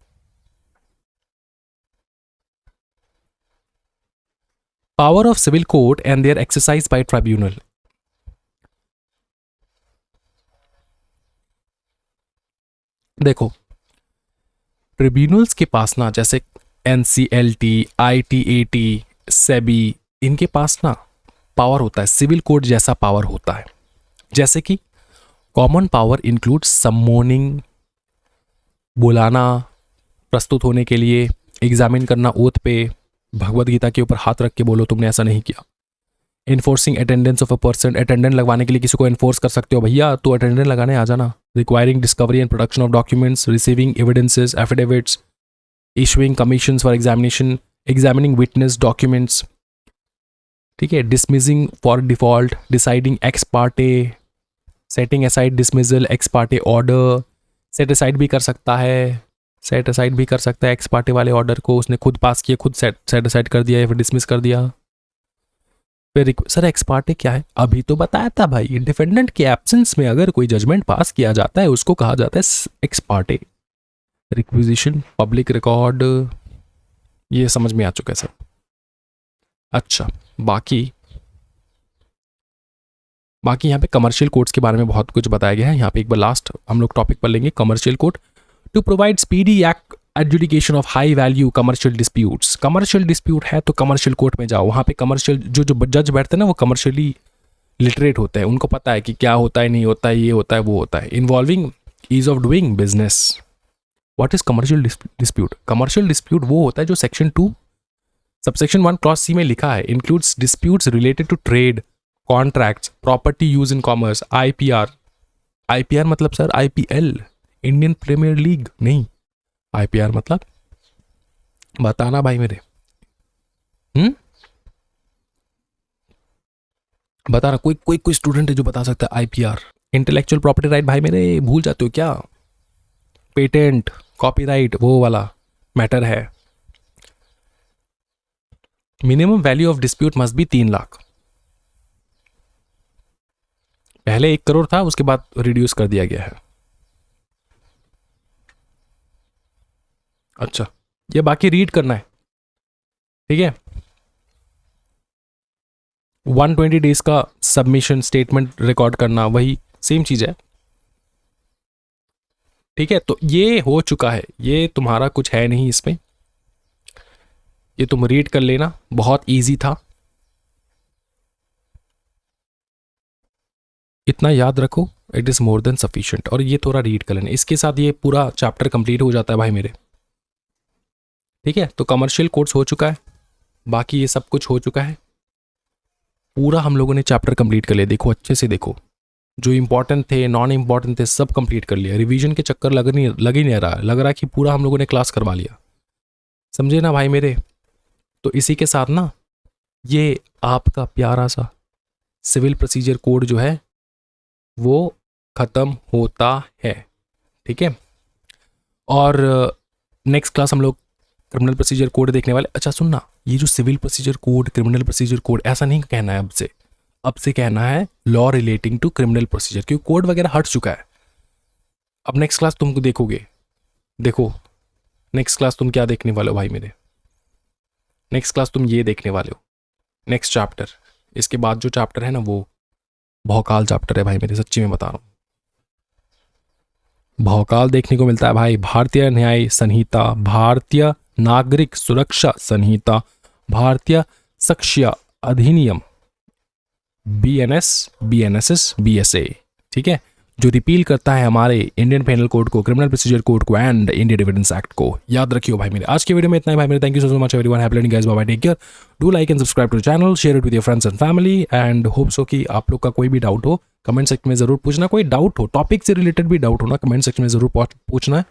S1: power of civil court and their exercise by tribunal. देखो ट्रिब्यूनल्स के पास ना, जैसे NCLT, ITAT, सेबी, इनके पास ना पावर होता है, सिविल कोड जैसा पावर होता है। जैसे कि कॉमन पावर इंक्लूड समोनिंग, बुलाना प्रस्तुत होने के लिए, एग्जामिन करना ओथ पे, भगवत गीता के ऊपर हाथ रख के बोलो तुमने ऐसा नहीं किया। Enforcing attendance of a person, attendant लगवाने के लिए किसी को इन्फोर्स कर सकते हो, भैया तो अटेंडेंट लगाने आ जाना। Requiring discovery and production of documents, receiving evidences, affidavits, issuing commissions for examination, examining witness documents, ठीक है, dismissing for default, deciding x Partey, setting aside dismissal, x Partey order, set aside भी कर सकता है, set aside भी कर सकता है एक्स पार्टे वाले ऑर्डर को, उसने खुद पास किया, खुद सेट असाइड कर दिया या फिर डिसमिस कर दिया। फिर सर एक्स पार्टे क्या है, अभी तो बताया था भाई, डिफेंडेंट के एब्सेंस में अगर कोई जजमेंट पास किया जाता है उसको कहा जाता है x Partey. Requisition, public record, ये समझ में आ चुका है सर। अच्छा, बाकी यहाँ पे कमर्शियल कोर्ट्स के बारे में बहुत कुछ बताया गया है। यहाँ पे एक बार लास्ट हम लोग टॉपिक पर लेंगे, commercial court to provide speedy act adjudication of high value commercial disputes. Commercial dispute है तो कमर्शियल कोर्ट में जाओ, वहाँ पे कमर्शियल जो जज बैठते हैं ना वो कमर्शियली लिटरेट होते हैं, उनको पता है कि क्या होता है, नहीं होता है, ये होता है, वो होता है। Involving ease of doing business. What is commercial dispute? Commercial dispute वो होता है जो सेक्शन 2 सबसेक्शन 1 क्लॉज C में लिखा है, includes disputes related to trade, contracts, property use in commerce, IPR। IPR मतलब sir IPL, Indian Premier League नहीं, IPR मतलब बताना भाई मेरे, बताना, कोई स्टूडेंट है जो बता सकता है IPR। इंटेलेक्चुअल प्रॉपर्टी राइट भाई मेरे, भूल जाते हो क्या? पेटेंट, कॉपीराइट, वो वाला मैटर है। Minimum value of dispute must be 3 lakh. पहले 1 करोड़ था, उसके बाद रिड्यूस कर दिया गया है। अच्छा, ये बाकी रीड करना है, ठीक है। 120 डेज का सबमिशन स्टेटमेंट रिकॉर्ड करना, वही सेम चीज है, ठीक है। तो ये हो चुका है, ये तुम्हारा कुछ है नहीं इसमें, ये तुम रीड कर लेना, बहुत इजी था। इतना याद रखो, it is more than sufficient. और ये थोड़ा रीड कर लेना, इसके साथ ये पूरा चैप्टर कंप्लीट हो जाता है भाई मेरे, ठीक है। तो कमर्शियल कोर्स हो चुका है, बाकी ये सब कुछ हो चुका है, पूरा हम लोगों ने चैप्टर कंप्लीट कर लिया। देखो अच्छे से देखो, जो इंपॉर्टेंट थे, नॉन इंपॉर्टेंट थे, सब कंप्लीट कर लिया। रिवीजन के चक्कर लग ही नहीं रहा, लग रहा है कि पूरा हम लोगों ने क्लास करवा लिया, समझे ना भाई मेरे। तो इसी के साथ ना ये आपका प्यारा सा सिविल प्रोसीजर कोड जो है वो खत्म होता है, ठीक है। और नेक्स्ट क्लास हम लोग क्रिमिनल प्रोसीजर कोड देखने वाले। अच्छा सुनना, ये जो civil procedure code, criminal procedure code, ऐसा नहीं कहना है अब से कहना है law relating to criminal procedure, क्योंकि कोड वगैरह हट चुका है। अब नेक्स्ट क्लास तुमको देखोगे, देखो नेक्स्ट क्लास तुम क्या देखने वाले हो भाई मेरे, नेक्स्ट क्लास तुम ये देखने वाले हो, नेक्स्ट चैप्टर। इसके बाद जो चैप्टर है ना वो भौकाल चैप्टर है भाई मेरे, सच्ची में बता रहा हूँ, भौकाल देखने को मिलता है भाई। भारतीय न्याय संहिता, भारतीय नागरिक सुरक्षा संहिता, भारतीय साक्ष्य अधिनियम, BNS, BNSS, BSA, ठीक है, जो रिपील करता है हमारे इंडियन पेनल कोड को, क्रिमिनल प्रोसीजर कोड को एंड इंडियन एविडेंस एक्ट को। याद रखियो भाई मेरे। आज के वीडियो में इतना ही भाई मेरे, thank you so much everyone, happy learning guys, bye bye, take care, do like and subscribe to channel, share it with your friends and family, and hope so कि आप लोग का कोई भी डाउट हो कमेंट सेक्शन में जरूर पूछना, कोई डाउट हो टॉपिक से रिलेटेड भी डाउट हो ना, कमेंट सेक्शन में जरूर पूछना है।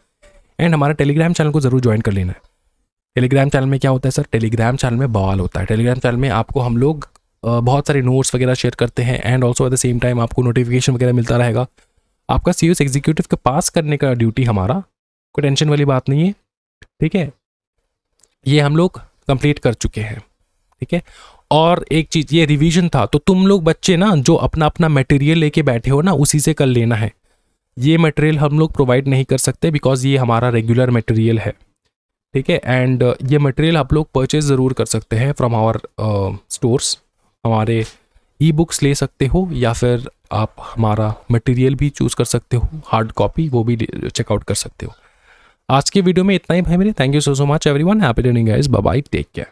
S1: एंड हमारे टेलीग्राम चैनल को जरूर ज्वाइन कर लेना है। टेलीग्राम चैनल में क्या होता है सर, टेलीग्राम चैनल में बवाल होता है। टेलीग्राम चैनल में आपको हम लोग बहुत सारे नोट्स वगैरह शेयर करते हैं, and also at the same time आपको नोटिफिकेशन वगैरह मिलता रहेगा। आपका CS एग्जीक्यूटिव के पास करने का ड्यूटी हमारा, कोई टेंशन वाली बात नहीं है, ठीक है। ये हम लोग कंप्लीट कर चुके हैं, ठीक है। और एक चीज़, ये रिवीजन था, तो तुम लोग बच्चे ना जो अपना अपना मटेरियल लेके बैठे हो ना, उसी से कर लेना है। ये मटेरियल हम लोग प्रोवाइड नहीं कर सकते बिकॉज ये हमारा रेगुलर मटेरियल है, ठीक है। एंड ये मटेरियल आप लोग परचेज ज़रूर कर सकते हैं फ्रॉम आवर स्टोर्स, हमारे ई बुक्स ले सकते हो या फिर आप हमारा मटेरियल भी चूज़ कर सकते हो, हार्ड कॉपी वो भी चेकआउट कर सकते हो। आज की वीडियो में इतना ही भाई मेरे। Thank you so much everyone, happy learning guys, bye bye, take care.